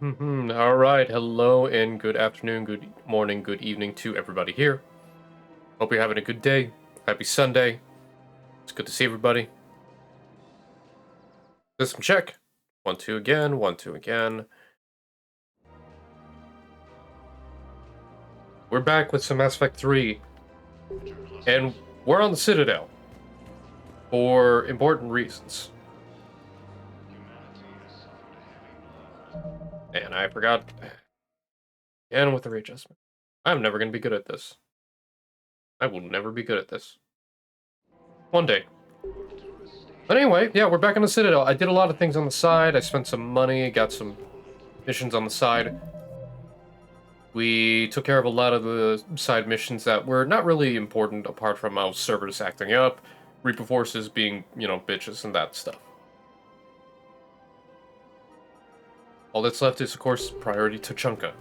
All right. Hello and good afternoon, good morning, good evening to everybody here. Hope you're having a good day. Happy Sunday. It's good to see everybody. System check. 1, 2 again. 1, 2 again. We're back with some Mass Effect 3. And we're on the Citadel. For important reasons. And I forgot. Again with the readjustment. I'm never going to be good at this. I will never be good at this. One day. But anyway, yeah, we're back on the Citadel. I did a lot of things on the side. I spent some money, got some missions on the side. We took care of a lot of the side missions that were not really important apart from our Cerberus acting up, Reaper forces being, bitches and that stuff. All that's left is, of course, priority Tuchanka.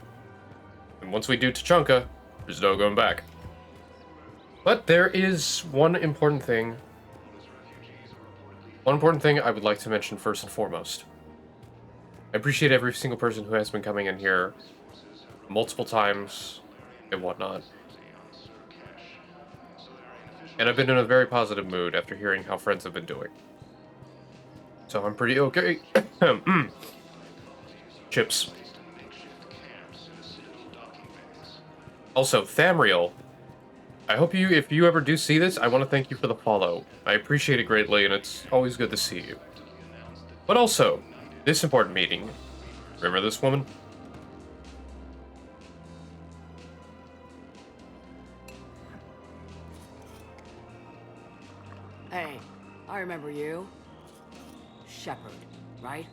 And once we do Tuchanka, there's no going back. But there is one important thing. One important thing I would like to mention first and foremost. I appreciate every single person who has been coming in here multiple times and whatnot. And I've been in a very positive mood after hearing how friends have been doing. So I'm pretty okay. Chips. Also, Thamriel, I hope if you ever do see this, I want to thank you for the follow. I appreciate it greatly, and it's always good to see you. But also, this important meeting. Remember this woman? Hey, I remember you. Shepard, right?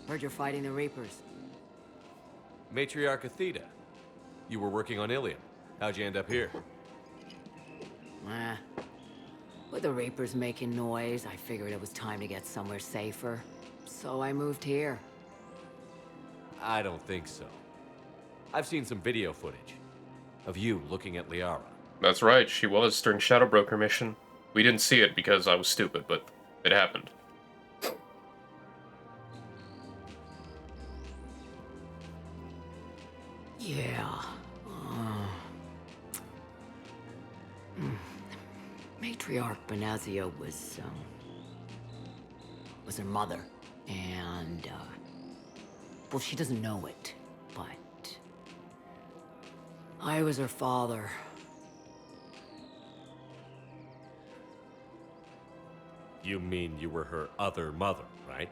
Heard you're fighting the Reapers. Matriarch Athena. You were working on Ilium. How'd you end up here? With the Reapers making noise, I figured it was time to get somewhere safer. So I moved here. I don't think so. I've seen some video footage of you looking at Liara. That's right, she was during Shadow Broker mission. We didn't see it because I was stupid, but it happened. Yeah. Matriarch Benazia was her mother, and well, she doesn't know it, but I was her father. You mean you were her other mother, right?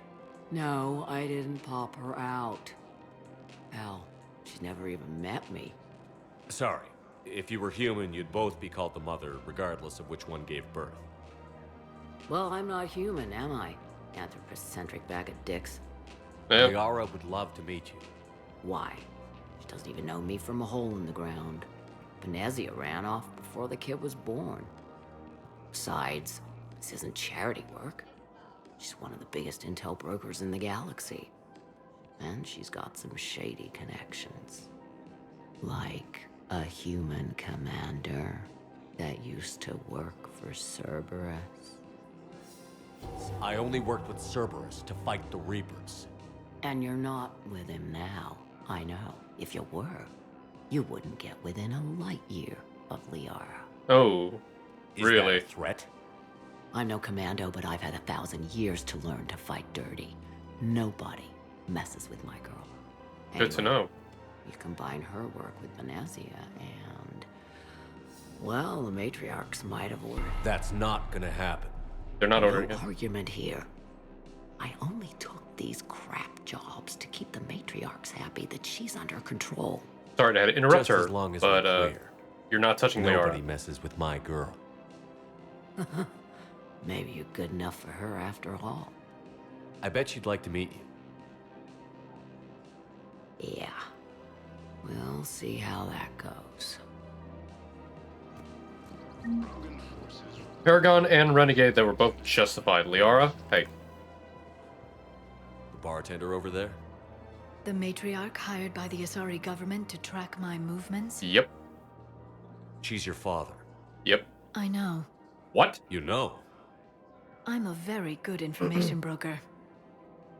No, I didn't pop her out. Hell, she's never even met me. Sorry. If you were human, you'd both be called the mother, regardless of which one gave birth. Well, I'm not human, am I? Anthropocentric bag of dicks. Yeah. Liara would love to meet you. Why? She doesn't even know me from a hole in the ground. Benazia ran off before the kid was born. Besides, this isn't charity work. She's one of the biggest intel brokers in the galaxy. And she's got some shady connections. Like a human commander that used to work for Cerberus. I only worked with Cerberus to fight the Reapers. And you're not with him now. I know. If you were, you wouldn't get within a light year of Liara. Oh, Is really? that a threat? I'm no commando, but I've had 1,000 years to learn to fight dirty. Nobody messes with my girl. Good to know. You combine her work with Benazia and... well, the matriarchs might have ordered. That's not gonna happen. They're not ordering No it. argument here. I only took these crap jobs to keep the matriarchs happy that she's under control. Sorry to interrupt Just her, as long as but we're clear. you're not touching Nobody Liara. messes with my girl. Maybe you're good enough for her after all. I bet she'd like to meet you. Yeah. We'll see how that goes. Paragon and Renegade, they were both justified. Liara, hey. The bartender over there? The matriarch hired by the Asari government to track my movements? Yep. She's your father. Yep. I know. What? You know. I'm a very good information broker.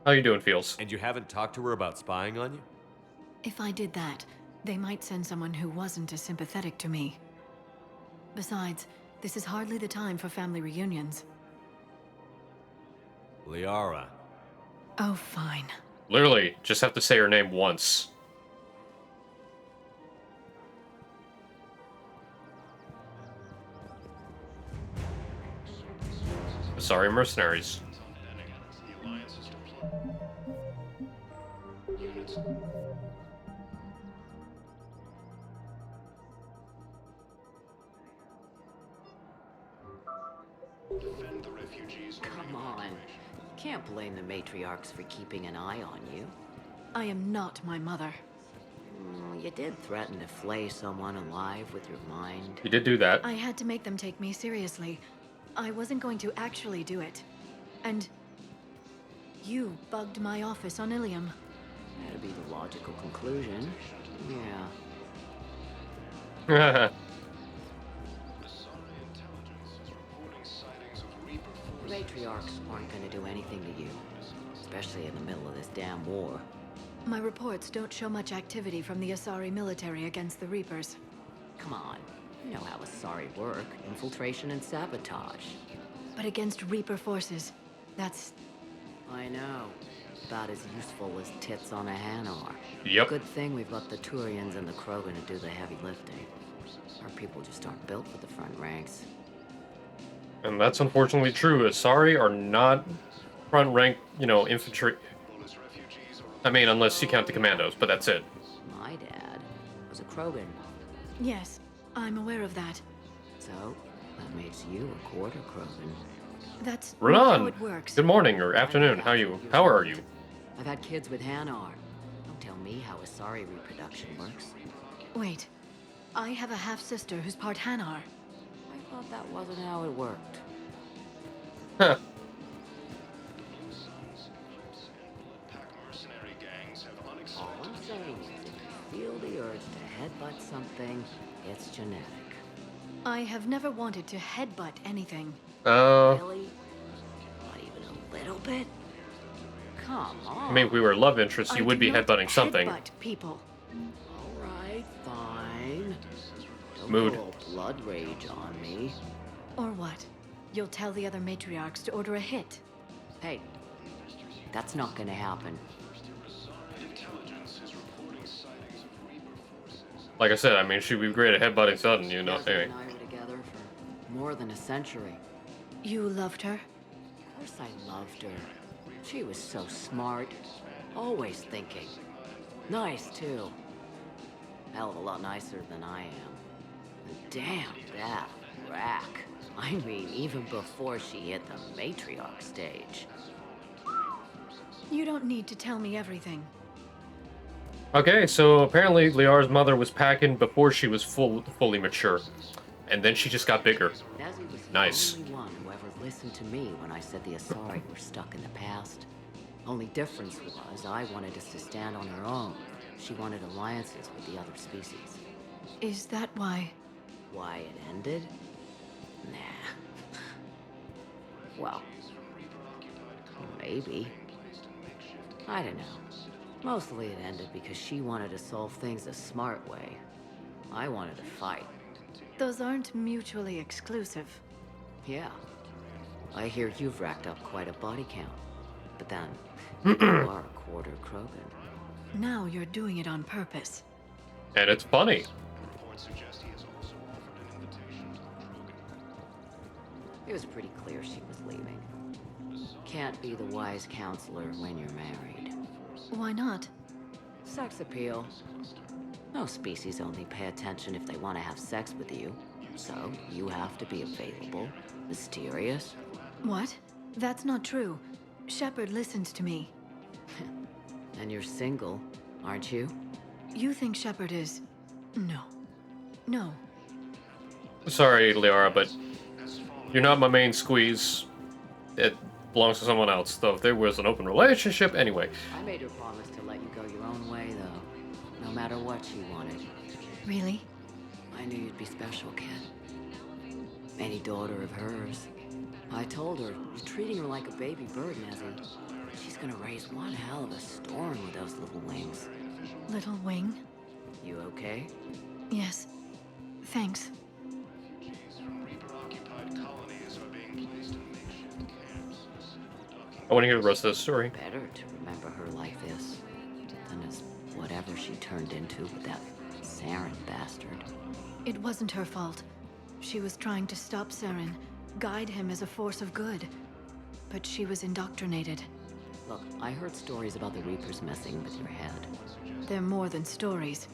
How you doing, Feels? And you haven't talked to her about spying on you? If I did that, they might send someone who wasn't as sympathetic to me. Besides, this is hardly the time for family reunions. Liara. Oh, fine. Literally, just have to say her name once. Sorry, mercenaries. Come on. Can't blame the matriarchs for keeping an eye on you. I am not my mother. You did threaten to flay someone alive with your mind. You did do that. I had to make them take me seriously. I wasn't going to actually do it. And you bugged my office on Ilium. That'd be the logical conclusion. Yeah. The matriarchs aren't gonna do anything to you. Especially in the middle of this damn war. My reports don't show much activity from the Asari military against the Reapers. Come on. You know how Asari work. Infiltration and sabotage. But against Reaper forces, that's... I know. About as useful as tits on a Hanar. Yep. Good thing we've got the Turians and the Krogan to do the heavy lifting. Our people just aren't built for the front ranks. And that's unfortunately true. Asari are not front rank, infantry. I mean, unless you count the commandos, but that's it. My dad was a Krogan. Yes, I'm aware of that. So, that makes you a quarter Krogan. That's not how Renan, it works. good morning or afternoon. How are you? I've had kids with Hanar. Don't tell me how Asari reproduction works. Wait, I have a half-sister who's part Hanar. I thought that wasn't how it worked. Huh. All I'm saying is if you feel the urge to headbutt something, it's genetic. I have never wanted to headbutt anything. Really? Not even a little bit? Come on. I mean, if we were love interests, you I would do be not headbutting something. Headbutt people. Alright, fine. Don't Mood. go all blood rage on me. Or what? You'll tell the other matriarchs to order a hit. Hey, that's not gonna happen. Like I said, I mean, she'd be great at headbutting sudden, Ezra Anyway. and I were together for more than a century. You loved her? Of course I loved her. She was so smart. Always thinking. Nice, too. Hell of a lot nicer than I am. And damn, that rack. I mean, even before she hit the matriarch stage. You don't need to tell me everything. Okay, so apparently Liara's mother was packing before she was fully mature. And then she just got bigger. Nezzy was Nice. the only one who ever listened to me when I said the Asari were stuck in the past. Only difference was I wanted us to stand on our own. She wanted alliances with the other species. Is that why? Why it ended? Nah. Well, maybe. I don't know. Mostly it ended because she wanted to solve things a smart way. I wanted to fight. Those aren't mutually exclusive. Yeah. I hear you've racked up quite a body count. But then, you are a quarter Krogan. Now you're doing it on purpose. And it's funny. It was pretty clear she was leaving. Can't be the wise counselor when you're married. Why not? Sex appeal. Most species only pay attention if they want to have sex with you. So, you have to be available, mysterious. What? That's not true. Shepard listens to me. And you're single, aren't you? You think Shepard is... No. No. Sorry, Liara, but you're not my main squeeze. It belongs to someone else, though if there was an open relationship, anyway. I made her promise to let you go your own way, though. No matter what she wanted. Really? I knew you'd be special, kid. Any daughter of hers. I told her, you're treating her like a baby bird, Nezzy. She's gonna raise one hell of a storm with those little wings. Little wing? You okay? Yes. Thanks. I want to hear the rest of the story. Better to remember her like this than as whatever she turned into with that Saren bastard. It wasn't her fault. She was trying to stop Saren, guide him as a force of good. But she was indoctrinated. Look, I heard stories about the Reapers messing with your head. They're more than stories.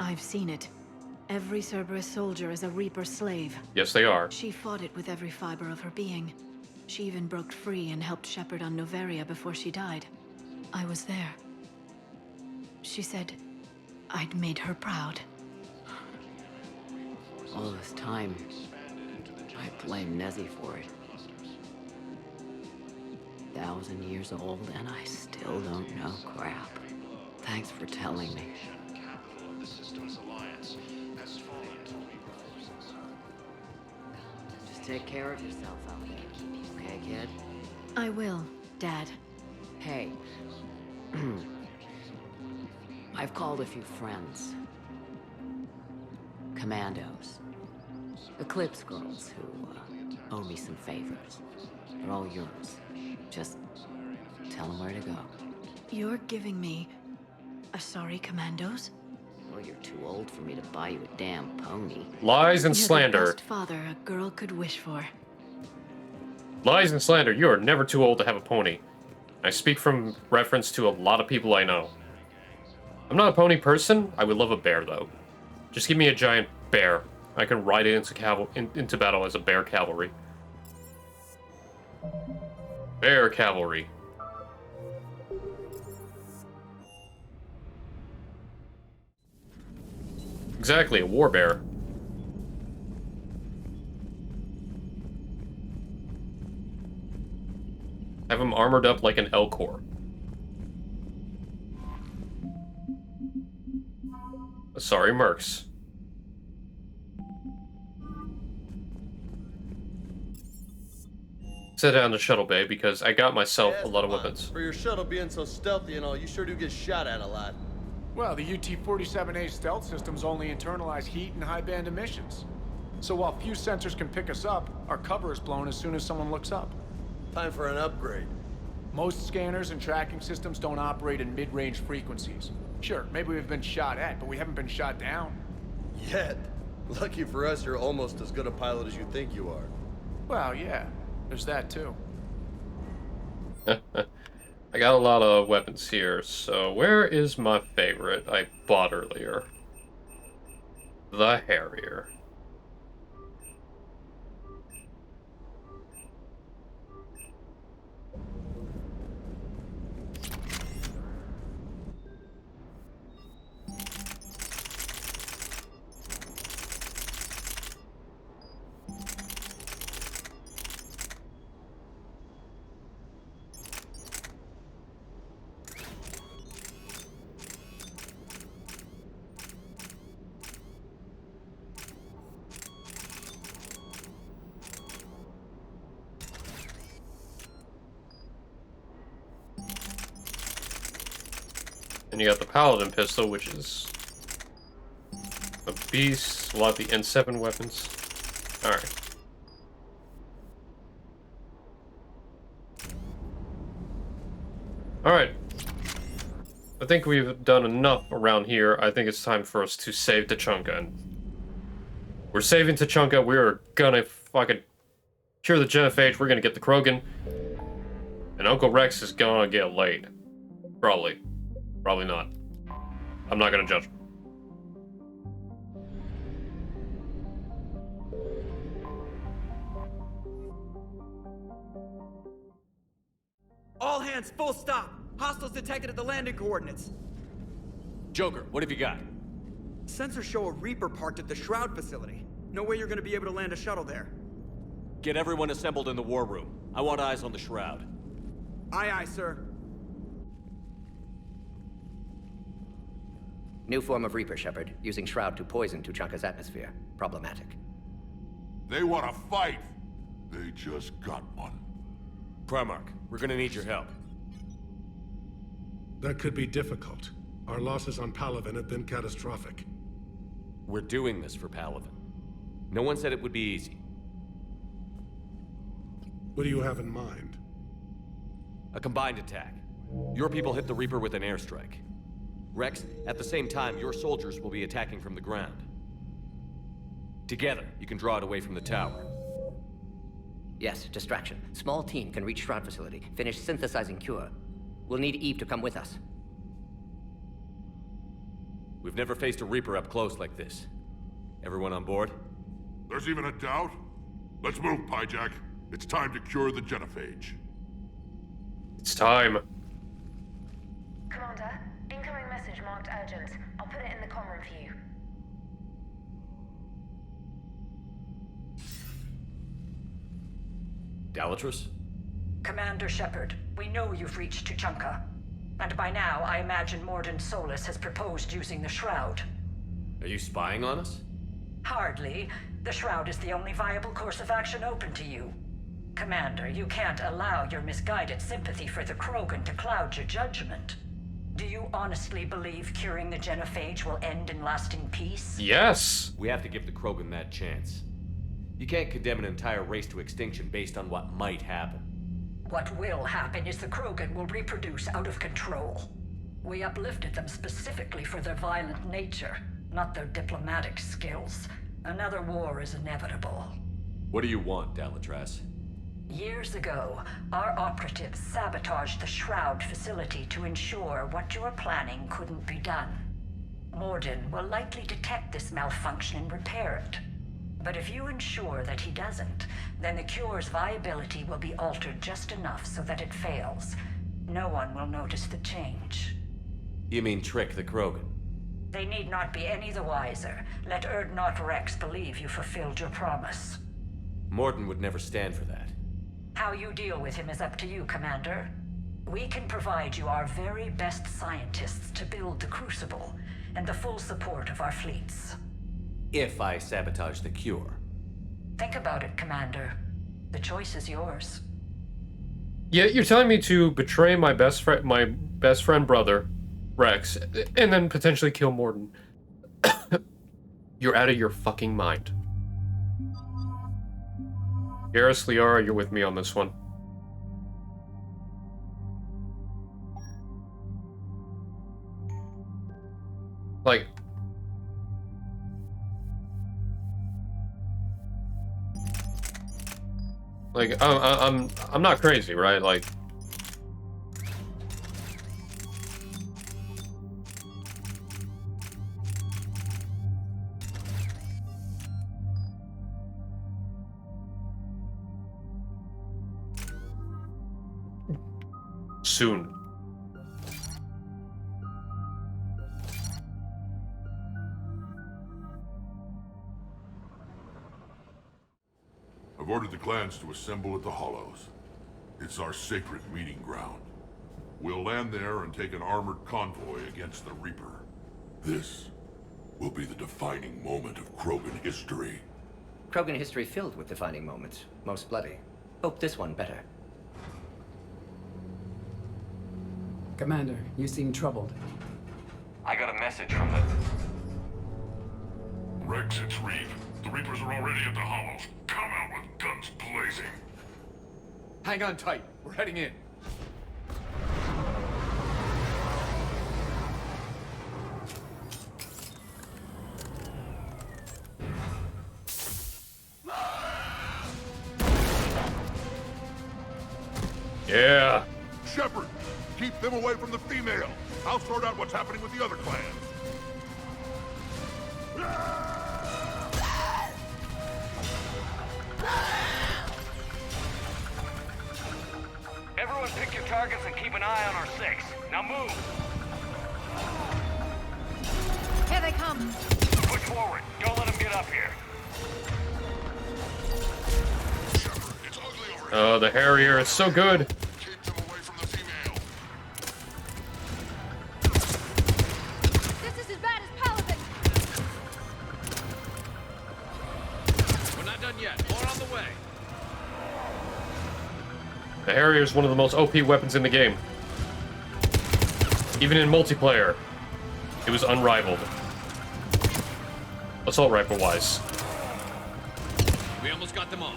I've seen it. Every Cerberus soldier is a Reaper slave. Yes, they are. She fought it with every fiber of her being. She even broke free and helped shepherd on Noveria before she died. I was there. She said I'd made her proud. All this time, I blame Nezzy for it. 1,000 years old and I still don't know crap. Thanks for telling me. Just take care of yourself out there. Okay, kid? I will, Dad. Hey. I've called a few friends. Commandos. Eclipse girls who owe me some favors. They're all yours. Just tell them where to go. You're giving me a sorry commandos? Well, you're too old for me to buy you a damn pony. Lies and You're slander. the best father a girl could wish for. Lies and slander. You are never too old to have a pony. I speak from reference to a lot of people I know. I'm not a pony person. I would love a bear, though. Just give me a giant bear. I can ride it into battle as a bear cavalry. Bear cavalry. Exactly, a war bear. Have him armored up like an Elcor. Sorry, Mercs. Sit down the shuttle bay because I got myself a lot of weapons. For your shuttle being so stealthy and all, you sure do get shot at a lot. Well, the UT-47A stealth systems only internalize heat and high-band emissions. So while few sensors can pick us up, our cover is blown as soon as someone looks up. Time for an upgrade. Most scanners and tracking systems don't operate in mid-range frequencies. Sure, maybe we've been shot at, but we haven't been shot down. Yet. Lucky for us, you're almost as good a pilot as you think you are. Well, yeah, there's that too. I got a lot of weapons here, so where is my favorite I bought earlier? The Harrier. And you got the Paladin pistol, which is a beast. A lot of the N7 weapons. Alright. Alright. I think we've done enough around here. I think it's time for us to save Tachanka. And we're saving Tachanka. We're gonna fucking cure the Genophage. We're gonna get the Krogan. And Uncle Rex is gonna get laid. Probably. Probably not. I'm not gonna judge. All hands, full stop. Hostiles detected at the landing coordinates. Joker, what have you got? Sensors show a Reaper parked at the Shroud facility. No way you're gonna be able to land a shuttle there. Get everyone assembled in the war room. I want eyes on the Shroud. Aye, aye, sir. New form of Reaper, Shepard, using Shroud to poison Tuchanka's atmosphere. Problematic. They want to fight. They just got one. Primarch, we're gonna need your help. That could be difficult. Our losses on Palaven have been catastrophic. We're doing this for Palaven. No one said it would be easy. What do you have in mind? A combined attack. Your people hit the Reaper with an airstrike. Rex, at the same time, your soldiers will be attacking from the ground. Together, you can draw it away from the tower. Yes, distraction. Small team can reach Shroud facility, finish synthesizing cure. We'll need Eve to come with us. We've never faced a Reaper up close like this. Everyone on board? There's even a doubt? Let's move, Pyjack. It's time to cure the Genophage. It's time. Commander, incoming message marked urgent. I'll put it in the comm room for you. Dalatrus? Commander Shepard, we know you've reached Tuchanka. And by now, I imagine Morden Solus has proposed using the Shroud. Are you spying on us? Hardly. The Shroud is the only viable course of action open to you. Commander, you can't allow your misguided sympathy for the Krogan to cloud your judgment. Do you honestly believe curing the Genophage will end in lasting peace? Yes. We have to give the Krogan that chance. You can't condemn an entire race to extinction based on what might happen. What will happen is the Krogan will reproduce out of control. We uplifted them specifically for their violent nature, not their diplomatic skills. Another war is inevitable. What do you want, Dalatrus? Years ago, our operatives sabotaged the Shroud facility to ensure what you were planning couldn't be done. Morden will likely detect this malfunction and repair it. But if you ensure that he doesn't, then the cure's viability will be altered just enough so that it fails. No one will notice the change. You mean trick the Krogan? They need not be any the wiser. Let Erdnot Rex believe you fulfilled your promise. Morden would never stand for that. How you deal with him is up to you, Commander. We can provide you our very best scientists to build the Crucible, and the full support of our fleets. If I sabotage the cure. Think about it, Commander. The choice is yours. Yeah, you're telling me to betray my best friend brother, Rex, and then potentially kill Morden. You're out of your fucking mind. Garrus, Liara, you're with me on this one. I'm not crazy, right? Like, soon. I've ordered the clans to assemble at the Hollows. It's our sacred meeting ground. We'll land there and take an armored convoy against the Reaper. This will be the defining moment of Krogan history. Krogan history filled with defining moments, most bloody. Hope this one better. Commander, you seem troubled. I got a message from the... Rex, it's Reeve. The Reapers are already at the Hollows. Come out with guns blazing. Hang on tight. We're heading in. Yeah. Shepard, keep them away from the female. I'll sort out what's happening with the other clans. Everyone pick your targets and keep an eye on our six. Now move! Here they come! Push forward. Don't let them get up here. Oh, the Harrier, it's so good. Keep them away from the female. This is as bad as Paladin! We're not done yet. More on the way. The Harrier is one of the most OP weapons in the game. Even in multiplayer, it was unrivaled. Assault rifle-wise. We almost got them all.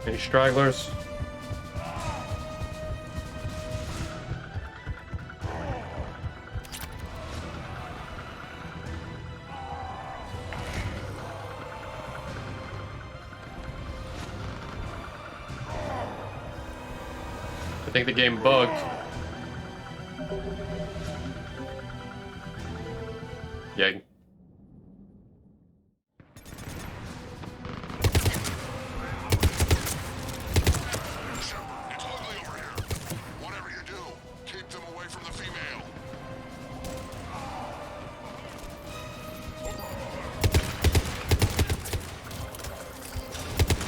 Any stragglers? I think the game bugged. Yeah.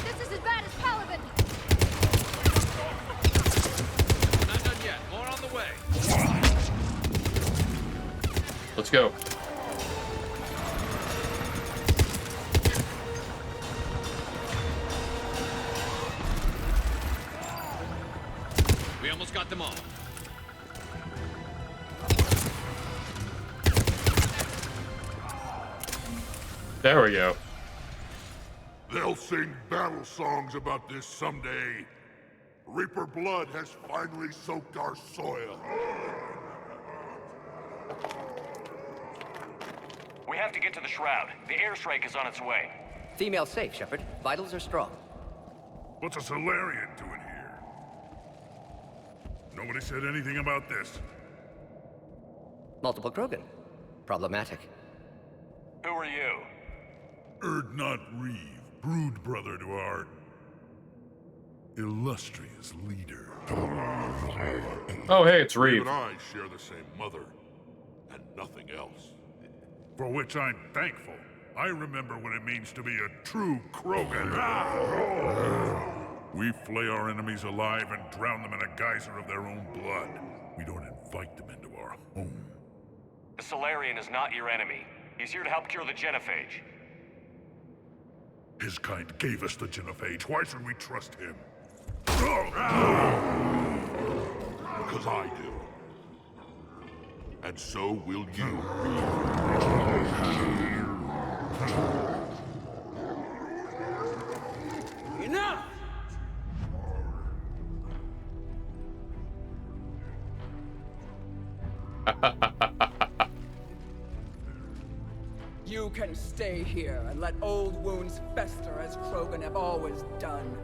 This is as bad as Paladin. Not done yet. More on the way. Let's go. We almost got them all. There we go. They'll sing battle songs about this someday. Reaper blood has finally soaked our soil. We have to get to the Shroud. The airstrike is on its way. Female safe, Shepard. Vitals are strong. What's a Solarian doing here? Nobody said anything about this. Multiple Krogan. Problematic. Who are you? Erdnot Reeve, brood brother to our illustrious leader. Oh, hey, it's Reeve Reeve. and I share the same mother, and nothing else. For which I'm thankful. I remember what it means to be a true Krogan. We flay our enemies alive and drown them in a geyser of their own blood. We don't invite them into our home. The Solarian is not your enemy. He's here to help cure the Genophage. His kind gave us the Genophage. Why should we trust him? Because I do. And so will you. Enough! You can stay here and let old wounds fester as Krogan have always done.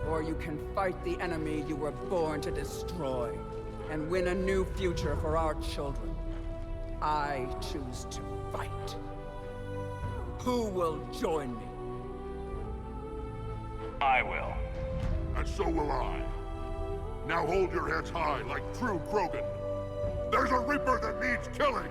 Or you can fight the enemy you were born to destroy and win a new future for our children. I choose to fight. Who will join me? I will. And so will I. Now hold your heads high like true Krogan. There's a Reaper that needs killing!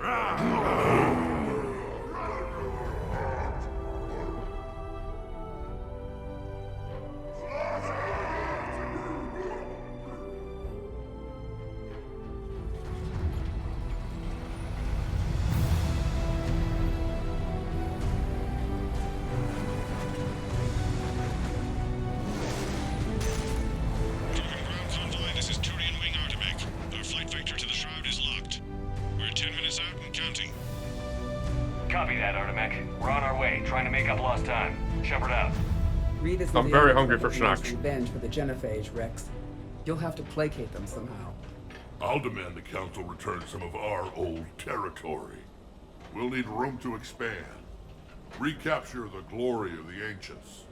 This is Turian Wing Artemec. Our flight vector to the Shroud is locked. We're 10 minutes out and counting. Copy that, Artemec. We're on our way, trying to make up lost time. Shepard out. I'm very hungry for snacks. Revenge for the Genophage, Rex. You'll have to placate them somehow. I'll demand the Council return some of our old territory. We'll need room to expand. Recapture the glory of the Ancients.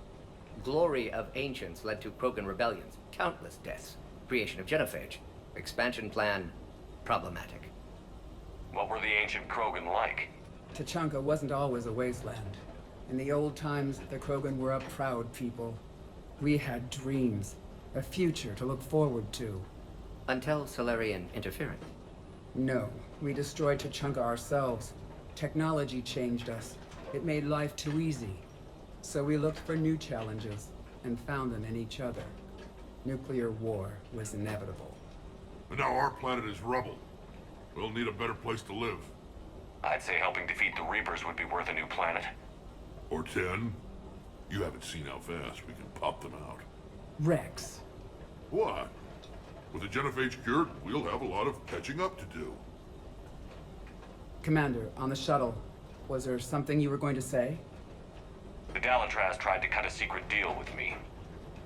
Glory of Ancients led to Krogan rebellions, countless deaths, creation of Genophage. Expansion plan, problematic. What were the ancient Krogan like? Tachanka wasn't always a wasteland. In the old times, the Krogan were a proud people. We had dreams, a future to look forward to. Until Solarian interference. No, we destroyed Tachanka ourselves. Technology changed us. It made life too easy. So we looked for new challenges and found them in each other. Nuclear war was inevitable. And now our planet is rubble. We'll need a better place to live. I'd say helping defeat the Reapers would be worth a new planet. Or 10. You haven't seen how fast we can pop them out. Rex. What? With the Genophage cured, we'll have a lot of catching up to do. Commander, on the shuttle, was there something you were going to say? The Dalatraz tried to cut a secret deal with me.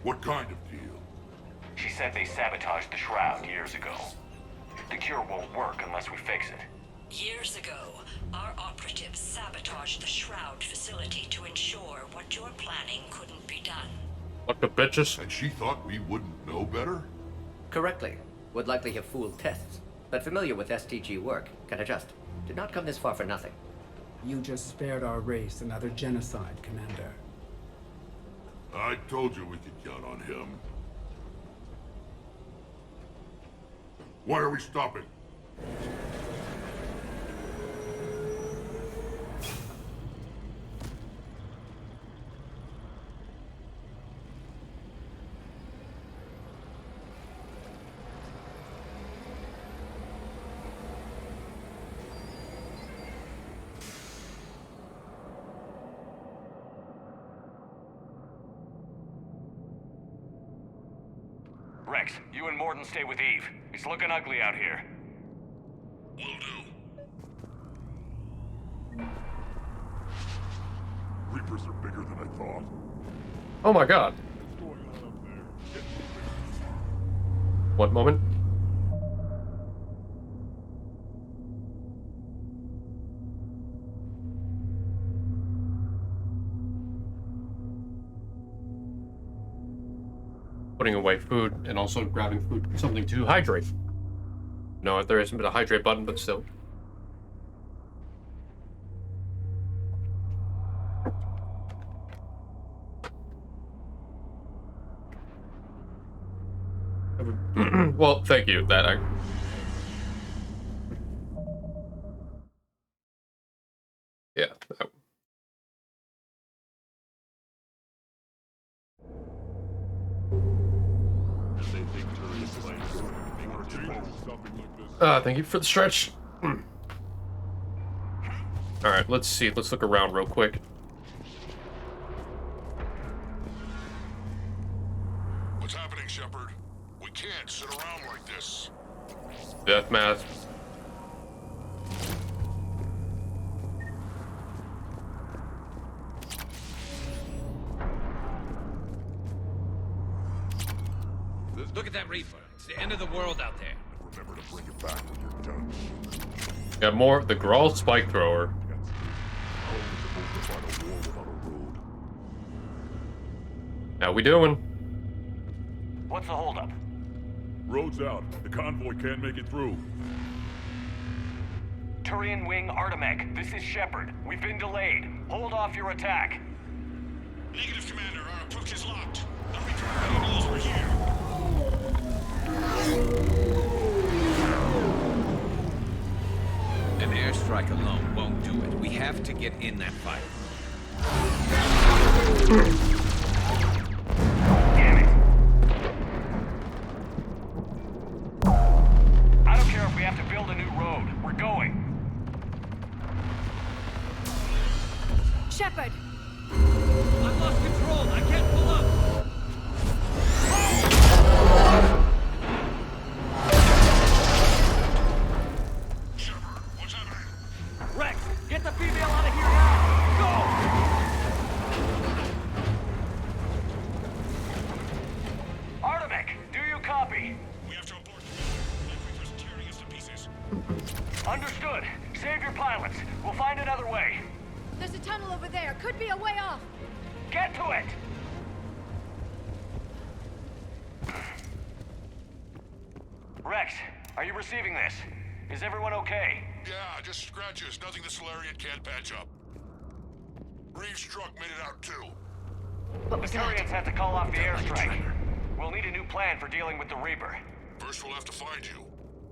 What kind of deal? She said they sabotaged the Shroud years ago. The cure won't work unless we fix it. Years ago, our operatives sabotaged the Shroud facility to ensure what you're planning couldn't be done. What the bitches? And she thought we wouldn't know better? Correctly. Would likely have fooled tests, but familiar with STG work, can adjust. Did not come this far for nothing. You just spared our race another genocide, Commander. I told you we could count on him. Why are we stopping? Rex, you and Morden stay with Eve. It's looking ugly out here. Will do. Reapers are bigger than I thought. Oh my god. What's going on up there? What moment? Putting away food and also grabbing food, something to hydrate. No, there isn't a hydrate button, but still. Well, thank you. Yeah. Thank you for the stretch. Alright, let's see. Let's look around real quick. What's happening, Shepard? We can't sit around like this. Death mask. Look at that Reaper. It's the end of the world out there. Remember to bring it back when you're done. Got more. The Grawl Spike Thrower. How we doing? What's the holdup? Road's out. The convoy can't make it through. Turian Wing Artemech, this is Shepard. We've been delayed. Hold off your attack. Negative, Commander. Our approach is locked. The Reaper rebellion is over here. An airstrike alone won't do it. We have to get in that fight. Damn it. I don't care if we have to build a new road. We're going. Shepard! I've lost control. I can't pull up. Shepard, what's happening? Rex, get the female out of here now! Go! Artemech, do you copy? We have to abort the Black Reaper's tearing us to pieces. Understood. Save your pilots. We'll find another way. There's a tunnel over there. Could be a way off. Get to it! Rex, are you receiving this? Is everyone okay? Yeah, just scratches. Nothing the Solarian can't patch up. Reeves' truck made it out too. The Turians had to call off the airstrike. We'll need a new plan for dealing with the Reaper. First we'll have to find you.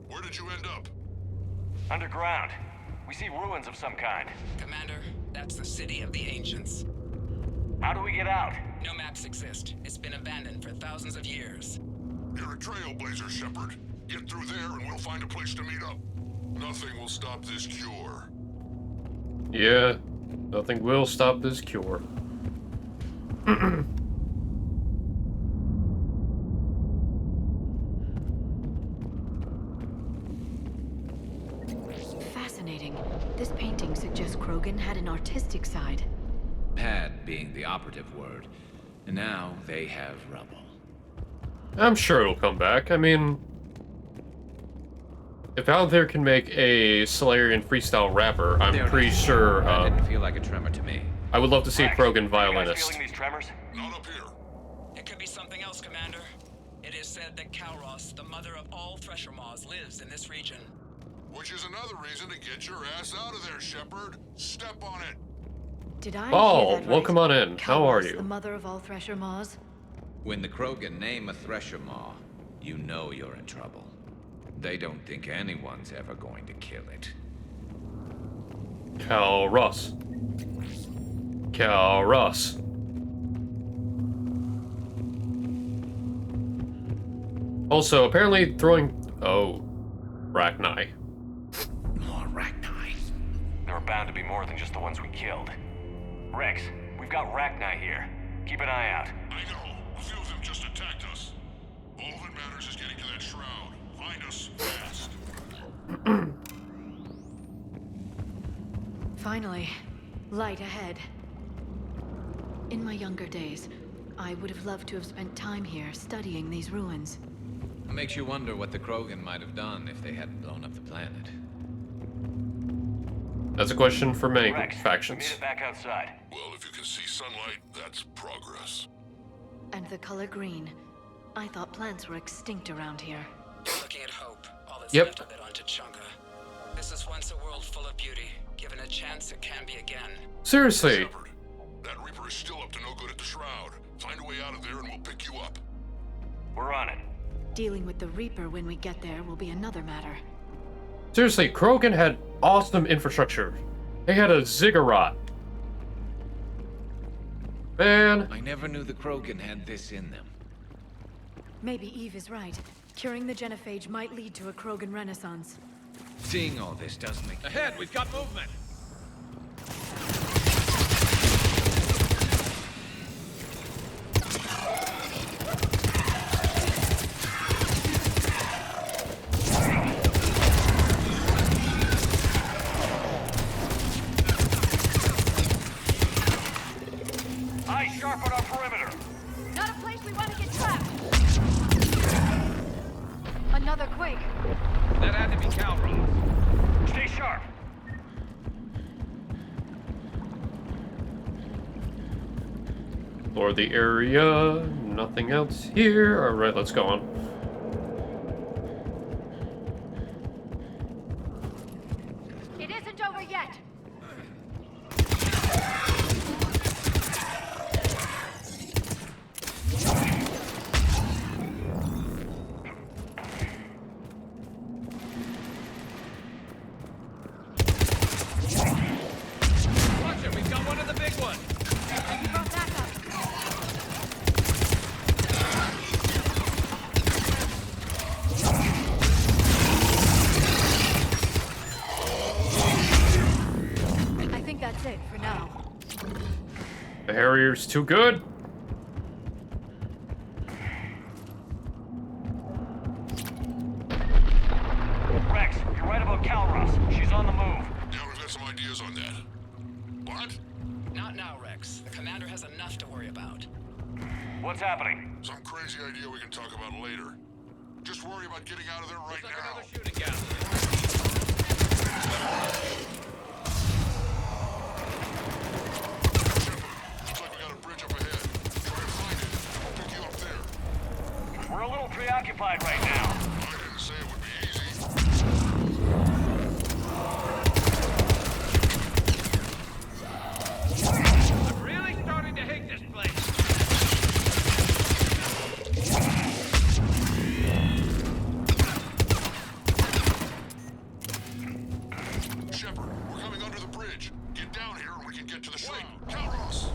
Where did you end up? Underground. We see ruins of some kind. Commander, that's the city of the Ancients. How do we get out? No maps exist. It's been abandoned for thousands of years. You're a trailblazer, Shepard. Get through there and we'll find a place to meet up. Nothing will stop this cure. Yeah, nothing will stop this cure. Fascinating. This painting suggests Krogan had an artistic side. Had being the operative word. And now they have rubble. I'm sure it'll come back. I mean, if out there can make a Solarian freestyle rapper, I'm pretty sure. That didn't feel like a tremor to me. I would love to see a Krogan violinist. Feeling these tremors? Not up here. It could be something else, Commander. It is said that Kalros, the mother of all Thresher Maws, lives in this region. Which is another reason to get your ass out of there, Shepard. Step on it. Did I Oh, hear that welcome right? on in. How are Kalros, you? the mother of all Thresher Maws? When the Krogan name a Thresher Maw, you know you're in trouble. They don't think anyone's ever going to kill it. Kalros. Kalros. Also, apparently throwing... Oh. Rachni. More Rachni. There are bound to be more than just the ones we killed. Rex, we've got Rachni here. Keep an eye out. I know. A few of them just attacked us. All that matters is getting to that shroud. Find us fast. Finally, light ahead. In my younger days, I would have loved to have spent time here studying these ruins. It makes you wonder what the Krogan might have done if they hadn't blown up the planet. That's a question for many Rex, factions. we made it back outside. Well, if you can see sunlight, that's progress. And the color green. I thought plants were extinct around here. Looking at hope, all that's Yep. left of it on Tuchanka. This is once a world full of beauty. Given a chance, it can be again. Seriously. Shepard, that Reaper is still up to no good at the shroud. Find a way out of there and we'll pick you up. We're on it. Dealing with the Reaper when we get there will be another matter. Seriously, Krogan had awesome infrastructure. They had a ziggurat. Man. I never knew the Krogan had this in them. Maybe Eve is right. Curing the Genophage might lead to a Krogan renaissance. Seeing all this does make... Ahead, we've got movement! Eyes sharp on our perimeter. Not a place we want to get trapped! Another quake. That had to be Kalros. Stay sharp. Explore the area. Nothing else here. Alright, let's go on. It isn't over yet! Watch it, we've got one of the big ones! I think that's it for now. The Harrier's too good. Rex, you're right about Kalros. She's on the move. Yeah, we've got some ideas on that. What? Not now, Rex. The commander has enough to worry about. What's happening? Some crazy idea we can talk about later. Just worry about getting out of there right now. Another shooting gallery. Looks like we got a bridge up ahead. Try and find it. I'll pick you up there. We're a little preoccupied right now. I didn't say it would be easy. I'm really starting to hate this place. Shepard, we're coming under the bridge. Get down here and we can get to the ship. Kalros!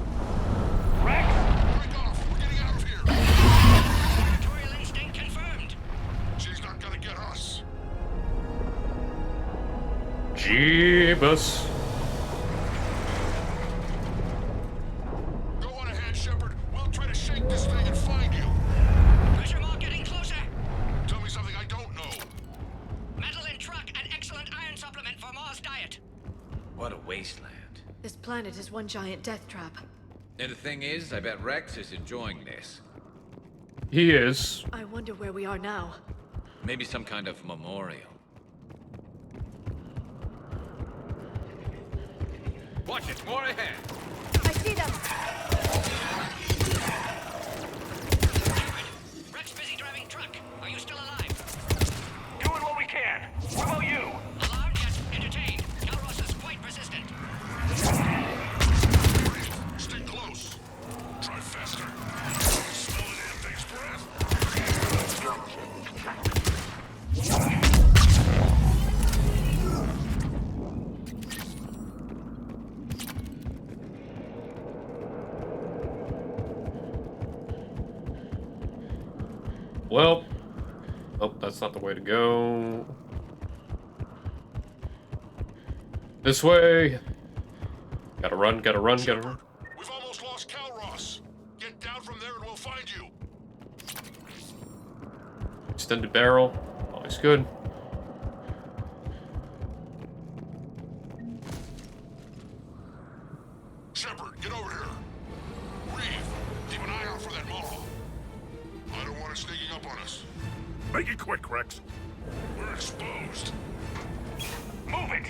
Jeebus. Go on ahead, Shepard. We'll try to shake this thing and find you. Pressure mark getting closer. Tell me something I don't know. Metal in truck and excellent iron supplement for Mars diet. What a wasteland. This planet is one giant death trap. And the thing is, I bet Rex is enjoying this. He is. I wonder where we are now. Maybe some kind of memorial. Watch it, more ahead. I see them! Rex busy driving truck. Are you still alive? Doing what we can. What about you? Alarmed yet entertained. Calros is quite persistent. Stay close. Try faster. Smell the damn thing's breath. Well. Oh, that's not the way to go. This way. Gotta run, gotta run, gotta run. We've almost lost Calros. Get down from there and we'll find you. Extended barrel. Always good. Shepard, get over here. Reeve, keep an eye out for that model. I don't want it sneaking up on us. Make it quick, Rex. We're exposed. Move it!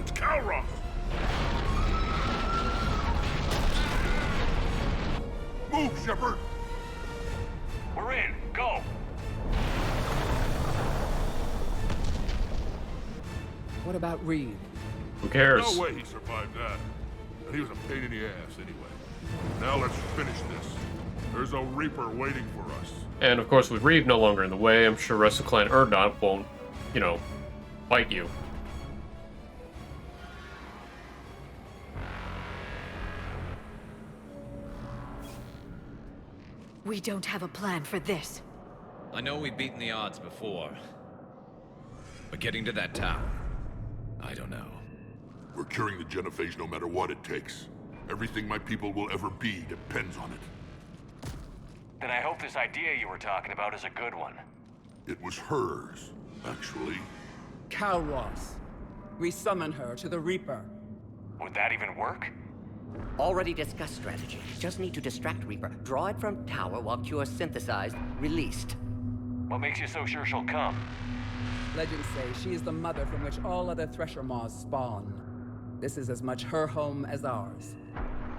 It's Calros! Move, Shepard! We're in. Go! What about Reed? Who cares? No way he survived that. And he was a pain in the ass anyway. Now let's finish this. There's a Reaper waiting for us. And of course, with Reeve no longer in the way, I'm sure rest of Clan Erdnot won't, you know, fight you. We don't have a plan for this. I know we've beaten the odds before. But getting to that tower, I don't know. We're curing the Genophage no matter what it takes. Everything my people will ever be depends on it. Then I hope this idea you were talking about is a good one. It was hers, actually. Calros. We summon her to the Reaper. Would that even work? Already discussed strategy. Just need to distract Reaper. Draw it from tower while Cure synthesized, released. What makes you so sure she'll come? Legends say she is the mother from which all other Thresher Maws spawn. This is as much her home as ours.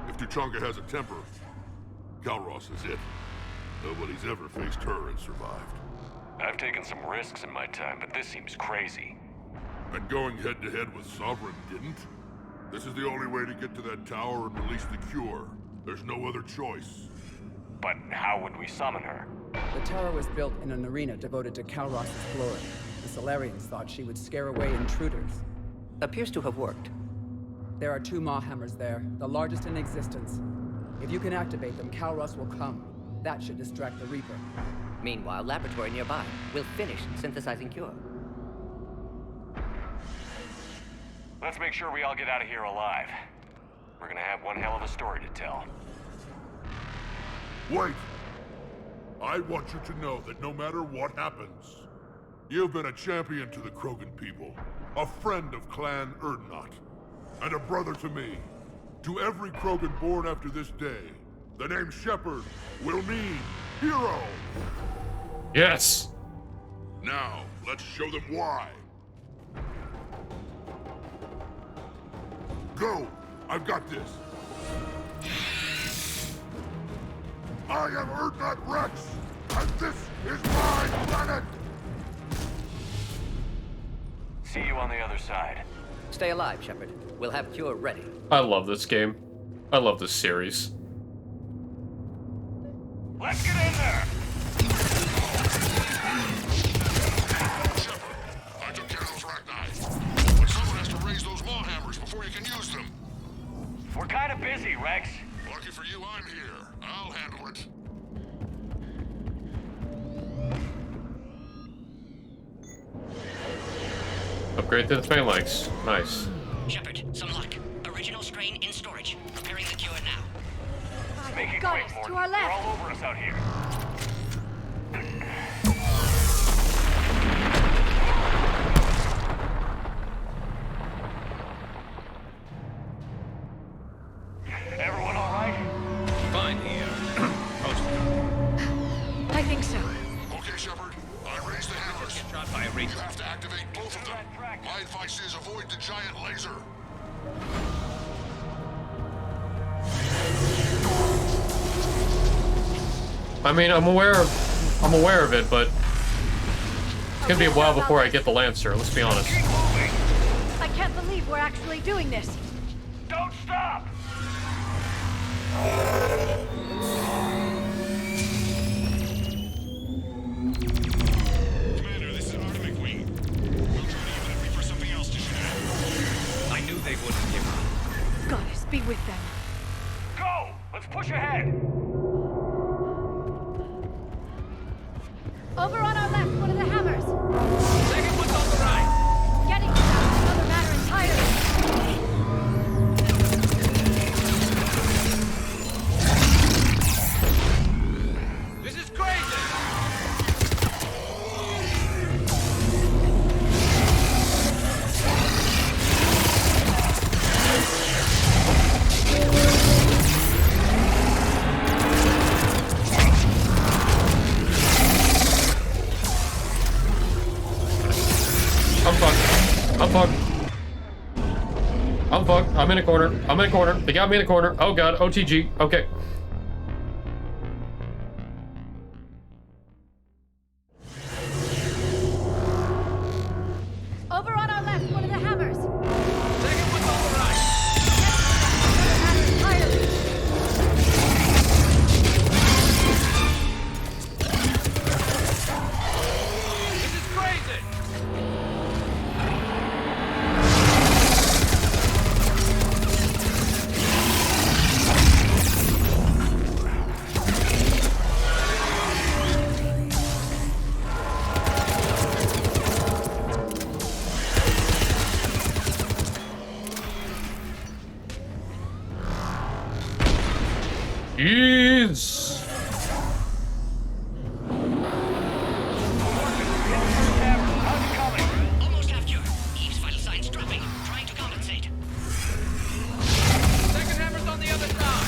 If Tuchanka has a temper, Calros is it. Nobody's ever faced her and survived. I've taken some risks in my time, but this seems crazy. And going head-to-head with Sovereign didn't? This is the only way to get to that tower and release the cure. There's no other choice. But how would we summon her? The tower was built in an arena devoted to Calros' glory. The Solarians thought she would scare away intruders. Appears to have worked. There are 2 Maw hammers there, the largest in existence. If you can activate them, Calros will come. That should distract the Reaper. Meanwhile, laboratory nearby. We'll finish synthesizing Cure. Let's make sure we all get out of here alive. We're gonna have one hell of a story to tell. Wait! I want you to know that no matter what happens, you've been a champion to the Krogan people, a friend of Clan Erdnot, and a brother to me. To every Krogan born after this day, the name Shepard will mean hero! Yes! Now, let's show them why. Go! I've got this! I am Erdnot Rex, and this is my planet! See you on the other side. Stay alive, Shepard. We'll have Cure ready. I love this game. I love this series. Let's get in there! Shepard, I took care of those Rachni. But someone has to raise those maw hammers before you can use them. We're kind of busy, Rex. Lucky for you, I'm here. I'll handle it. Upgrade to the phalanx. Nice. Shepard, some luck. Original strain in storage. Preparing the cure now. Make it Guys, quick, to Morton. our left. They're all over us out here. Everyone all right? Fine here. I think so. Okay, Shepard. I raised the hammers. Shot by a Reaper. You have to activate both of them. My advice is avoid the giant laser. I mean, I'm aware of it, but it's gonna be a while before I get the Lancer. Let's be honest. I can't believe we're actually doing this. Don't stop! Commander, this is Artemic Wing. We'll try to get that Reaper something else to shoot at. I knew they wouldn't give up. Goddess, be with them. Go! Let's push ahead! Over on our left, one of the hammers. Second one's on the right. Getting to that is another matter entirely. This is crazy. I'm fucked. I'm fucked. I'm fucked. I'm in a corner. I'm in a corner. They got me in a corner. Oh god. OTG. Okay. Over on our left, one of the hammers. Second one's on the right. Another matter entirely. This is crazy. Jeez. Almost have cure. Eve's vital signs dropping. Trying to compensate. Second hammer's on the other side.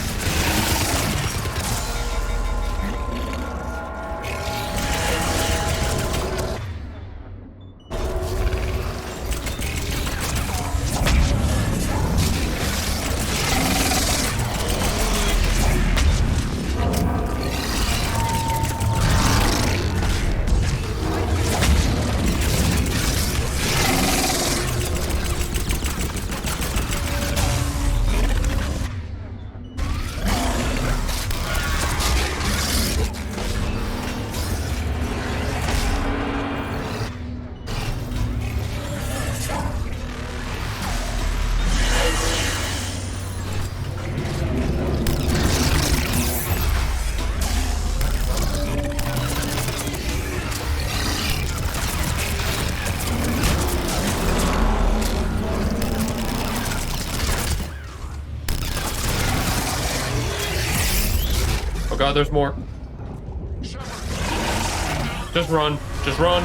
Oh god, there's more. Just run. Just run.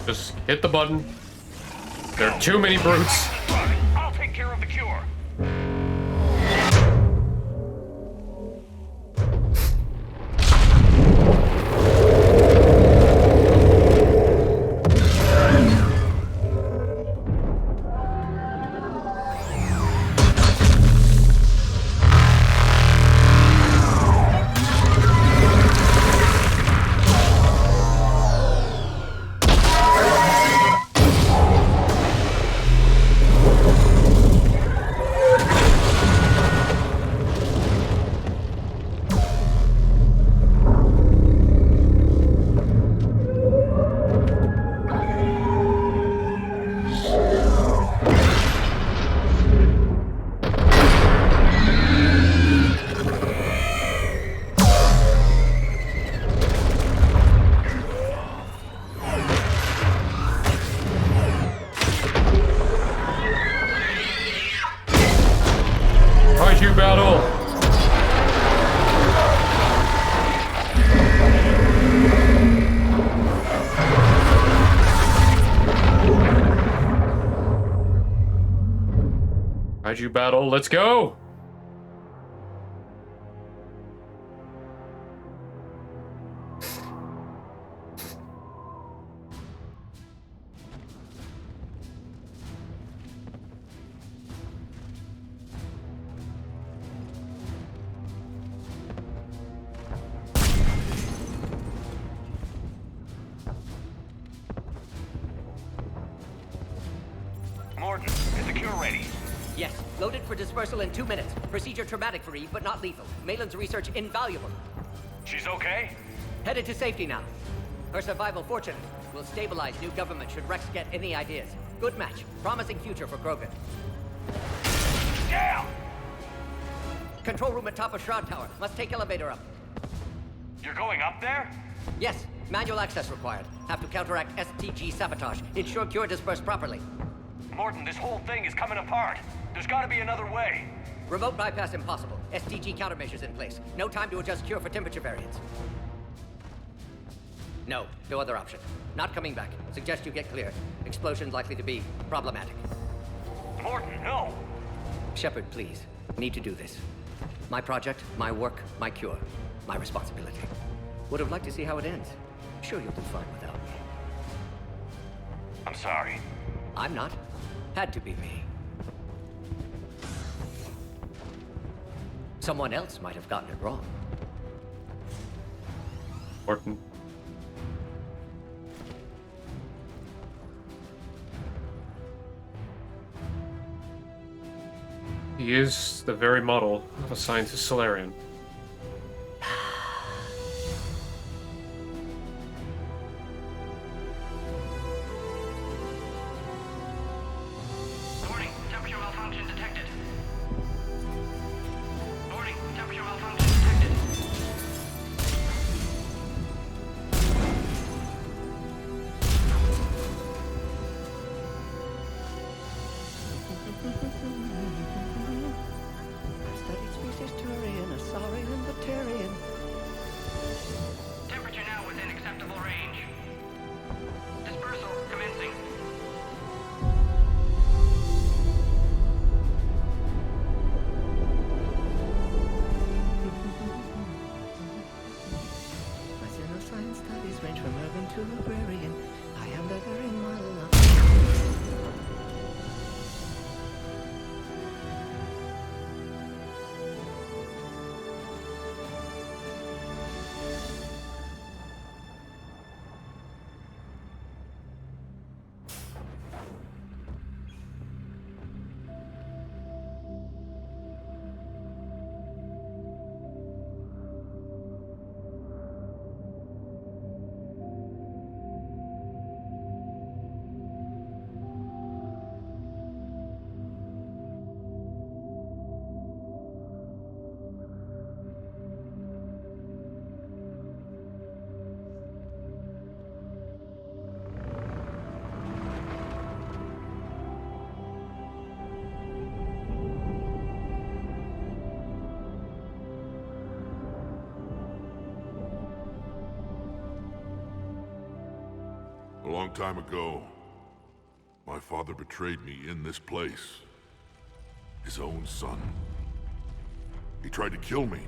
Just hit the button. There are too many brutes. I'll take care of the cure. Kaiju battle! Kaiju battle, let's go! Morton, is the cure ready? Yes, loaded for dispersal in 2 minutes. Procedure traumatic for Eve, but not lethal. Malin's research invaluable. She's okay? Headed to safety now. Her survival fortunate. Will stabilize new government should Rex get any ideas. Good match. Promising future for Krogan. Down! Control room at top of Shroud Tower. Must take elevator up. You're going up there? Yes, manual access required. Have to counteract STG sabotage. Ensure cure dispersed properly. Morton, this whole thing is coming apart. There's gotta be another way. Remote bypass impossible. STG countermeasures in place. No time to adjust cure for temperature variance. No other option. Not coming back. Suggest you get cleared. Explosion likely to be problematic. Morton, no! Shepard, please. Need to do this. My project, my work, my cure. My responsibility. Would have liked to see how it ends. Sure you'll do fine without me. I'm sorry. I'm not. Had to be me. Someone else might have gotten it wrong. Morton. He is the very model of a scientist Solarian. Warning, temperature malfunction detected. Warning, temperature malfunction detected. Studied species Turian, a saurian, Batarian. Temperature now within acceptable range. Dispersal commencing. My science studies range from urban to agrarian. I am the very model of... A long time ago, my father betrayed me in this place. His own son. He tried to kill me,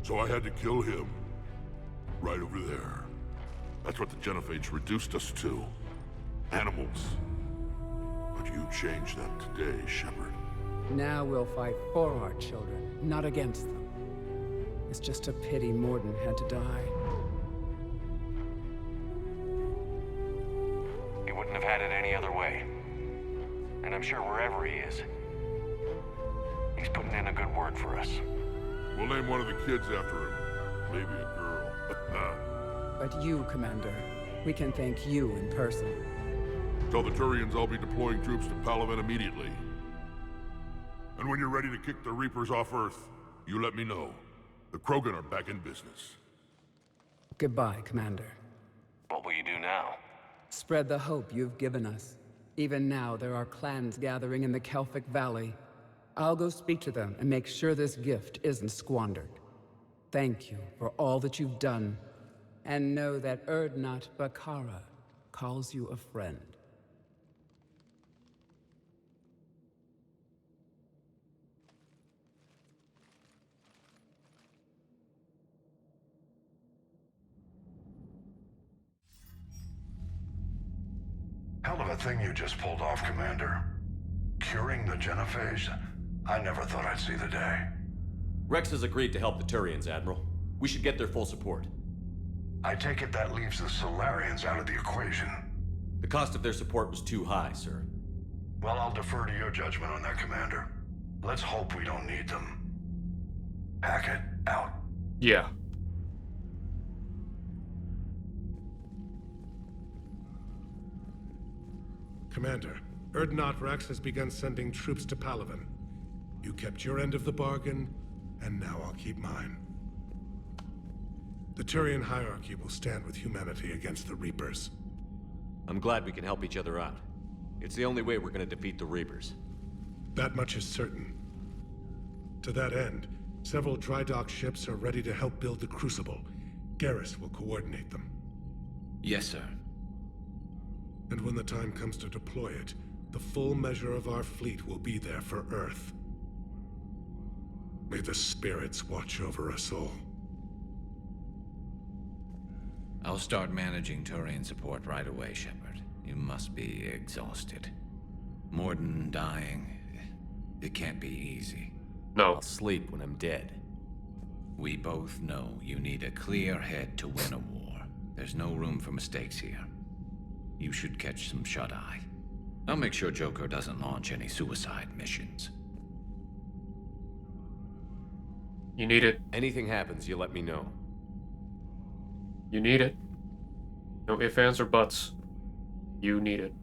so I had to kill him. Right over there. That's what the Genophage reduced us to. Animals. But you changed that today, Shepard. Now we'll fight for our children, not against them. It's just a pity Morden had to die. He wouldn't have had it any other way. And I'm sure wherever he is, he's putting in a good word for us. We'll name one of the kids after him. Maybe a girl. But you, Commander, we can thank you in person. Tell the Turians I'll be deploying troops to Palaven immediately. And when you're ready to kick the Reapers off Earth, you let me know. The Krogan are back in business. Goodbye, Commander. What will you do now? Spread the hope you've given us. Even now, there are clans gathering in the Kelphic Valley. I'll go speak to them and make sure this gift isn't squandered. Thank you for all that you've done, and know that Erdnot Bakara calls you a friend. Hell of a thing you just pulled off, Commander. Curing the Genophage? I never thought I'd see the day. Rex has agreed to help the Turians, Admiral. We should get their full support. I take it that leaves the Solarians out of the equation. The cost of their support was too high, sir. Well, I'll defer to your judgment on that, Commander. Let's hope we don't need them. Hackett, out. Yeah. Commander, Erdnot Rex has begun sending troops to Palaven. You kept your end of the bargain, and now I'll keep mine. The Turian hierarchy will stand with humanity against the Reapers. I'm glad we can help each other out. It's the only way we're gonna defeat the Reapers. That much is certain. To that end, several dry dock ships are ready to help build the Crucible. Garrus will coordinate them. Yes, sir. And when the time comes to deploy it, the full measure of our fleet will be there for Earth. May the spirits watch over us all. I'll start managing Turian support right away, Shepard. You must be exhausted. Morden dying, it can't be easy. No. I'll sleep when I'm dead. We both know you need a clear head to win a war. There's no room for mistakes here. You should catch some shut-eye. I'll make sure Joker doesn't launch any suicide missions. You need it. Anything happens, you let me know. You need it. No ifs, ands, or buts. You need it.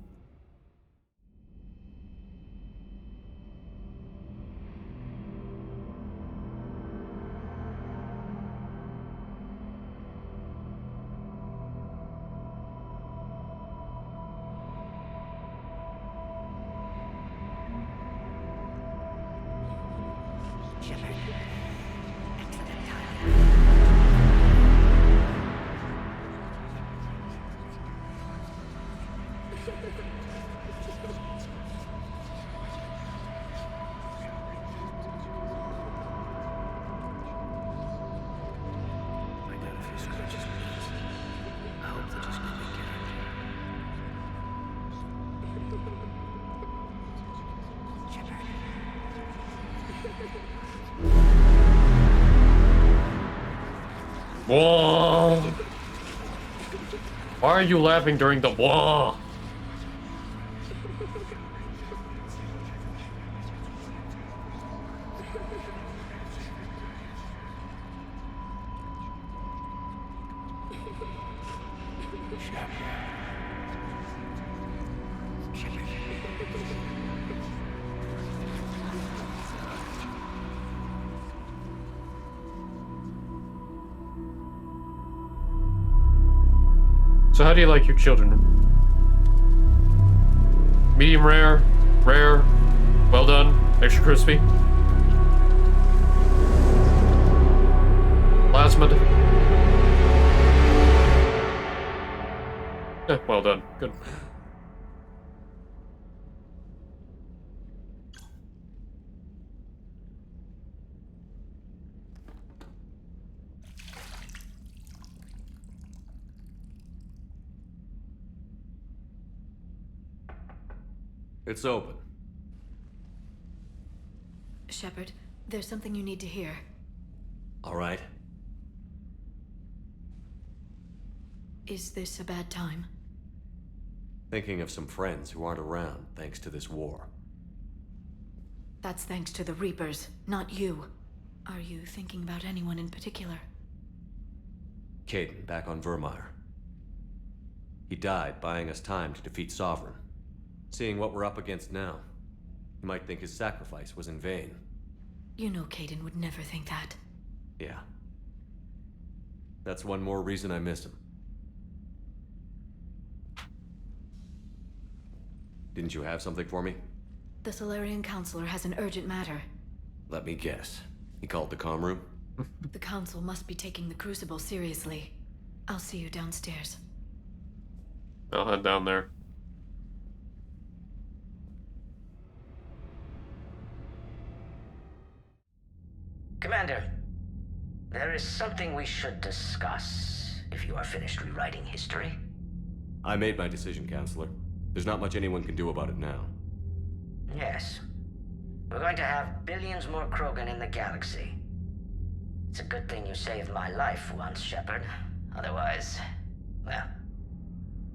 Whoa! Why are you laughing during the whoa? So how do you like your children? Medium rare, rare, well done, extra crispy. Plasmid. Well done, good. It's open. Shepard, there's something you need to hear. All right. Is this a bad time? Thinking of some friends who aren't around thanks to this war. That's thanks to the Reapers, not you. Are you thinking about anyone in particular? Caden, back on Vermeer. He died buying us time to defeat Sovereign. Seeing what we're up against now, you might think his sacrifice was in vain. You know Caden would never think that. Yeah. That's one more reason I miss him. Didn't you have something for me? The Solarian Counselor has an urgent matter. Let me guess. He called the comm room? The Council must be taking the Crucible seriously. I'll see you downstairs. I'll head down there. Commander, there is something we should discuss, if you are finished rewriting history. I made my decision, Counselor. There's not much anyone can do about it now. Yes. We're going to have billions more Krogan in the galaxy. It's a good thing you saved my life once, Shepard. Otherwise, well...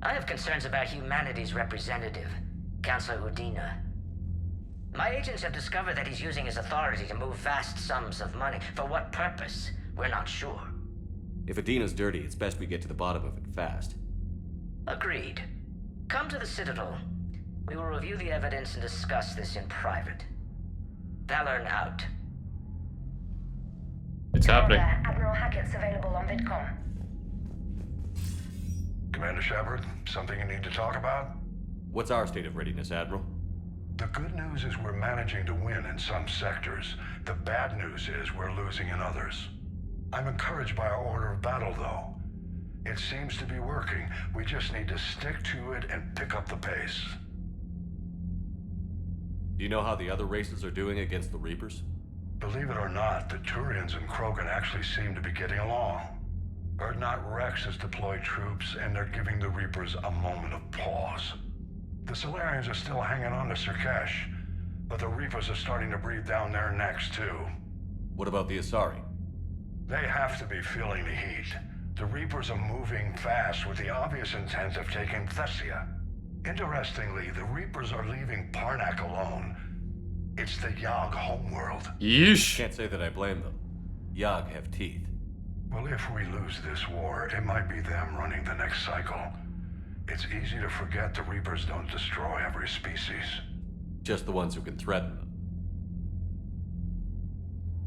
I have concerns about humanity's representative, Councilor Udina. My agents have discovered that he's using his authority to move vast sums of money. For what purpose? We're not sure. If Adina's dirty, it's best we get to the bottom of it fast. Agreed. Come to the Citadel. We will review the evidence and discuss this in private. Valorn out. It's happening. Admiral Hackett's available on VidCom. Commander Shepard, something you need to talk about? What's our state of readiness, Admiral? The good news is we're managing to win in some sectors. The bad news is we're losing in others. I'm encouraged by our order of battle, though. It seems to be working. We just need to stick to it and pick up the pace. Do you know how the other races are doing against the Reapers? Believe it or not, the Turians and Krogan actually seem to be getting along. Urdnot Rex has deployed troops, and they're giving the Reapers a moment of pause. The Solarians are still hanging on to Surkesh, but the Reapers are starting to breathe down their necks, too. What about the Asari? They have to be feeling the heat. The Reapers are moving fast with the obvious intent of taking Thessia. Interestingly, the Reapers are leaving Parnak alone. It's the Yogg homeworld. Yeesh. Can't say that I blame them. Yogg have teeth. Well, if we lose this war, it might be them running the next cycle. It's easy to forget the Reapers don't destroy every species. Just the ones who can threaten them.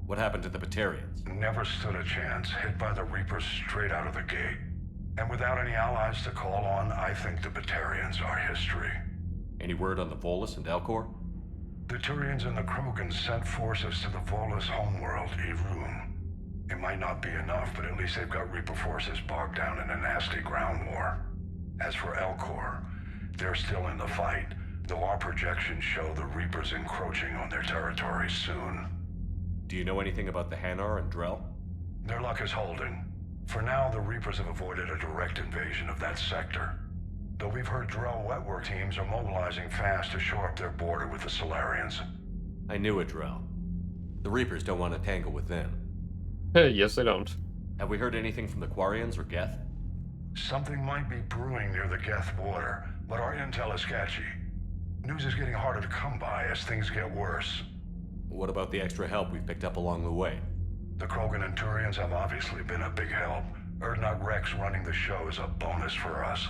What happened to the Batarians? Never stood a chance, hit by the Reapers straight out of the gate. And without any allies to call on, I think the Batarians are history. Any word on the Volus and Elcor? The Turians and the Krogan sent forces to the Volus homeworld, Irun. It might not be enough, but at least they've got Reaper forces bogged down in a nasty ground war. As for Elcor, they're still in the fight, though our projections show the Reapers encroaching on their territory soon. Do you know anything about the Hanar and Drell? Their luck is holding. For now, the Reapers have avoided a direct invasion of that sector. Though we've heard Drell wetwork teams are mobilizing fast to shore up their border with the Solarians. I knew it, Drell. The Reapers don't want to tangle with them. Yes, they don't. Have we heard anything from the Quarians or Geth? Something might be brewing near the Geth border, but our intel is sketchy. News is getting harder to come by as things get worse. What about the extra help we've picked up along the way? The Krogan and Turians have obviously been a big help. Urdnot Rex running the show is a bonus for us.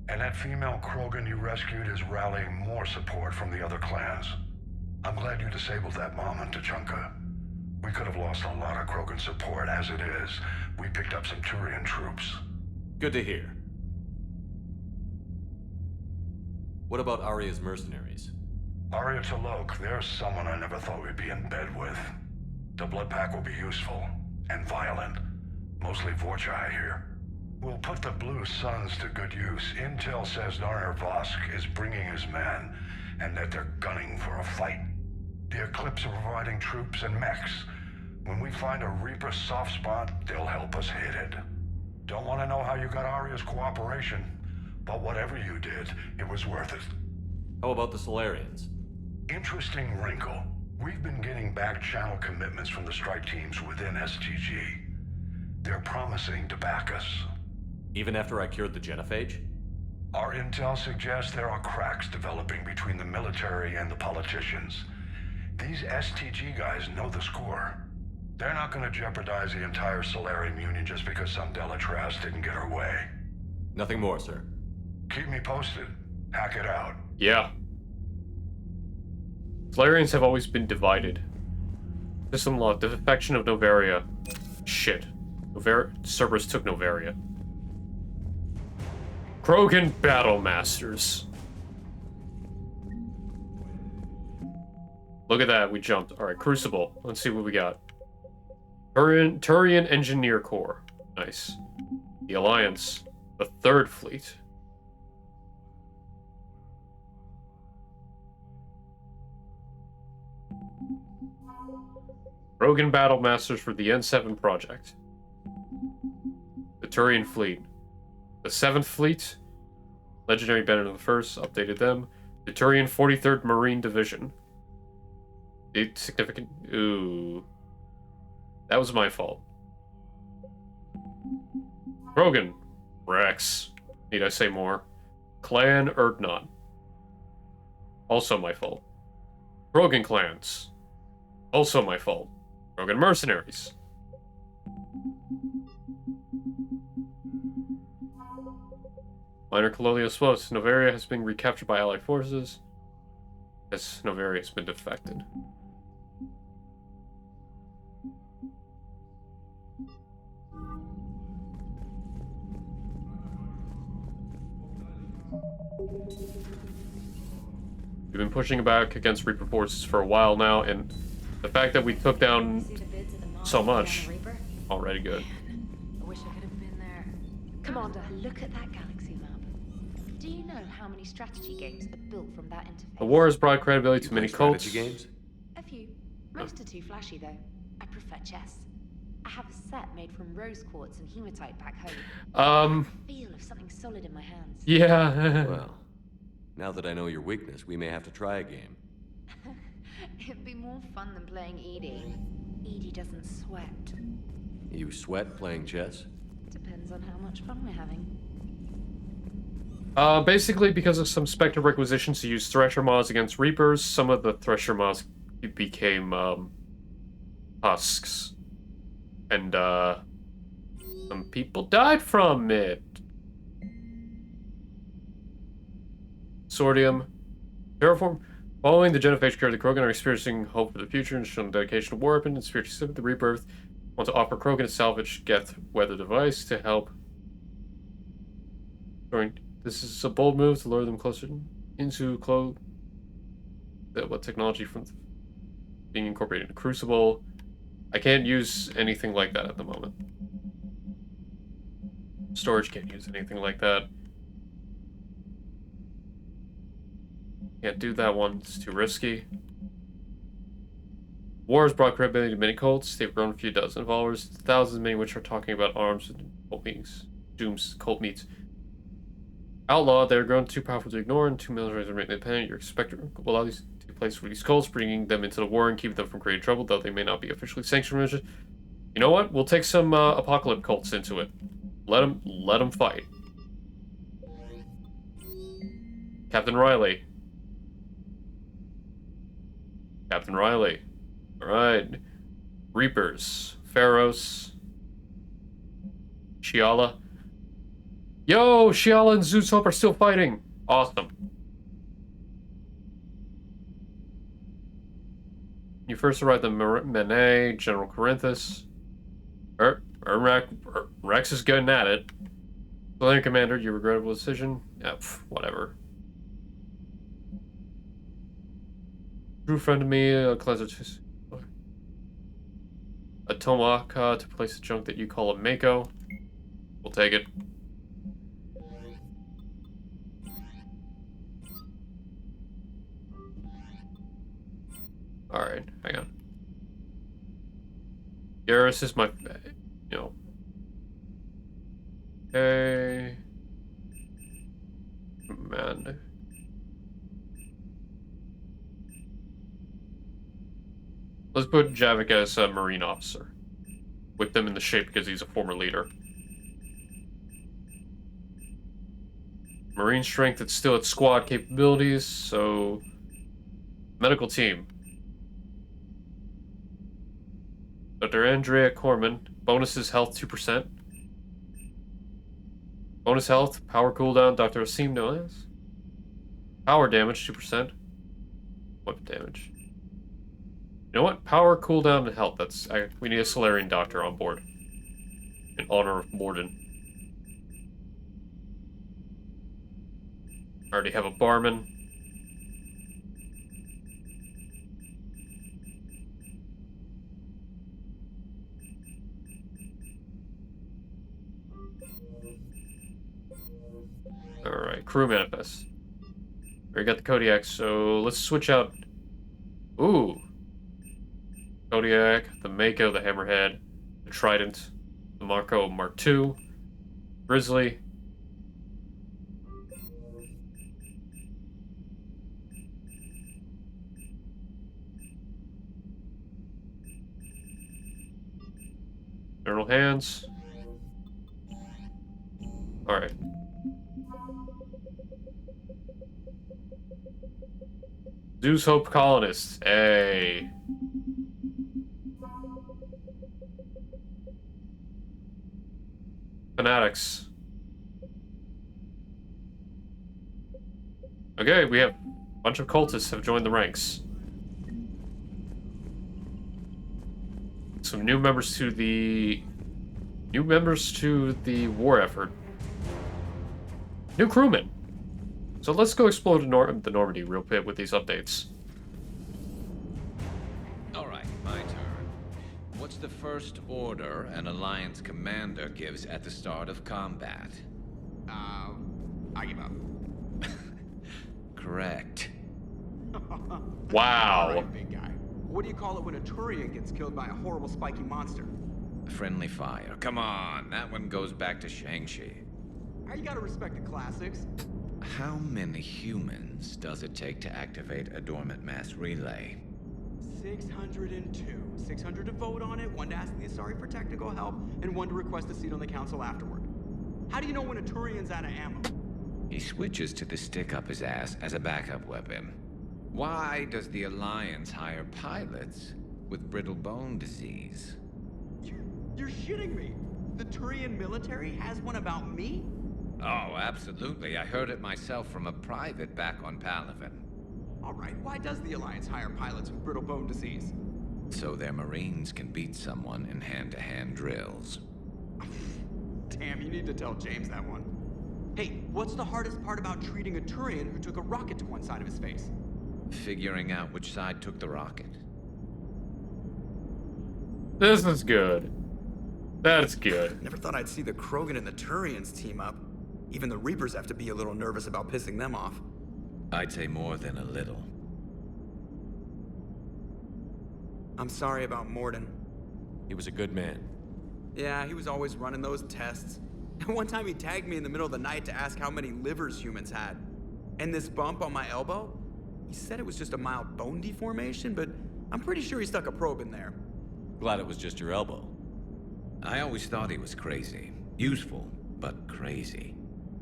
And that female Krogan you rescued is rallying more support from the other clans. I'm glad you disabled that mom in Tuchanka. We could have lost a lot of Krogan support. As it is, we picked up some Turian troops. Good to hear. What about Arya's mercenaries? Arya T'Loak, there's someone I never thought we'd be in bed with. The Blood Pack will be useful, and violent. Mostly Vorchai here. We'll put the Blue Suns to good use. Intel says Narner Vosk is bringing his men, and that they're gunning for a fight. The Eclipse are providing troops and mechs. When we find a Reaper soft spot, they'll help us hit it. Don't want to know how you got Arya's cooperation, but whatever you did, it was worth it. How about the Solarians? Interesting wrinkle. We've been getting back-channel commitments from the strike teams within STG. They're promising to back us. Even after I cured the Genophage? Our intel suggests there are cracks developing between the military and the politicians. These STG guys know the score. They're not going to jeopardize the entire Solarian Union just because some Delatras didn't get her way. Nothing more, sir. Keep me posted. Hack it out. Yeah. Solarians have always been divided. System law, defection of Noveria. Shit. Cerberus took Noveria. Krogan Battle Masters. Look at that, we jumped. Alright, Crucible. Let's see what we got. Turian Engineer Corps. Nice. The Alliance. The 3rd Fleet. Rogan Battle Masters for the N7 Project. The Turian Fleet. The 7th Fleet. Legendary Benedict the First, updated them. The Turian 43rd Marine Division. Significant... Ooh. That was my fault. Krogan. Rex. Need I say more? Clan Erdnot. Also my fault. Krogan clans. Also my fault. Krogan mercenaries. Minor colonial swaps. Novaria has been recaptured by Allied forces. Yes, Novaria has been defected. We've been pushing back against Reaper forces for a while now, and the fact that we took down so much, already good. I wish I could have been there. Commander, look at that galaxy map. Do you know how many strategy games are built from that interface? The war has brought credibility to many cults. Strategy games? A few. Most are too flashy, though. I prefer chess. I have a set made from rose quartz and hematite back home. The feel of something solid in my hands. Yeah. Well, now that I know your weakness, we may have to try a game. It'd be more fun than playing Edie. Edie doesn't sweat. You sweat playing chess? Depends on how much fun we're having. Basically, because of some Spectre requisitions to use Thresher mods against Reapers, some of the Thresher mods became, husks. And, some people died from it. Sordium. Terraform. Following the Genophage cure, the Krogan are experiencing hope for the future and showing dedication to war weapon and spiritual sympathy. The Rebirth want to offer Krogan a salvage Geth weather device to help. This is a bold move to lure them closer into what technology from being incorporated into Crucible. I can't use anything like that at the moment. Storage can't use anything like that. Can't do that one, it's too risky. War has brought credibility to many cults. They've grown a few dozen followers, thousands, many which are talking about arms and cult meetings. Doom's cult meets. Outlaw, they're grown too powerful to ignore, and too military to remain independent. Your Spectre will allow these to take place for these cults, bringing them into the war and keeping them from creating trouble, though they may not be officially sanctioned religion. You know what? We'll take some apocalypse cults into it. Let them fight. Captain Riley. Captain Riley. Alright. Reapers. Pharaohs. Shiala. Yo! Shiala and Zeus Hope are still fighting! Awesome. You first arrived at Menae, General Corinthus. Rex is getting at it. Soldier Commander, your regrettable decision? Yeah, whatever. True friend of me, a cleanser a Tomaka to place the junk that you call a Mako. We'll take it. Alright, hang on. Garrus is my, you know. Okay. Man. Let's put Javik as a Marine officer. With them in the shape because he's a former leader. Marine strength, it's still at squad capabilities, so... Medical team. Dr. Andrea Corman. Bonuses health 2%. Bonus health, power cooldown, Dr. Asim Noaz. Power damage 2%. Weapon damage. You know what? Power, cooldown, and health. We need a Solarian doctor on board. In honor of Morden. I already have a barman. crew manifest. We got the Kodiak, so let's switch out. Ooh. Kodiak, the Mako, the Hammerhead, the Trident, the Marco Mark II, Grizzly. General Hands. Alright. Zeus Hope Colonists. Hey. Fanatics. Okay, we have a bunch of cultists have joined the ranks. Some new members to the war effort. New crewmen. So let's go explore the Normandy real quick with these updates. All right, my turn. What's the first order an Alliance commander gives at the start of combat? I give up. Correct. Wow. All right, big guy. What do you call it when a Turian gets killed by a horrible spiky monster? Friendly fire. Come on, that one goes back to Shang-Chi. You gotta respect the classics. How many humans does it take to activate a dormant mass relay? 602. 600 to vote on it, 1 to ask the Asari for technical help, and 1 to request a seat on the council afterward. How do you know when a Turian's out of ammo? He switches to the stick up his ass as a backup weapon. Why does the Alliance hire pilots with brittle bone disease? You're shitting me. The Turian military has one about me? Oh, absolutely. I heard it myself from a private back on Palaven. All right, why does the Alliance hire pilots with brittle bone disease? So their Marines can beat someone in hand-to-hand drills. Damn, you need to tell James that one. Hey, what's the hardest part about treating a Turian who took a rocket to one side of his face? Figuring out which side took the rocket. This is good. That's good. Never thought I'd see the Krogan and the Turians team up. Even the Reapers have to be a little nervous about pissing them off. I'd say more than a little. I'm sorry about Morden. He was a good man. Yeah, he was always running those tests. And one time he tagged me in the middle of the night to ask how many livers humans had. And this bump on my elbow? He said it was just a mild bone deformation, but I'm pretty sure he stuck a probe in there. Glad it was just your elbow. I always thought he was crazy. Useful, but crazy.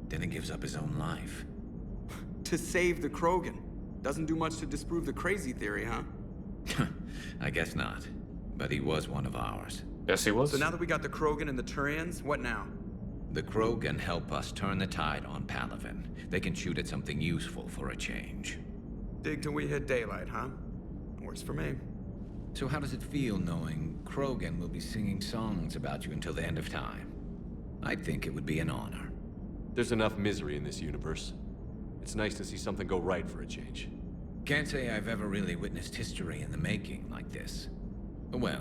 Then he gives up his own life. To save the Krogan. Doesn't do much to disprove the crazy theory, huh? I guess not. But he was one of ours. Yes, he was. So now that we got the Krogan and the Turians, what now? The Krogan help us turn the tide on Palaven. They can shoot at something useful for a change. Dig till we hit daylight, huh? Works for me. So how does it feel knowing Krogan will be singing songs about you until the end of time? I think it would be an honor. There's enough misery in this universe. It's nice to see something go right for a change. Can't say I've ever really witnessed history in the making like this. Well,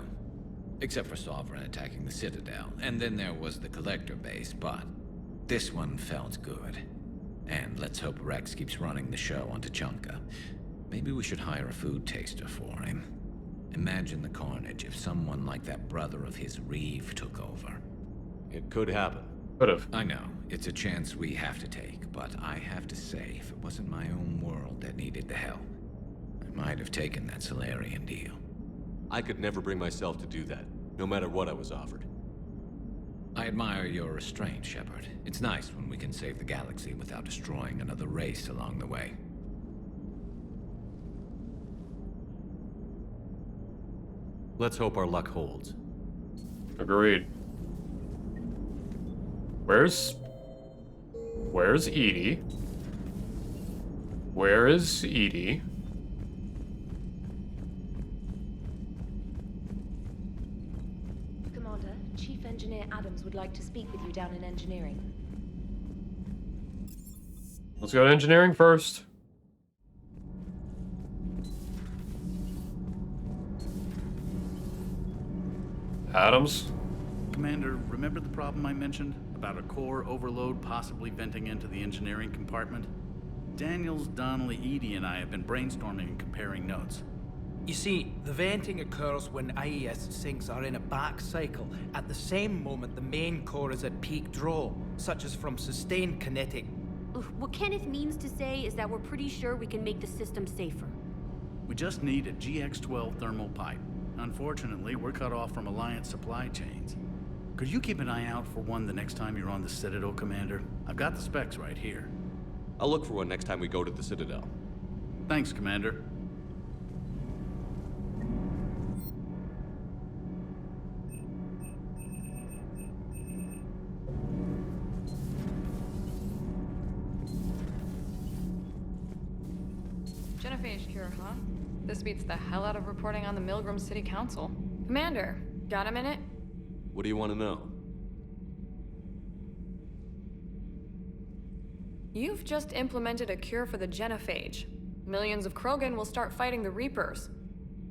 except for Sovereign attacking the Citadel, and then there was the Collector base, but this one felt good. And let's hope Rex keeps running the show on Tuchanka. Maybe we should hire a food taster for him. Imagine the carnage if someone like that brother of his, Reeve, took over. It could happen. Could've. I know, it's a chance we have to take, but I have to say, if it wasn't my own world that needed the help, I might have taken that Solarian deal. I could never bring myself to do that, no matter what I was offered. I admire your restraint, Shepard. It's nice when we can save the galaxy without destroying another race along the way. Let's hope our luck holds. Agreed. Where's Edie? Where is Edie? Commander, Chief Engineer Adams would like to speak with you down in engineering. Let's go to engineering first. Adams? Commander, remember the problem I mentioned about a core overload possibly venting into the engineering compartment. Daniels, Donnelly, Edie, and I have been brainstorming and comparing notes. You see, the venting occurs when IES sinks are in a back cycle. At the same moment, the main core is at peak draw, such as from sustained kinetic. What Kenneth means to say is that we're pretty sure we can make the system safer. We just need a GX-12 thermal pipe. Unfortunately, we're cut off from Alliance supply chains. Could you keep an eye out for one the next time you're on the Citadel, Commander? I've got the specs right here. I'll look for one next time we go to the Citadel. Thanks, Commander. Genophage cure, huh? This beats the hell out of reporting on the Milgram City Council. Commander, got a minute? What do you want to know? You've just implemented a cure for the Genophage. Millions of Krogan will start fighting the Reapers.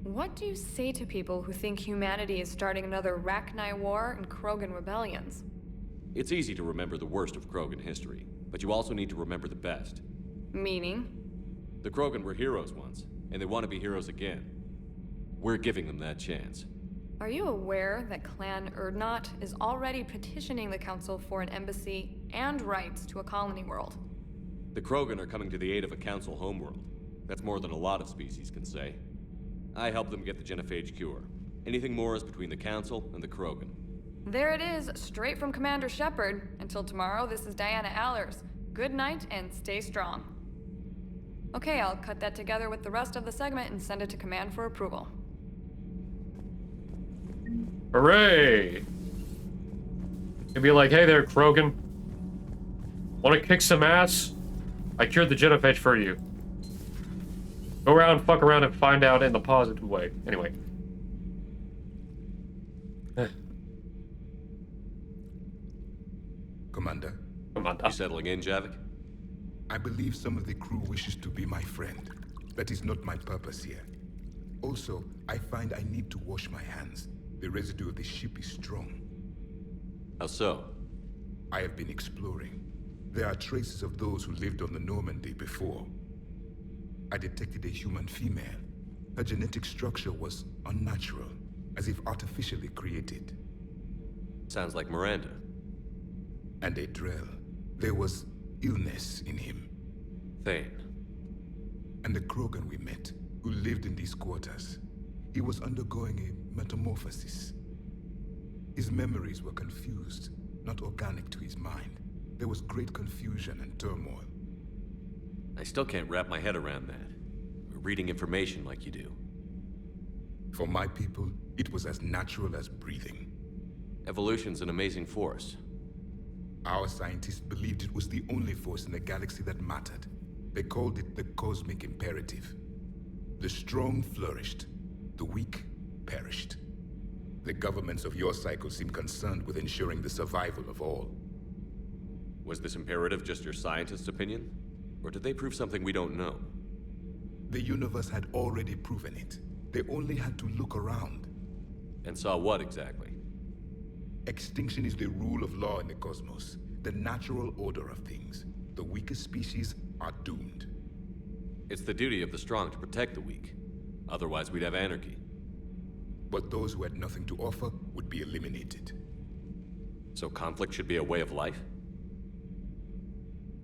What do you say to people who think humanity is starting another Rachni War and Krogan rebellions? It's easy to remember the worst of Krogan history, but you also need to remember the best. Meaning? The Krogan were heroes once, and they want to be heroes again. We're giving them that chance. Are you aware that Clan Urdnot is already petitioning the Council for an embassy and rights to a colony world? The Krogan are coming to the aid of a Council homeworld. That's more than a lot of species can say. I helped them get the Genophage cure. Anything more is between the Council and the Krogan. There it is, straight from Commander Shepard. Until tomorrow, this is Diana Allers. Good night and stay strong. Okay, I'll cut that together with the rest of the segment and send it to Command for approval. Hooray! You'd be like, hey there, Krogan. Want to kick some ass? I cured the Genophage for you. Go around, fuck around, and find out in the positive way. Anyway. Commander. You settling in, Javik? I believe some of the crew wishes to be my friend. That is not my purpose here. Also, I find I need to wash my hands. The residue of the ship is strong. How so? I have been exploring. There are traces of those who lived on the Normandy before. I detected a human female. Her genetic structure was unnatural, as if artificially created. Sounds like Miranda. And a Drell. There was illness in him. Thane. And the Krogan we met, who lived in these quarters. He was undergoing a metamorphosis. His memories were confused, not organic to his mind. There was great confusion and turmoil. I still can't wrap my head around that. Reading information like you do. For my people, it was as natural as breathing. Evolution's an amazing force. Our scientists believed it was the only force in the galaxy that mattered. They called it the cosmic imperative. The strong flourished, the weak perished. The governments of your cycle seem concerned with ensuring the survival of all. Was this imperative just your scientist's opinion? Or did they prove something we don't know? The universe had already proven it. They only had to look around. And saw what exactly? Extinction is the rule of law in the cosmos, the natural order of things. The weakest species are doomed. It's the duty of the strong to protect the weak. Otherwise, we'd have anarchy. But those who had nothing to offer would be eliminated. So conflict should be a way of life?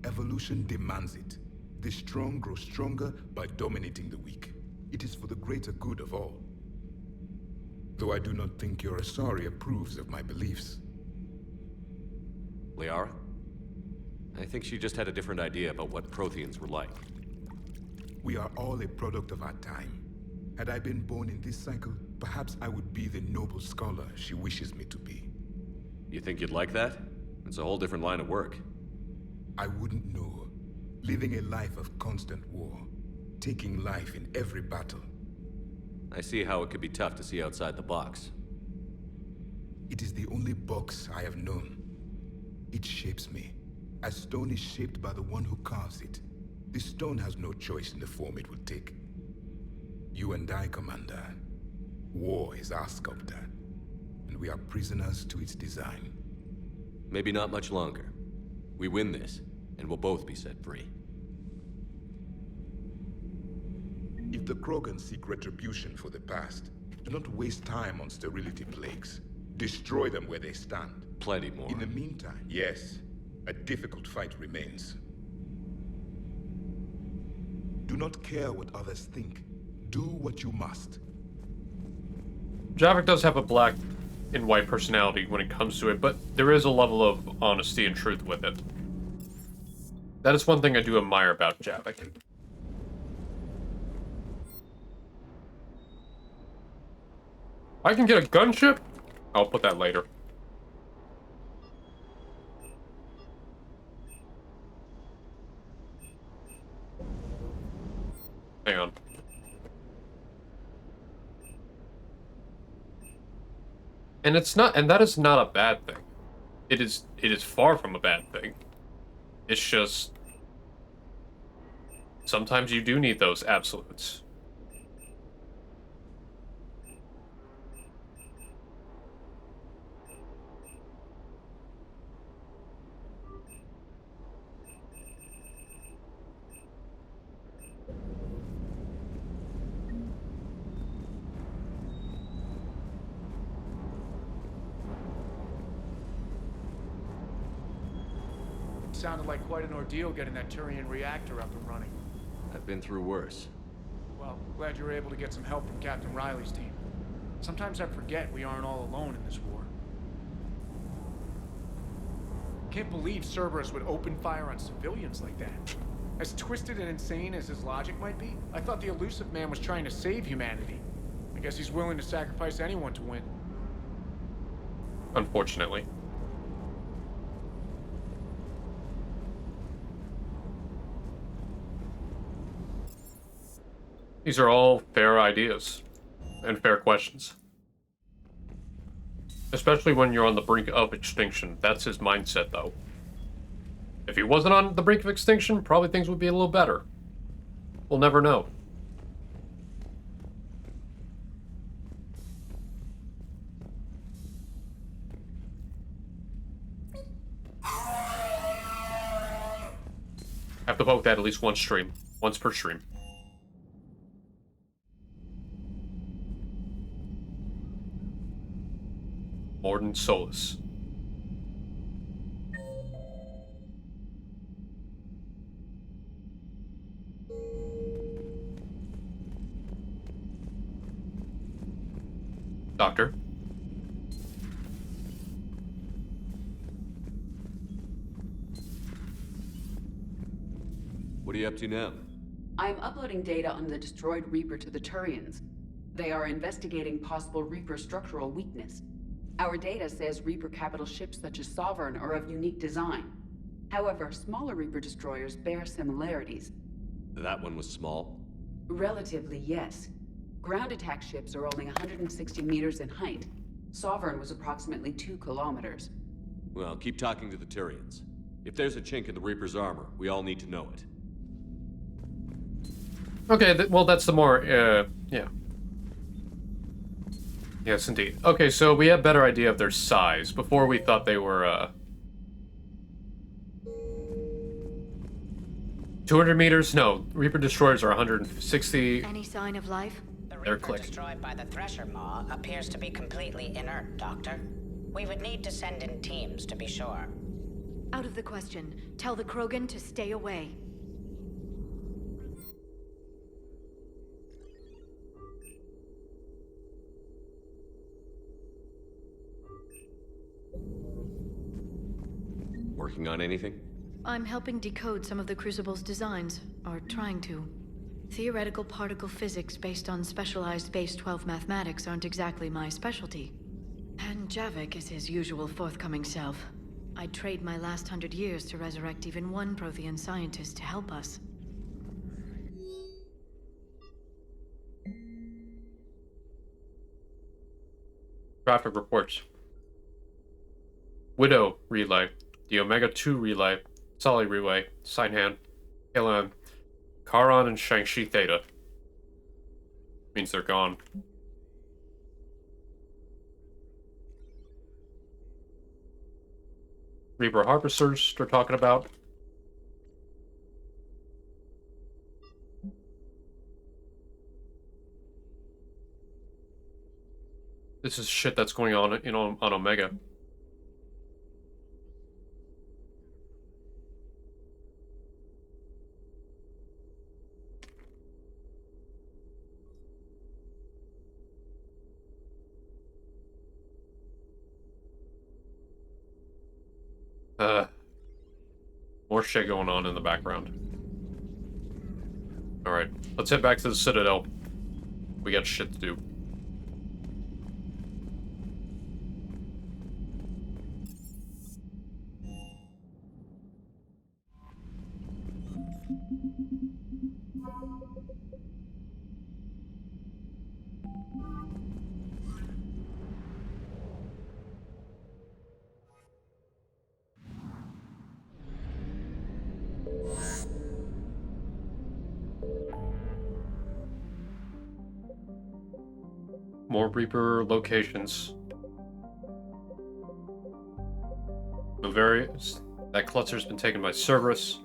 Evolution demands it. The strong grow stronger by dominating the weak. It is for the greater good of all. Though I do not think your Asari approves of my beliefs. Liara? I think she just had a different idea about what Protheans were like. We are all a product of our time. Had I been born in this cycle, perhaps I would be the noble scholar she wishes me to be. You think you'd like that? It's a whole different line of work. I wouldn't know. Living a life of constant war. Taking life in every battle. I see how it could be tough to see outside the box. It is the only box I have known. It shapes me, as stone is shaped by the one who carves it. This stone has no choice in the form it will take. You and I, Commander. War is our sculptor, and we are prisoners to its design. Maybe not much longer. We win this, and we'll both be set free. If the Krogan seek retribution for the past, do not waste time on sterility plagues. Destroy them where they stand. Plenty more. In the meantime, yes, a difficult fight remains. Do not care what others think. Do what you must. Javik does have a black and white personality when it comes to it, but there is a level of honesty and truth with it. That is one thing I do admire about Javik. I can get a gunship? I'll put that later. Hang on. And that is not a bad thing. It is far from a bad thing. It's just sometimes you do need those absolutes. Sounded like quite an ordeal getting that Turian reactor up and running. I've been through worse. Well, glad you were able to get some help from Captain Riley's team. Sometimes I forget we aren't all alone in this war. Can't believe Cerberus would open fire on civilians like that. As twisted and insane as his logic might be, I thought the elusive man was trying to save humanity. I guess he's willing to sacrifice anyone to win. Unfortunately. These are all fair ideas and fair questions. Especially when you're on the brink of extinction. That's his mindset, though. If he wasn't on the brink of extinction, probably things would be a little better. We'll never know. Have to vote that at least one stream. Once per stream. Morden Solus. Doctor? What are you up to now? I am uploading data on the destroyed Reaper to the Turians. They are investigating possible Reaper structural weakness. Our data says Reaper capital ships such as Sovereign are of unique design. However, smaller Reaper destroyers bear similarities. That one was small? Relatively, yes. Ground attack ships are only 160 meters in height. Sovereign was approximately 2 kilometers. Well, keep talking to the Turians. If there's a chink in the Reaper's armor, we all need to know it. Okay, well, that's the more, yeah. Yes, indeed. Okay, so we have a better idea of their size. Before we thought they were, 200 meters? No, Reaper destroyers are 160. Any sign of life? The They're Reaper clicking. destroyed by the Thresher Maw appears to be completely inert, Doctor. We would need to send in teams to be sure. Out of the question. Tell the Krogan to stay away. Working on anything? I'm helping decode some of the Crucible's designs, or trying to. Theoretical particle physics based on specialized base 12 mathematics aren't exactly my specialty. And Javik is his usual forthcoming self. I'd trade my last 100 years to resurrect even one Prothean scientist to help us. Traffic reports. Widow relay. The Omega-2 relay. Sully relay. Signhand. Kalan. Charon and Shang-Chi Theta. Means they're gone. Reaper harvesters they're talking about. This is shit that's going on, on Omega. More shit going on in the background. Alright, let's head back to the Citadel. We got shit to do. More Reaper locations. That cluster's been taken by Cerberus.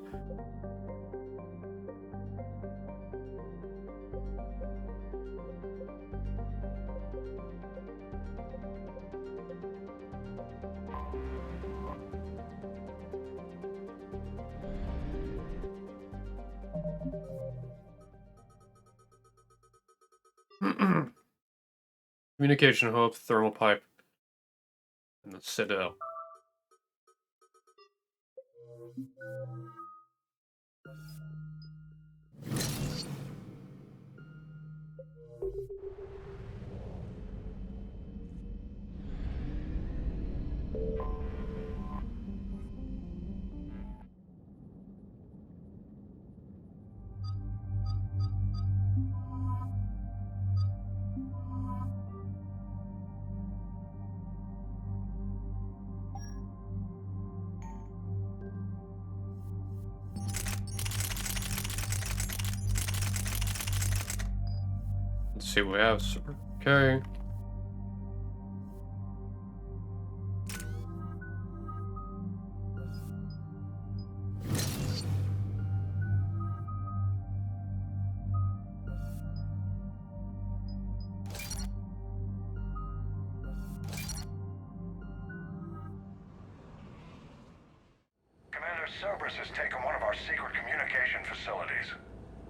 Communication hub, thermal pipe, and the Citadel. Let's see what we have. Okay. Commander Cerberus has taken one of our secret communication facilities.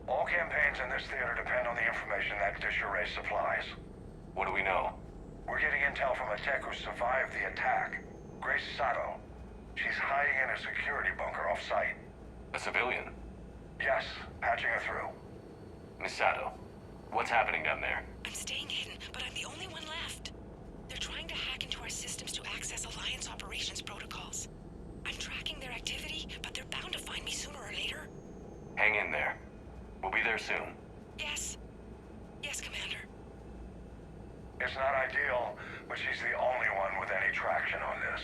All campaigns in this theater depend on the information that dish array supplies. What do we know? We're getting intel from a tech who survived the attack. Grace Sato. She's hiding in a security bunker off-site. A civilian? Yes, patching her through. Miss Sato, what's happening down there? I'm staying hidden, but I'm the only one left. They're trying to hack into our systems to access Alliance operations protocols. I'm tracking their activity, but they're bound to find me sooner or later. Hang in there. We'll be there soon. Yes. Yes, Commander. It's not ideal, but she's the only one with any traction on this.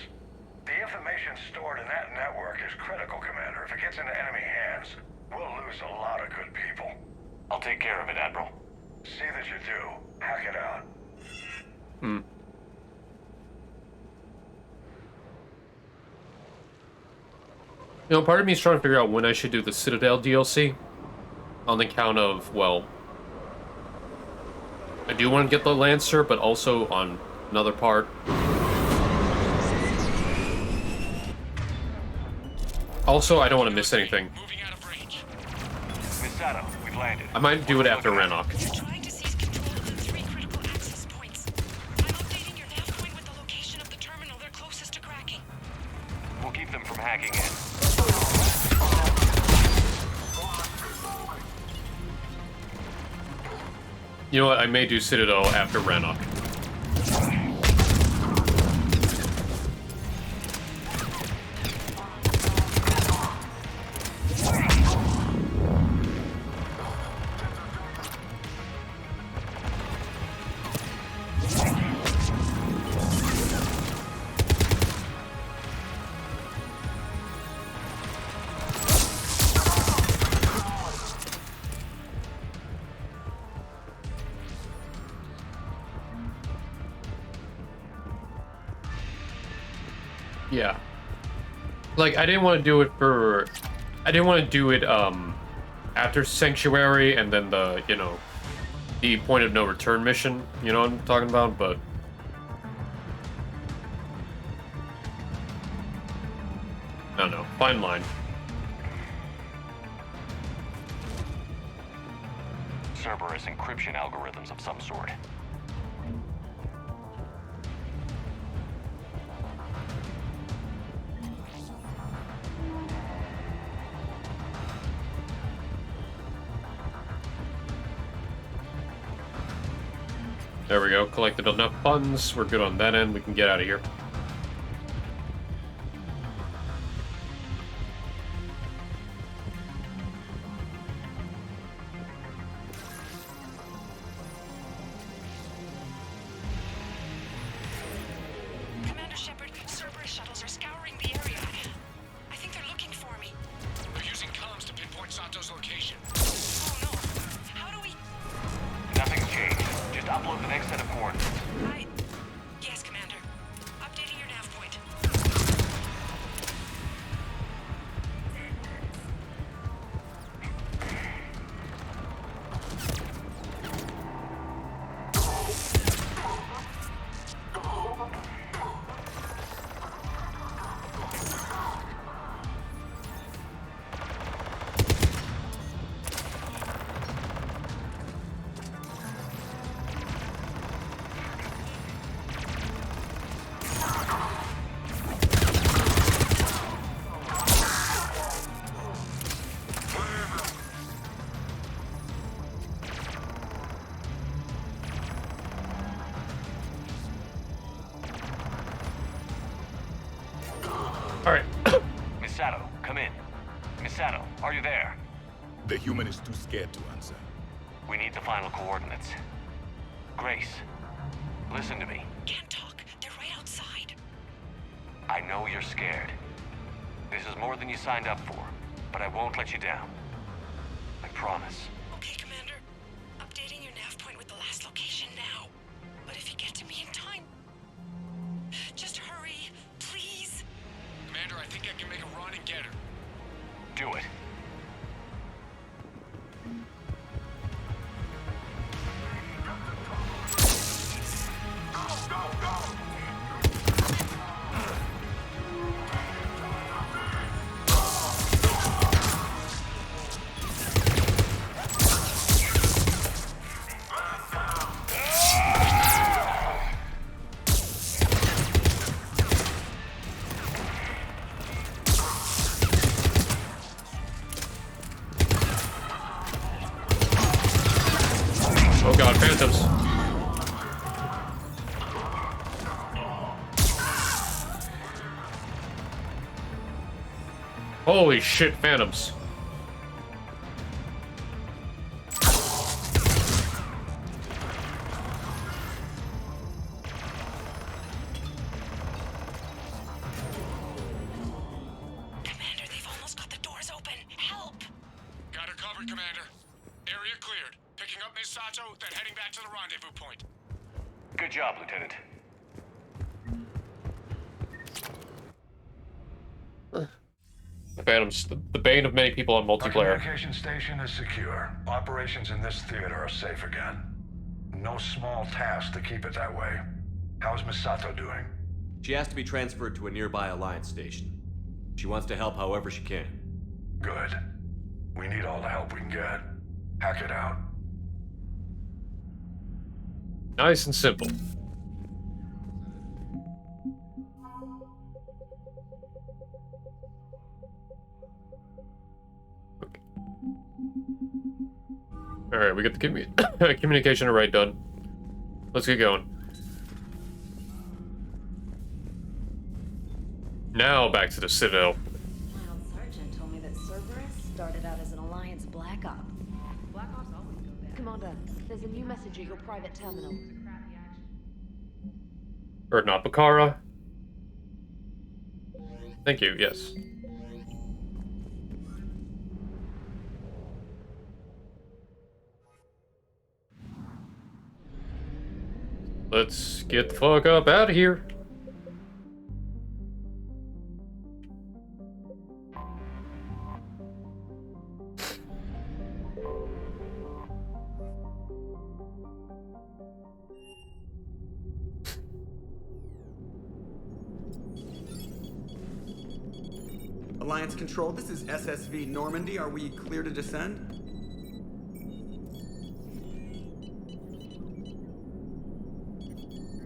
The information stored in that network is critical, Commander. If it gets into enemy hands, we'll lose a lot of good people. I'll take care of it, Admiral. See that you do. Hack it out. You know, part of me is trying to figure out when I should do the Citadel DLC. On the count of, well, I do want to get the Lancer, but also on another part. Also, I don't want to miss anything. Miss Sato, we've landed. I might do it after Rannoch. We'll keep them from hacking in. You know what? I may do Citadel after Rannoch. Yeah. Like, I didn't want to do it for... I didn't want to do it, after Sanctuary and then the, you know, the point of no return mission. You know what I'm talking about? But... I don't know. Fine line. Cerberus encryption algorithms of some sort. There we go. Collected enough funds. We're good on that end. We can get out of here. Commander Shepard, Cerberus shuttles are scouring the area. I think they're looking for me. They're using comms to pinpoint Sato's location. Oh no. How do we... Nothing's changed. Just upload the next set of coordinates. Yes, Commander. Updating your nav point. Alright. Miss Sato, come in. Miss Sato, are you there? The human is too scared to answer. We need the final coordinates. Grace, listen to me. Can't talk. They're right outside. I know you're scared. This is more than you signed up for, but I won't let you down. I promise. Okay, Commander. Updating your nav point with the last location now. But if you get to me in time... Just hurry, please. Commander, I think I can make a run and get her. Do it. Oh god, phantoms. Holy shit, phantoms. Commander, they've almost got the doors open. Help! Got her covered, Commander. Area cleared. Picking up Miss Sato, then heading back to the rendezvous point. Good job, Lieutenant. Phantoms, the bane of many people on Our multiplayer. communication station is secure. Operations in this theater are safe again. No small task to keep it that way. How's Miss Sato doing? She has to be transferred to a nearby Alliance station. She wants to help however she can. Good. We need all the help we can get. Hack it out. Nice and simple. Alright, we got the communication array done. Let's get going. Now back to the Citadel. Mild Sergeant told me that Cerberus started out as an Alliance Black Op. Black Ops always go bad. Commander, there's a new message at your private terminal. Or not Bakara. Thank you, yes. Let's get the fuck up out of here. Alliance Control, this is SSV Normandy. Are we clear to descend?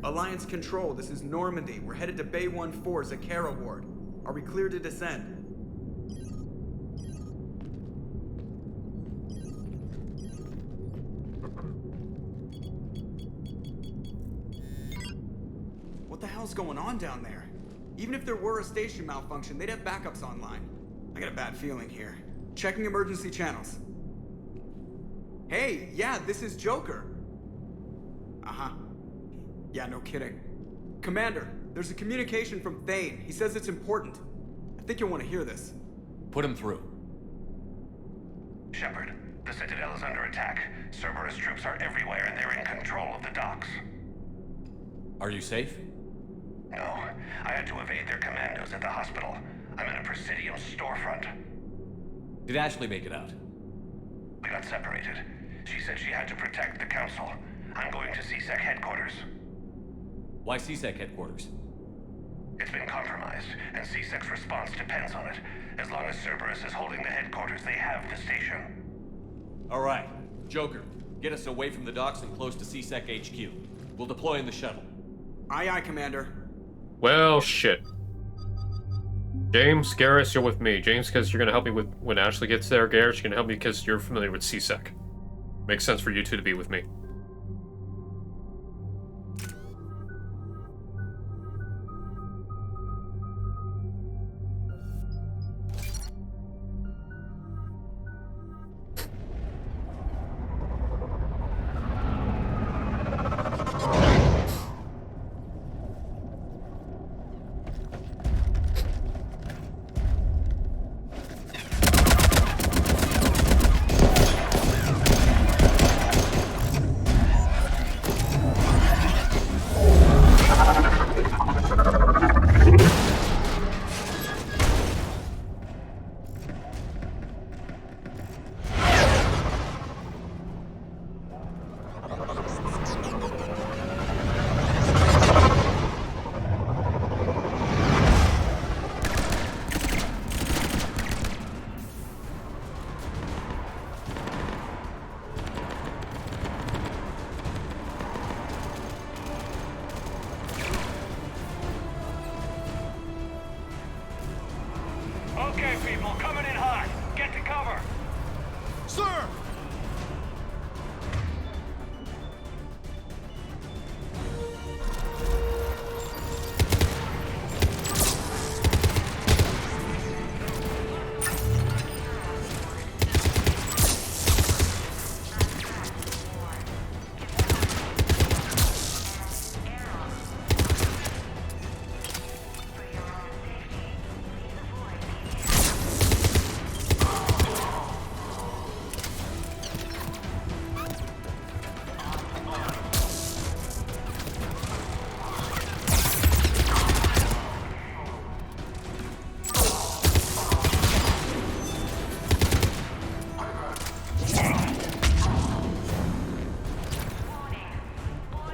Alliance Control, this is Normandy. We're headed to Bay 1-4, Zakara Ward. Are we clear to descend? What the hell's going on down there? Even if there were a station malfunction, they'd have backups online. I got a bad feeling here. Checking emergency channels. Hey, yeah, this is Joker. Uh-huh. Yeah, no kidding. Commander, there's a communication from Thane. He says it's important. I think you'll want to hear this. Put him through. Shepard, the Citadel is under attack. Cerberus troops are everywhere and they're in control of the docks. Are you safe? No, I had to evade their commandos at the hospital. I'm in a Presidium storefront. Did Ashley make it out? We got separated. She said she had to protect the Council. I'm going to CSEC headquarters. Why CSEC headquarters? It's been compromised, and CSEC's response depends on it. As long as Cerberus is holding the headquarters, they have the station. All right. Joker, get us away from the docks and close to CSEC HQ. We'll deploy in the shuttle. Aye, aye, Commander. Well, shit. James, Garrus, you're with me. James, because you're going to help me with when Ashley gets there. Garrus, you're going to help me because you're familiar with CSEC. Makes sense for you two to be with me. Okay, people, coming in hot. Get to cover. Sir!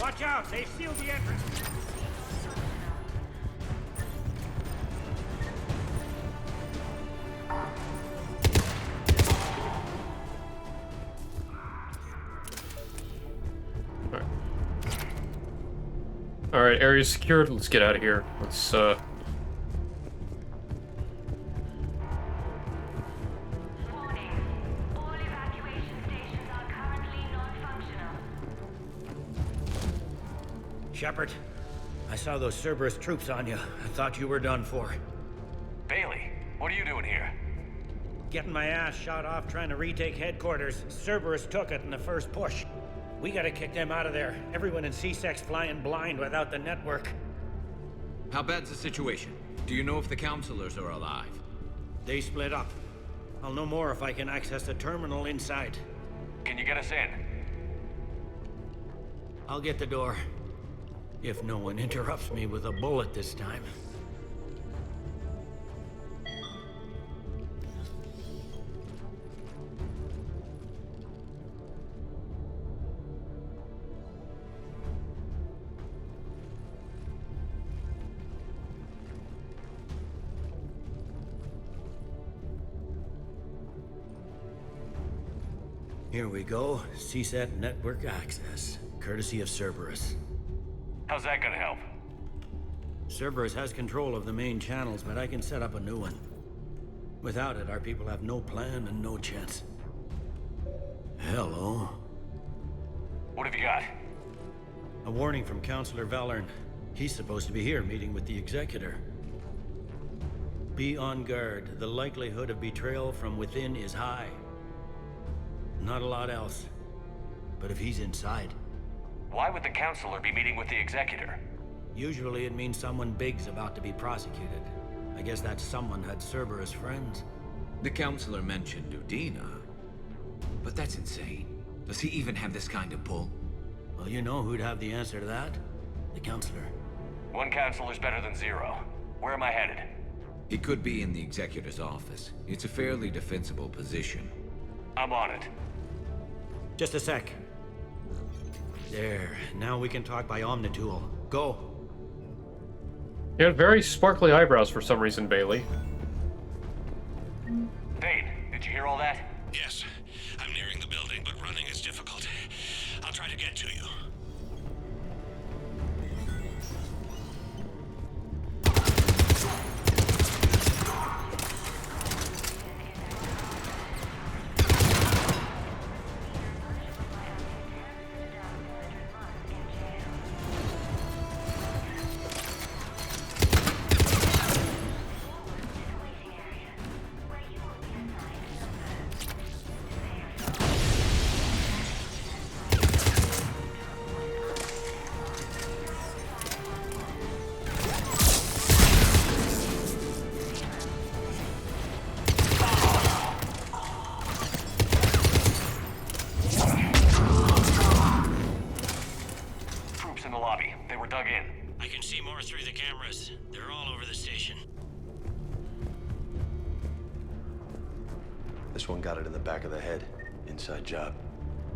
Watch out! They've sealed the entrance! Alright, area secured. Let's get out of here. Let's, Shepard, I saw those Cerberus troops on you. I thought you were done for. Bailey, what are you doing here? Getting my ass shot off trying to retake headquarters. Cerberus took it in the first push. We gotta kick them out of there. Everyone in CSEC's flying blind without the network. How bad's the situation? Do you know if the counselors are alive? They split up. I'll know more if I can access the terminal inside. Can you get us in? I'll get the door. If no one interrupts me with a bullet this time. Here we go. CSAT network access, courtesy of Cerberus. How's that gonna help? Cerberus has control of the main channels, but I can set up a new one. Without it, our people have no plan and no chance. Hello. What have you got? A warning from Counselor Valern. He's supposed to be here meeting with the Executor. Be on guard. The likelihood of betrayal from within is high. Not a lot else. But if he's inside... Why would the Counselor be meeting with the Executor? Usually it means someone big's about to be prosecuted. I guess that someone had Cerberus friends. The Counselor mentioned Udina. But that's insane. Does he even have this kind of pull? Well, you know who'd have the answer to that? The Counselor. One Counselor's better than zero. Where am I headed? He could be in the Executor's office. It's a fairly defensible position. I'm on it. Just a sec. There. Now we can talk by Omnitool. Go. You had very sparkly eyebrows for some reason, Bailey. Dane, did you hear all that? Yes. I'm nearing the building, but running is difficult. I'll try to get to you. This one got it in the back of the head. Inside job.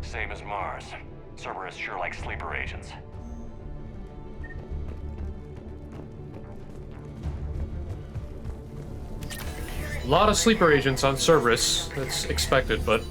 Same as Mars. Cerberus sure likes sleeper agents. A lot of sleeper agents on Cerberus. That's expected, but...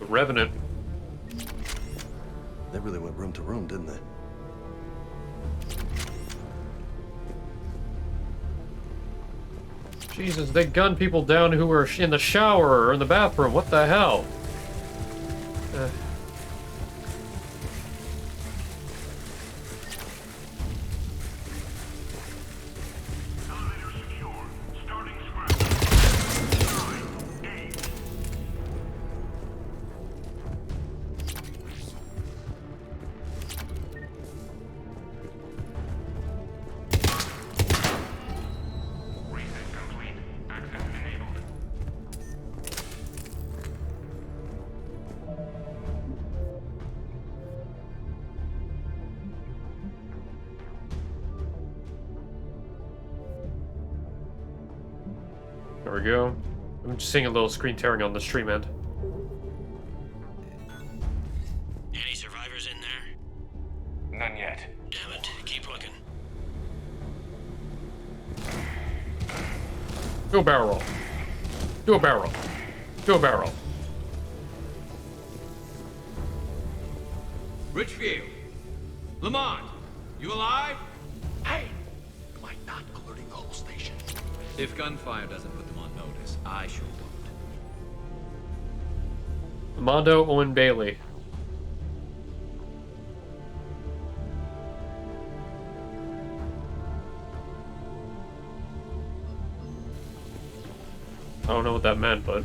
Revenant. They really went room to room, didn't they? Jesus, they gunned people down who were in the shower or in the bathroom. What the hell? There we go. I'm just seeing a little screen tearing on the stream end. Any survivors in there? None yet. Damn it. Keep looking. Do a barrel roll. Do a barrel roll. Do a barrel roll. Richfield! Lamont! You alive? Hey! Am I not alerting the whole station? If gunfire doesn't put them on notice, I sure won't. Mondo Owen Bailey. I don't know what that meant, but...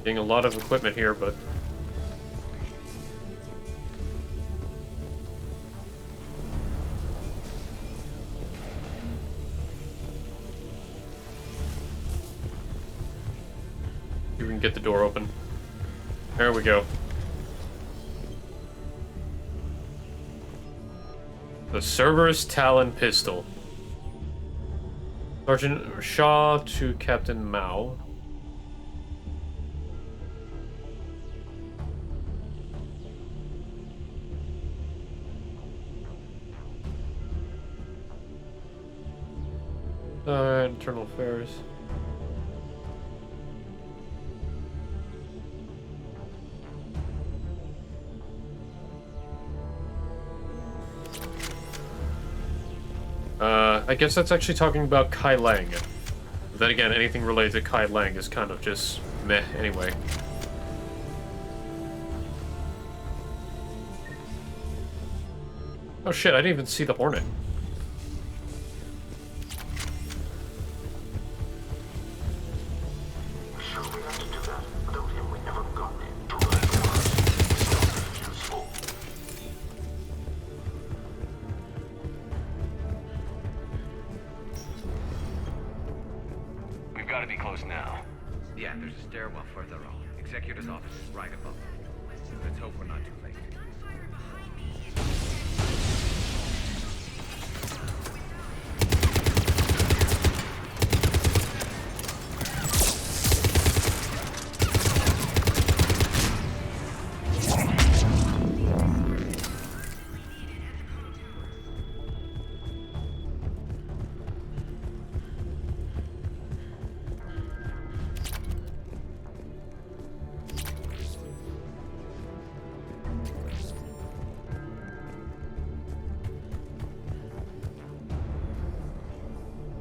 Getting a lot of equipment here, but... You can get the door open. There we go. The Cerberus Talon Pistol. Sergeant Shaw to Captain Mao. Internal Affairs. I guess that's actually talking about Kai Lang. But then again, anything related to Kai Lang is kind of just meh anyway. Oh shit, I didn't even see the Hornet. Yeah, there's a stairwell further on. Executor's office is right above. Let's hope we're not too late.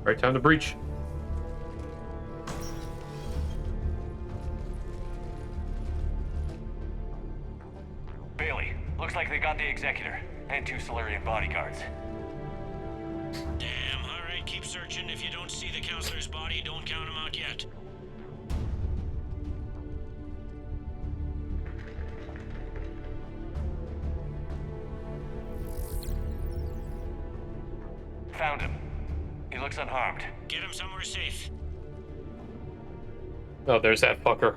Right, time to breach. Bailey, looks like they got the Executor and 2 Solarian bodyguards. Damn, alright, keep searching. If you don't see the counselor's body, don't count him out yet. Found him. He looks unharmed. Get him somewhere safe. Oh, there's that fucker.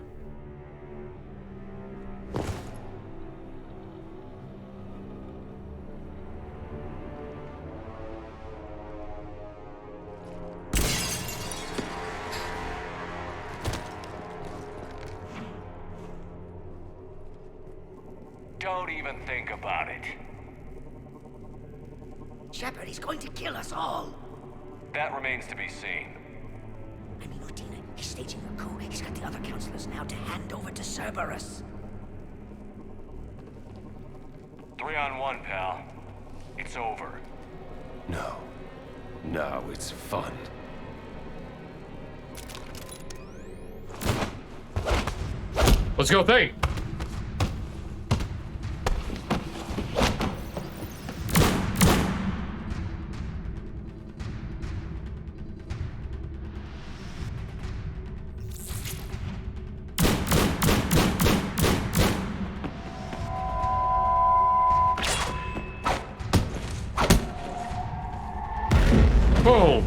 Don't even think about it. Shepard, he's going to kill us all. That remains to be seen. I mean, Udina, he's staging a coup. He's got the other counselors now to hand over to Cerberus. 3-on-1, pal. It's over. No. No, it's fun. Let's go, thing! Boom!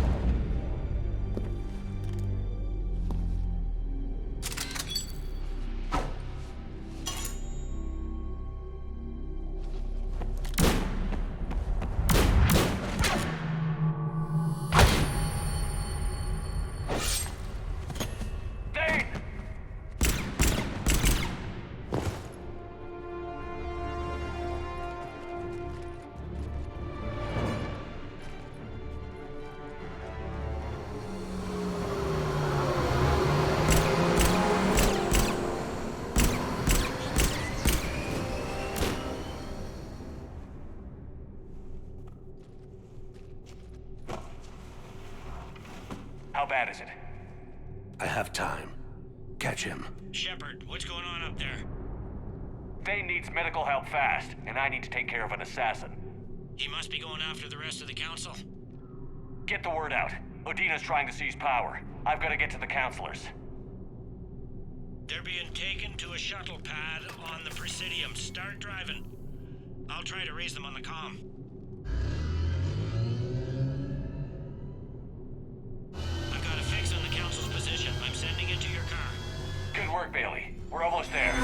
How bad is it? I have time. Catch him. Shepard, what's going on up there? Thane needs medical help fast, and I need to take care of an assassin. He must be going after the rest of the council. Get the word out. Udina's trying to seize power. I've got to get to the counselors. They're being taken to a shuttle pad on the Presidium. Start driving. I'll try to raise them on the comm. I've got a fix on the Council's position. I'm sending it to your car. Good work, Bailey. We're almost there.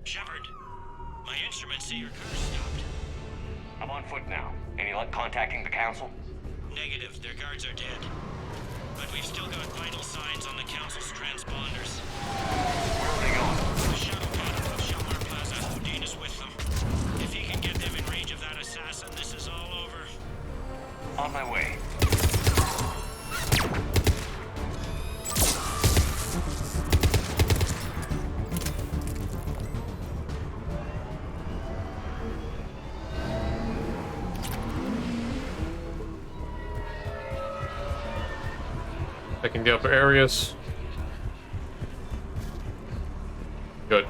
Shepard, my instruments say your car stopped. I'm on foot now. Any luck contacting the Council? Negative, their guards are dead. But we've still got vital signs on the Council's transponders. Where are they going? The shuttle pad above Shelmar Plaza. Houdina's with them. If he can get them in range of that assassin, this is all over. On my way. Checking the upper areas. Good.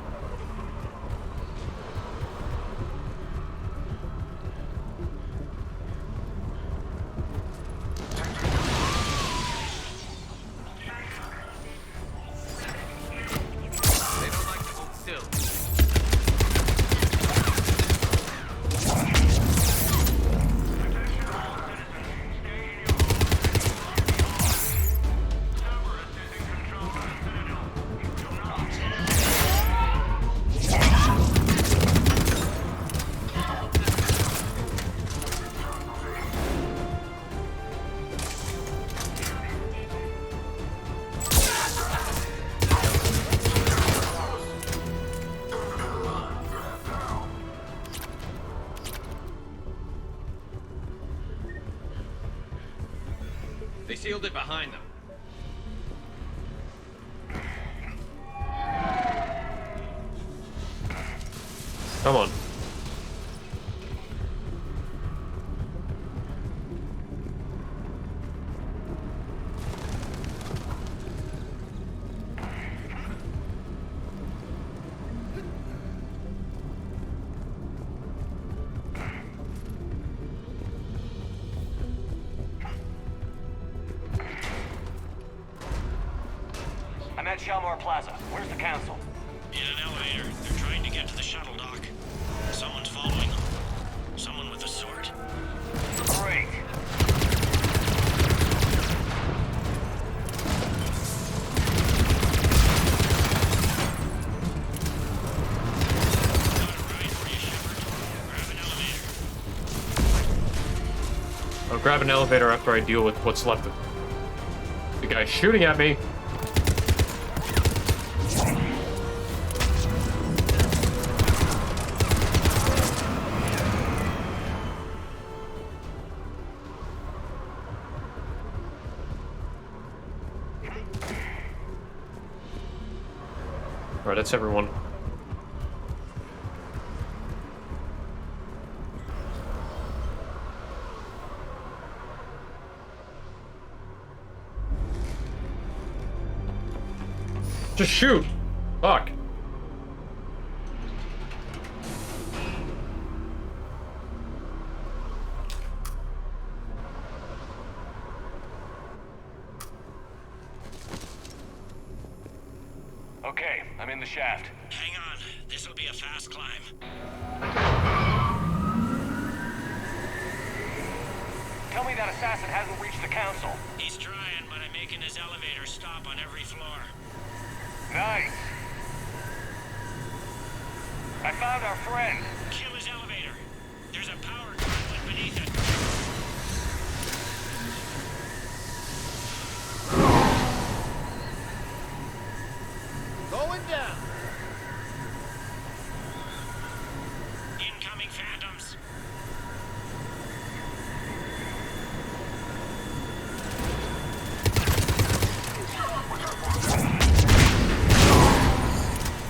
They sealed it behind them. Come on. I'm at Shelmar Plaza. Where's the Council? In an elevator. They're trying to get to the shuttle dock. Someone's following them. Someone with a sword. Great. I'll grab an elevator after I deal with what's left of the guy shooting at me. Alright, that's everyone. Just shoot! Fuck. Okay, I'm in the shaft. Hang on. This'll be a fast climb. Tell me that assassin hasn't reached the council. He's trying, but I'm making his elevator stop on every floor. Nice. I found our friend. Kill his elevator. There's a power conduit beneath it. Going down. Incoming phantoms.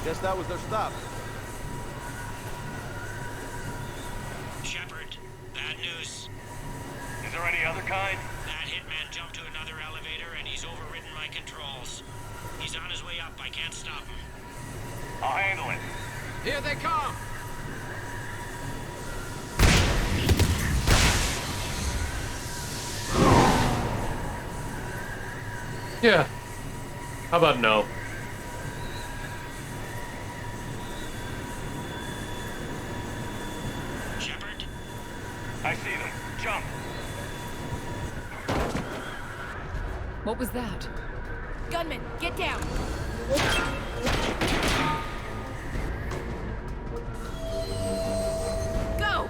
Guess that was their stop. Shepard, bad news. Is there any other kind? That hitman jumped to another elevator and he's overridden my controls. He's on his way up. I can't stop him. I'll handle it. Here they come. Yeah. How about no? Shepard? I see them. Jump. What was that? Gunman, get down. Go.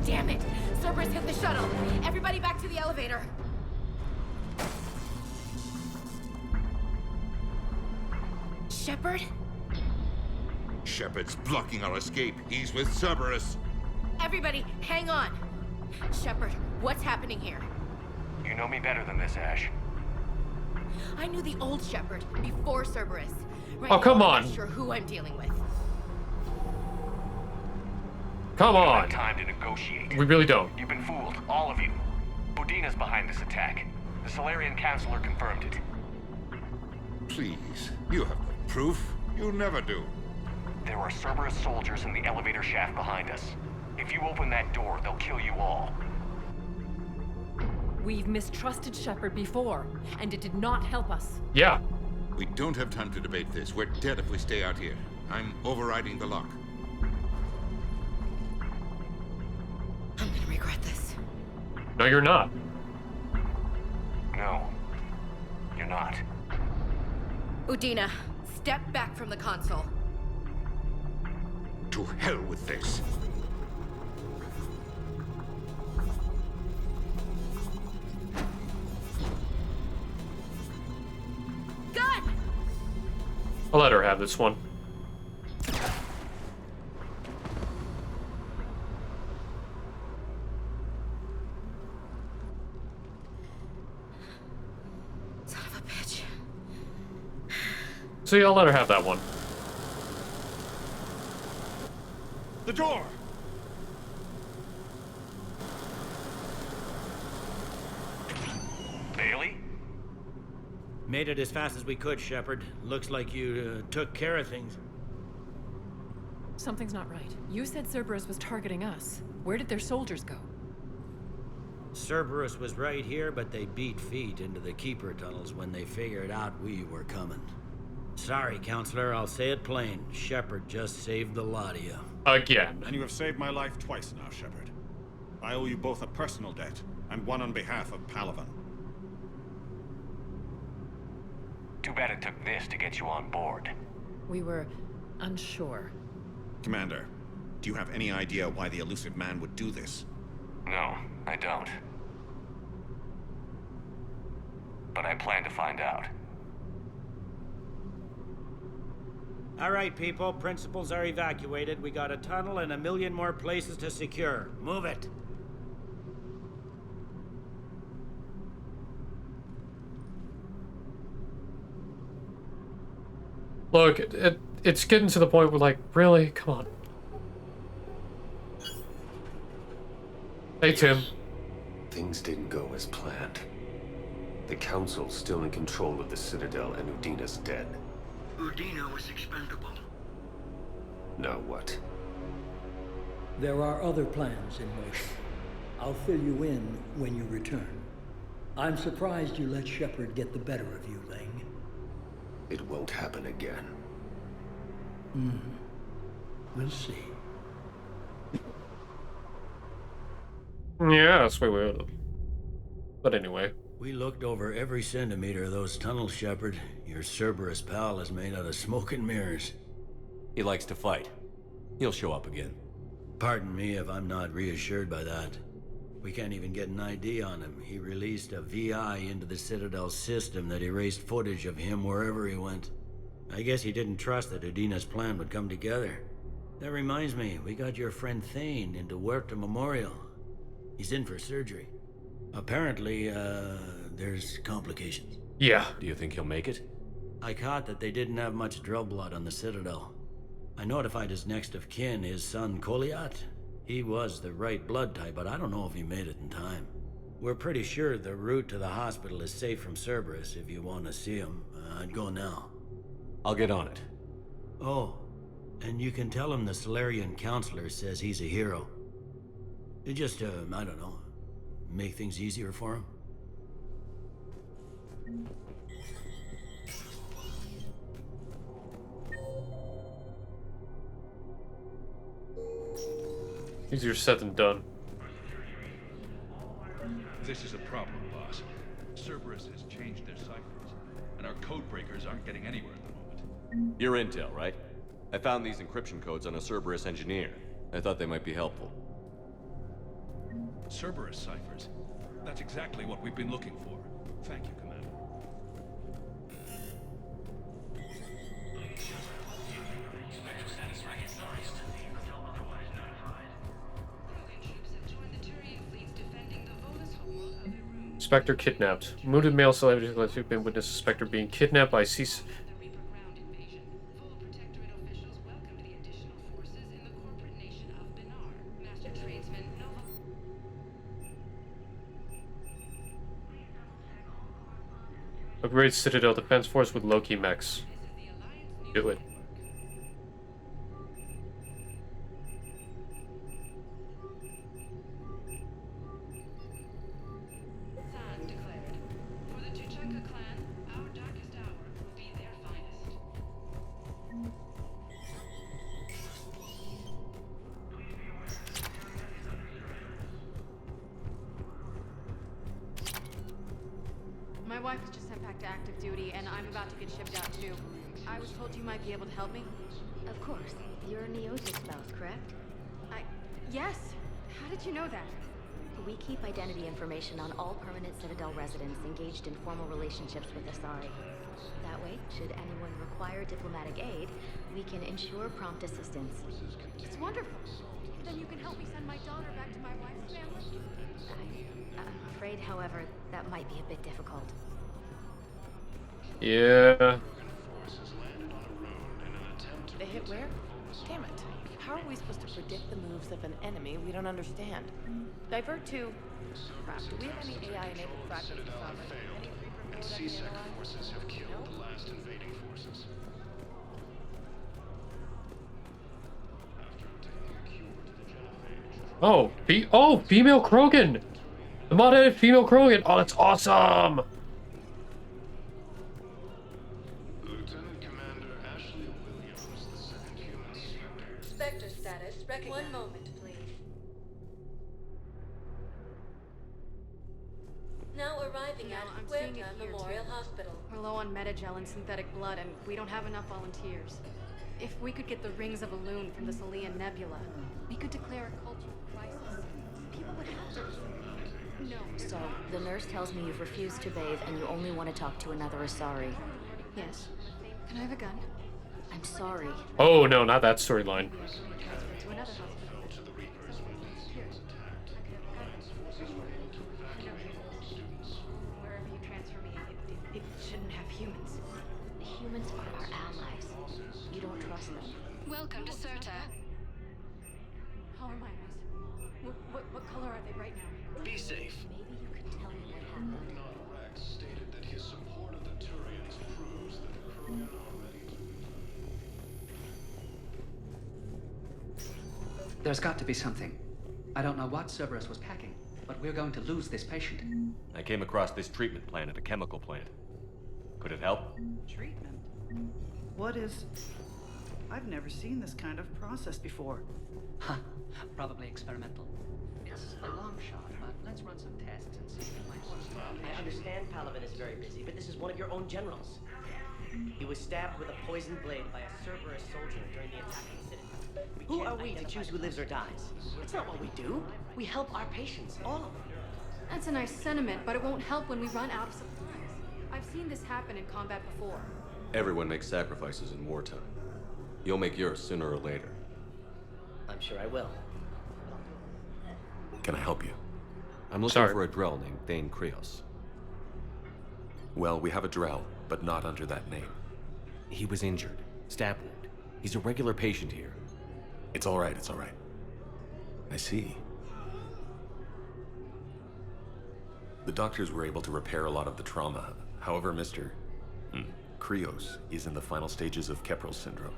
Damn it! Cerberus hit the shuttle. Everybody back to the elevator. Shepard? Shepard's blocking our escape. He's with Cerberus. Everybody, hang on. Shepard, what's happening here? You know me better than this, Ash. I knew the old Shepard before Cerberus. Right Oh, come now, on. I'm not sure who I'm dealing with. Come We don't on. have time to negotiate. We really don't. You've been fooled, all of you. Udina's behind this attack. The Solarian Councilor confirmed it. Please, you have no proof. You never do. There are Cerberus soldiers in the elevator shaft behind us. If you open that door, they'll kill you all. We've mistrusted Shepard before, and it did not help us. Yeah. We don't have time to debate this. We're dead if we stay out here. I'm overriding the lock. I'm gonna regret this. No, you're not. No, you're not. Udina, step back from the console. To hell with this. Gun! I'll let her have this one. Son of a bitch. See, I'll let her have that one. The door! Bailey? Made it as fast as we could, Shepard. Looks like you took care of things. Something's not right. You said Cerberus was targeting us. Where did their soldiers go? Cerberus was right here, but they beat feet into the Keeper tunnels when they figured out we were coming. Sorry, Counselor, I'll say it plain. Shepard just saved the lot of you. Again. And you have saved my life twice now, Shepard. I owe you both a personal debt, and one on behalf of Palaven. Too bad it took this to get you on board. We were unsure. Commander, do you have any idea why the elusive man would do this? No, I don't. But I plan to find out. All right, people. Principals are evacuated. We got a tunnel and 1 million more places to secure. Move it. Look, it's getting to the point where, like, really? Come on. Hey, Tim. Things didn't go as planned. The Council's still in control of the Citadel and Udina's dead. Udina was expendable. Now what? There are other plans in motion. I'll fill you in when you return. I'm surprised you let Shepard get the better of you, Ling. It won't happen again. We'll see. Yes, we will. But anyway. We looked over every centimeter of those tunnels, Shepard. Your Cerberus pal is made out of smoke and mirrors. He likes to fight. He'll show up again. Pardon me if I'm not reassured by that. We can't even get an ID on him. He released a VI into the Citadel system that erased footage of him wherever he went. I guess he didn't trust that Udina's plan would come together. That reminds me, we got your friend Thane into Huerta Memorial. He's in for surgery. Apparently, there's complications. Yeah. Do you think he'll make it? I caught that they didn't have much drill blood on the Citadel. I notified his next of kin, his son Koliat. He was the right blood type, but I don't know if he made it in time. We're pretty sure the route to the hospital is safe from Cerberus. If you want to see him, I'd go now. I'll get on it. Oh, and you can tell him the Solarian counselor says he's a hero. It just, I don't know, make things easier for him. Easier said than done. This is a problem, boss. Cerberus has changed their ciphers, and our code breakers aren't getting anywhere at the moment. Your intel, right? I found these encryption codes on a Cerberus engineer. I thought they might be helpful. Cerberus ciphers? That's exactly what we've been looking for. Thank you, Commander. Spectre kidnapped. Wounded male celebrity have been witness to Spectre being kidnapped by cease. Upgrade Citadel Defense Force with Loki mechs. Do it. My wife was just sent back to active duty, and I'm about to get shipped out too. I was told you might be able to help me. Of course. You're Neoja's spouse, correct? Yes. How did you know that? We keep identity information on all permanent Citadel residents engaged in formal relationships with Asari. That way, should anyone require diplomatic aid, we can ensure prompt assistance. It's wonderful. Then you can help me send my daughter back to my wife's family? I'm afraid, however, that might be a bit difficult. Yeah. They hit where? Damn it. How are we supposed to predict the moves of an enemy we don't understand? Divert to... Crap, do we have any AI-enabled fragments of Sovereign? And C-Sec forces have killed the last invading forces. After obtaining a cure to the Genophage... Oh, female Krogan! The mod-edited female Krogan! Oh, that's awesome! Lieutenant Commander Ashley Williams, the second human Spectre status, one moment, please. Now arriving at Huerta Memorial Hospital. We're low on metagel and synthetic blood, and we don't have enough volunteers. If we could get the rings of Elune from the Salian Nebula, we could declare a cultural crisis. People would have to... No. So, the nurse tells me you've refused to bathe and you only want to talk to another Asari. Yes. Can I have a gun? I'm sorry. Oh, no, not that storyline. To another hospital. Wherever you transfer me, it shouldn't have humans. Humans are our allies. You don't trust them. Welcome to Serta. How are my eyes? What color are they right now? Be safe. Maybe you can tell me what happened. Rex stated that his support of the Turians proves that the Krogan are ready to... There's got to be something. I don't know what Cerberus was packing. but we're going to lose this patient. I came across this treatment plant at a chemical plant. Could it help? Treatment? What is... I've never seen this kind of process before. Huh. Probably experimental. It's a long shot, but let's run some tests and see if it might work. I understand Palaven is very busy, but this is one of your own generals. He was stabbed with a poisoned blade by a Cerberus soldier during the attack on the city. Who are we to choose who lives or dies? That's not what we do. We help our patients, all of them. That's a nice sentiment, but it won't help when we run out of supplies. I've seen this happen in combat before. Everyone makes sacrifices in wartime. You'll make yours sooner or later. I'm sure I will. Can I help you? I'm looking for a Drell named Thane Krios. Well, we have a Drell, but not under that name. He was injured. Stab wound. He's a regular patient here. It's all right, it's all right. I see. The doctors were able to repair a lot of the trauma. However, Mr. Krios is in the final stages of Keprel's syndrome.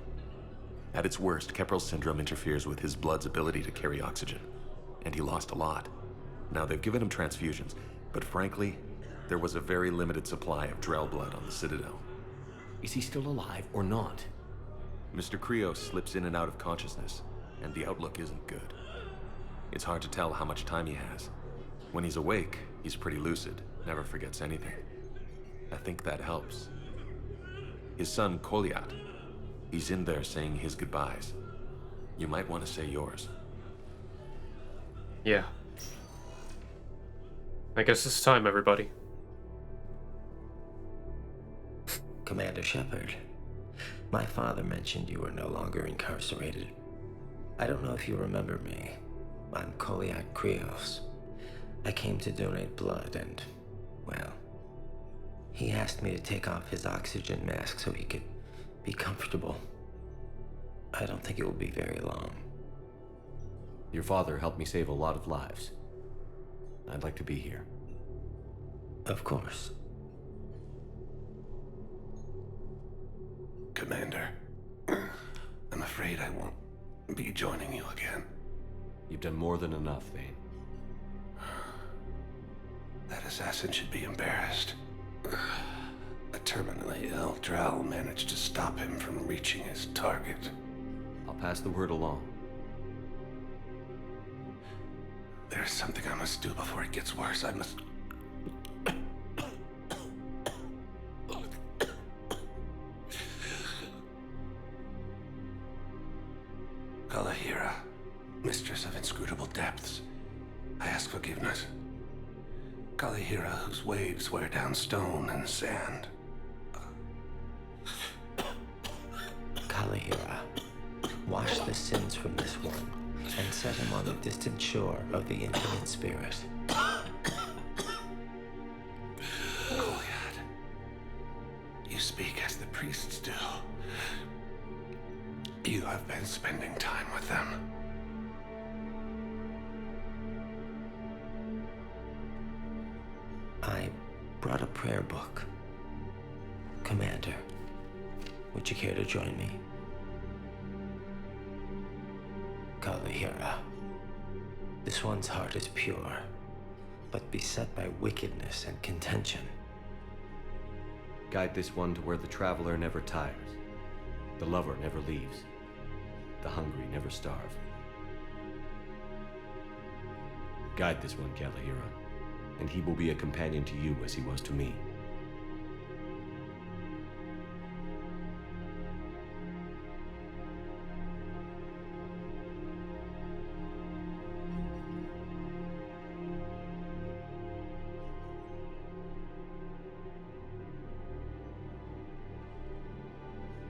At its worst, Keprel's syndrome interferes with his blood's ability to carry oxygen, and he lost a lot. Now, they've given him transfusions, but frankly, there was a very limited supply of Drell blood on the Citadel. Is he still alive or not? Mr. Krios slips in and out of consciousness, and the outlook isn't good. It's hard to tell how much time he has. When he's awake, he's pretty lucid, never forgets anything. I think that helps. His son, Kolyat, he's in there saying his goodbyes. You might want to say yours. Yeah. I guess it's time, everybody. Commander Shepard, my father mentioned you were no longer incarcerated. I don't know if you remember me. I'm Kolyat Krios. I came to donate blood and, well, he asked me to take off his oxygen mask so he could be comfortable. I don't think it will be very long. Your father helped me save a lot of lives. I'd like to be here. Of course. Commander, I'm afraid I won't be joining you again. You've done more than enough, Thane. That assassin should be embarrassed. A terminally ill Drell managed to stop him from reaching his target. I'll pass the word along. There's something I must do before it gets worse. I must... Kalahira, mistress of inscrutable depths, I ask forgiveness. Kalahira, whose waves wear down stone and sand. Kalahira, wash the sins from this one and set him on the distant shore of the infinite spirit. Kolyat, you speak as the priests do. You have been spending time with them. I brought a prayer book. Commander, would you care to join me? Kalahira, this one's heart is pure, but beset by wickedness and contention. Guide this one to where the traveler never tires, the lover never leaves, the hungry never starve. Guide this one, Kalahira, and he will be a companion to you as he was to me.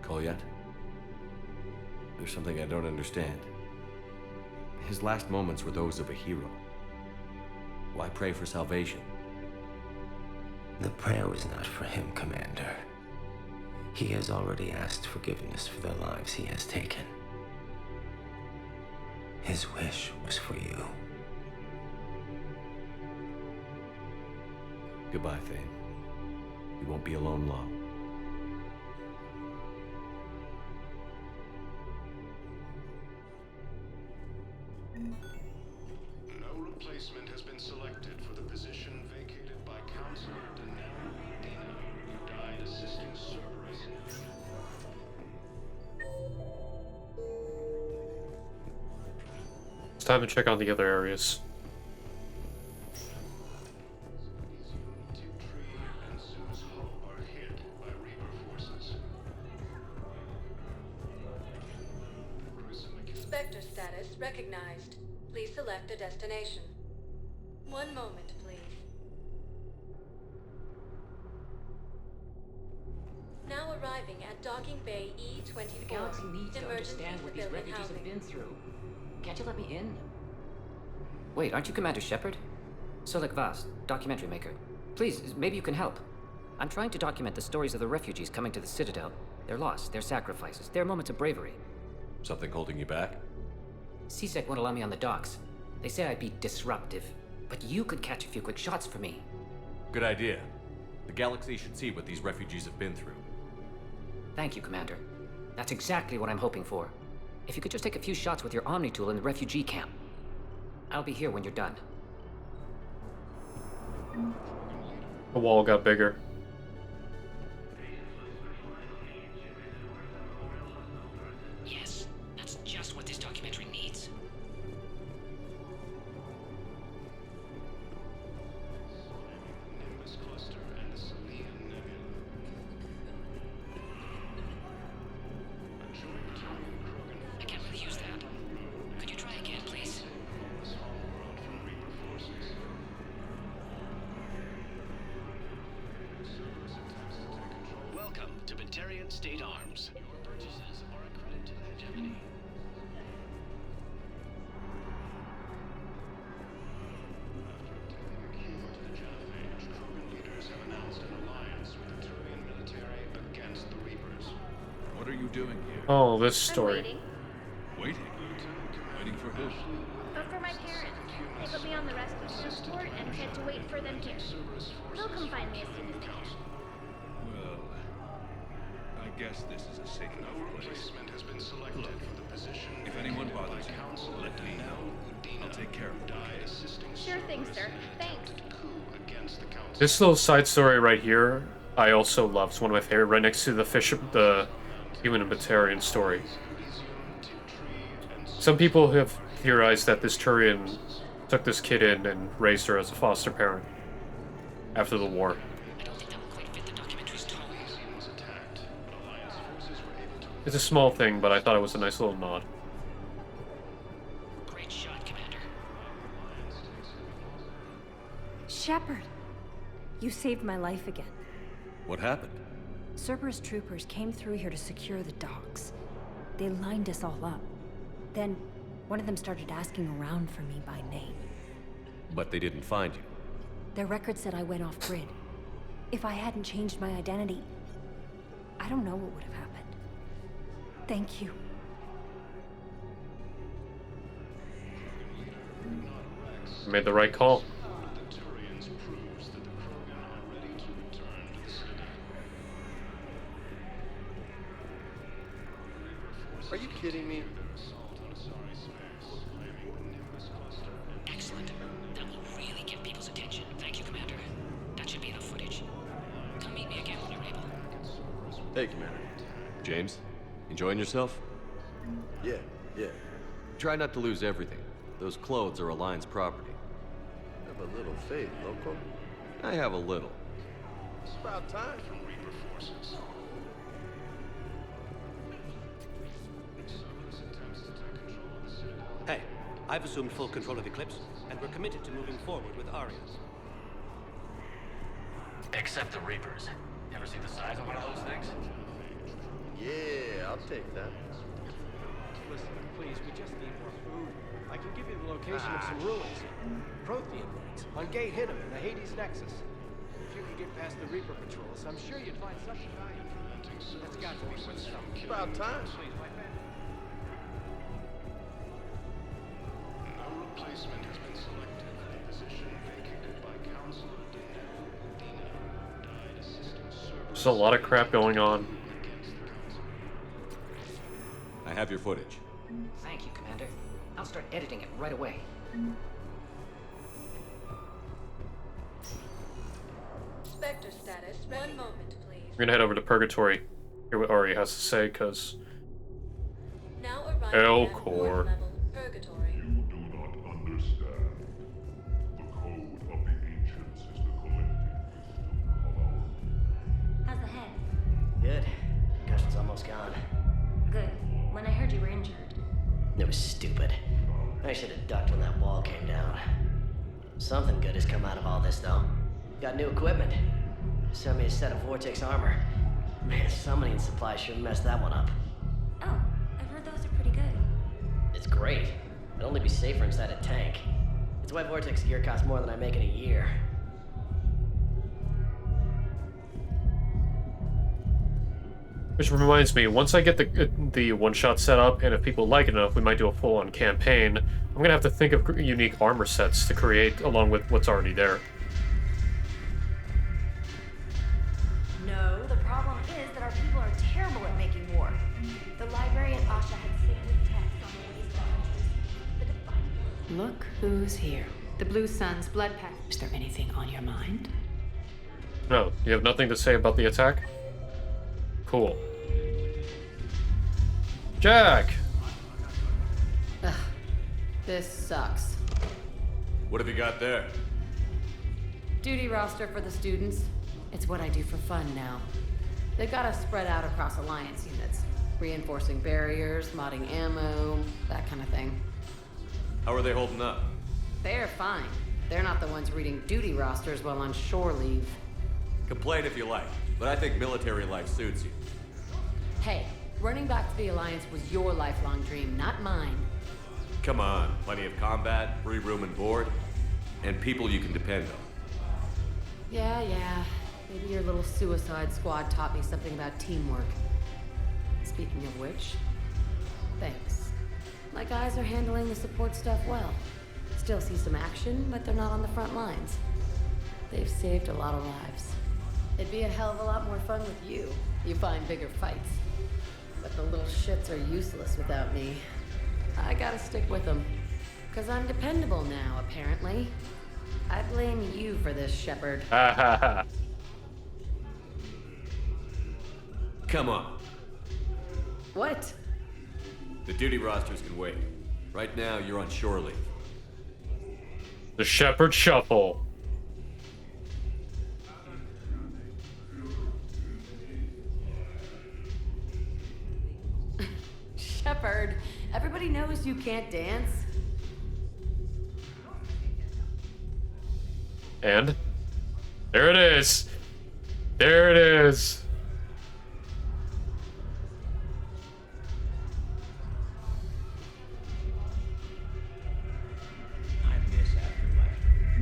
Kolyat? There's something I don't understand. His last moments were those of a hero. Why pray for salvation? The prayer was not for him, Commander. He has already asked forgiveness for the lives he has taken. His wish was for you. Goodbye, Thane. You won't be alone long. No replacement has been selected. time to check on the other areas. Spectre status recognized. Please select a destination. One moment, please. Now arriving at Docking Bay E24. The galaxy needs to understand what these refugees have been through. Can't you let me in? Wait, aren't you Commander Shepard? Solik Vast, documentary maker. Please, maybe you can help. I'm trying to document the stories of the refugees coming to the Citadel. Their loss, their sacrifices, their moments of bravery. Something holding you back? CSEC won't allow me on the docks. They say I'd be disruptive. But you could catch a few quick shots for me. Good idea. The galaxy should see what these refugees have been through. Thank you, Commander. That's exactly what I'm hoping for. If you could just take a few shots with your Omni tool in the refugee camp. I'll be here when you're done. The wall got bigger. Yes, that's just what this documentary needs. I can't really use that. Could you try again, please? Welcome to Batarian State Arms. Your purchases are a credit to hegemony. Genophage, Krogan leaders have announced an alliance with the Turian military against the Reapers. What are you doing here? Oh, this story. Waiting? Waiting for who? But for my parents. They put me on the rescue transport and said to wait for them here. They'll come find me as soon as they can. Well, I guess this is a safe enough place. Replacement has been selected for the position. If anyone bothers you, let me know. I'll take care of it. Sure thing, sir. Thanks. This little side story right here, I also love. It's one of my favorite, right next to the human and Batarian story. Some people have theorized that this Turian took this kid in and raised her as a foster parent after the war. It's a small thing, but I thought it was a nice little nod. Great shot, Commander. Shepard, you saved my life again. What happened? Cerberus troopers came through here to secure the docks. They lined us all up. Then, one of them started asking around for me by name. But they didn't find you. Their record said I went off-grid. If I hadn't changed my identity, I don't know what would have happened. Thank you. You made the right call. Are you kidding me? Excellent. That will really get people's attention. Thank you, Commander. That should be enough footage. Come meet me again when you're able. Hey, Commander. James, enjoying yourself? Yeah. Try not to lose everything. Those clothes are Alliance property. Have a little faith, loco. I have a little. It's about time. From Reaper forces. Hey, I've assumed full control of Eclipse, and we're committed to moving forward with Aria. Except the Reapers. Ever see the size of one of those things? Yeah, I'll take that. Listen, please, we just need more food. I can give you the location of some ruins. Prothean ruins on Gate Hinnom in the Hades Nexus. If you could get past the Reaper patrols, I'm sure you'd find something valuable. That's got to be worth something. It's about time. Please, my friend. No replacement has been selected for the position vacated by Counselor Dina. Died assisting There's a lot of crap going on. I have your footage. Thank you, Commander. I'll start editing it right away. Spectre status. One moment, please. We're gonna head over to Purgatory. Hear what Ari has to say, because Now arriving at Elcor. level Purgatory. You do not Good. Concussion's almost gone. Good. When I heard you were injured. It was stupid. I should have ducked when that wall came down. Something good has come out of all this, though. Got new equipment. Sent me a set of Vortex armor. Man, summoning supply sure messed that one up. Oh, I've heard those are pretty good. It's great. It'd only be safer inside a tank. It's why Vortex gear costs more than I make in a year. Which reminds me, once I get the one-shot set up, and if people like it enough, we might do a full-on campaign. I'm gonna have to think of unique armor sets to create along with what's already there. No, the problem is that our people are terrible at making war. The librarian Asha had sacred texts on the ways of countries. Look who's here. The Blue Suns blood pack. Is there anything on your mind? No, you have nothing to say about the attack? Cool. Jack! Ugh, this sucks. What have you got there? Duty roster for the students. It's what I do for fun now. They've got us spread out across Alliance units. Reinforcing barriers, modding ammo, that kind of thing. How are they holding up? They're fine. They're not the ones reading duty rosters while on shore leave. Complain if you like, but I think military life suits you. Hey, running back to the Alliance was your lifelong dream, not mine. Come on, plenty of combat, free room and board, and people you can depend on. Yeah. Maybe your little suicide squad taught me something about teamwork. Speaking of which, thanks. My guys are handling the support stuff well. Still see some action, but they're not on the front lines. They've saved a lot of lives. It'd be a hell of a lot more fun with you. You find bigger fights. But the little shits are useless without me. I gotta stick with them. 'Cause I'm dependable now, apparently. I blame you for this, Shepard. Ha ha ha. Come on. What? The duty rosters can wait. Right now, you're on shore leave. The Shepherd Shuffle. Shepard, everybody knows you can't dance. And there it is. There it is.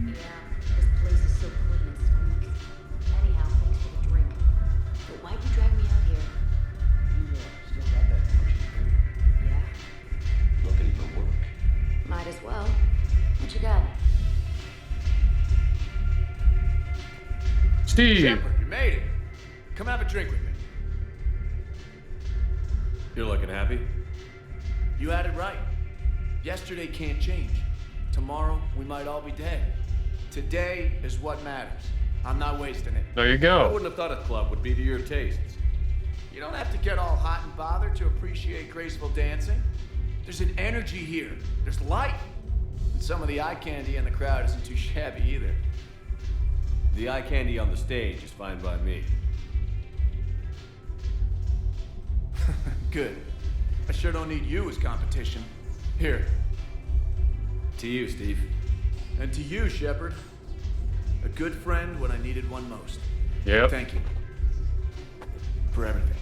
Yeah, this place is so clean and squeaky. Anyhow, thanks for the drink. But why'd you drag me out here? You still got that pushing thing? Yeah, Looking for work. might as well. What you got? Steve! Shepard, you made it. Come have a drink with me. You're looking happy? You had it right. Yesterday can't change. Tomorrow, we might all be dead. Today is what matters. I'm not wasting it. There you I go. wouldn't have thought a club would be to your tastes. You don't have to get all hot and bothered to appreciate graceful dancing. There's an energy here. There's light. And some of the eye candy in the crowd isn't too shabby either. The eye candy on the stage is fine by me. Good. I sure don't need you as competition. Here. To you, Steve. And to you, Shepard. A good friend when I needed one most. Yep. Thank you. For everything.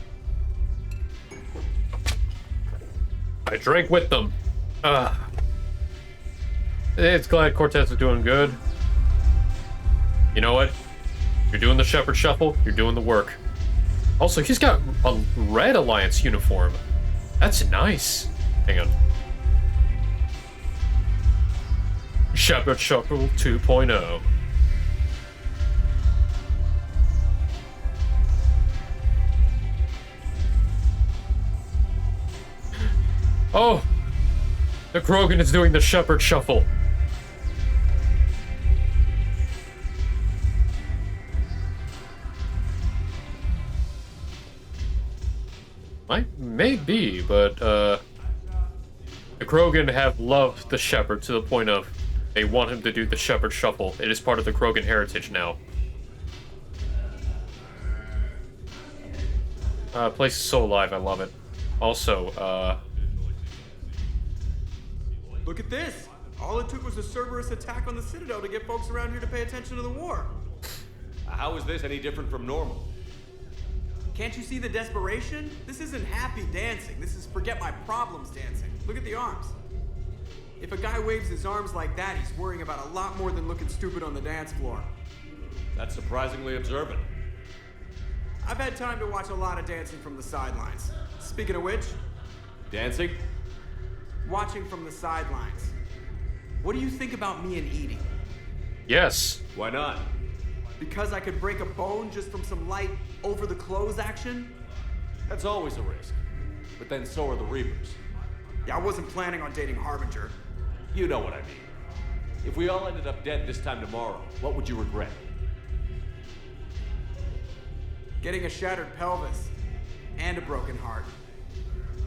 I drank with them. It's glad Cortez is doing good. You know what? You're doing the Shepherd Shuffle, you're doing the work. Also, he's got a red Alliance uniform. That's nice. Hang on. Shepherd Shuffle 2.0. Oh! The Krogan is doing the Shepherd Shuffle. May be, but the Krogan have loved the Shepherd to the point of they want him to do the Shepherd Shuffle. It is part of the Krogan heritage now. Place is so alive, I love it. Also, Look at this! All it took was a Cerberus attack on the Citadel to get folks around here to pay attention to the war. How is this any different from normal? Can't you see the desperation? This isn't happy dancing. This is forget my problems dancing. Look at the arms. If a guy waves his arms like that, he's worrying about a lot more than looking stupid on the dance floor. That's surprisingly observant. I've had time to watch a lot of dancing from the sidelines. Speaking of which... Dancing? Watching from the sidelines. What do you think about me and eating? yes. Why not? Because I could break a bone just from some light over-the-clothes action? That's always a risk. But then so are the Reapers. Yeah, I wasn't planning on dating Harbinger. You know what I mean. If we all ended up dead this time tomorrow, what would you regret? Getting a shattered pelvis. And a broken heart.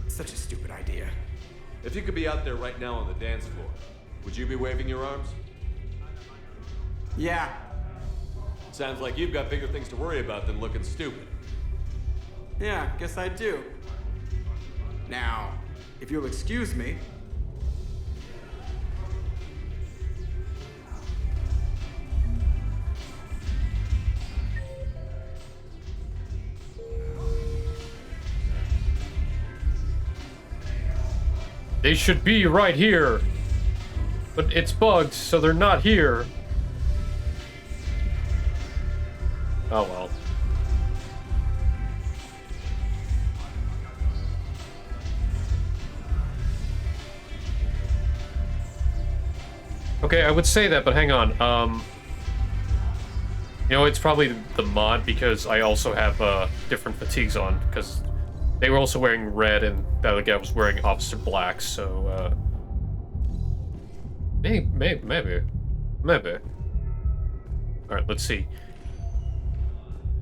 Such a stupid idea. If you could be out there right now on the dance floor, would you be waving your arms? Yeah. Sounds like you've got bigger things to worry about than looking stupid. Yeah, guess I do. Now, if you'll excuse me. They should be right here. But it's bugged, so they're not here. Oh well. Okay, I would say that, but hang on. You know, it's probably the mod because I also have different fatigues on because they were also wearing red and the other guy was wearing opposite black, so maybe. All right, let's see.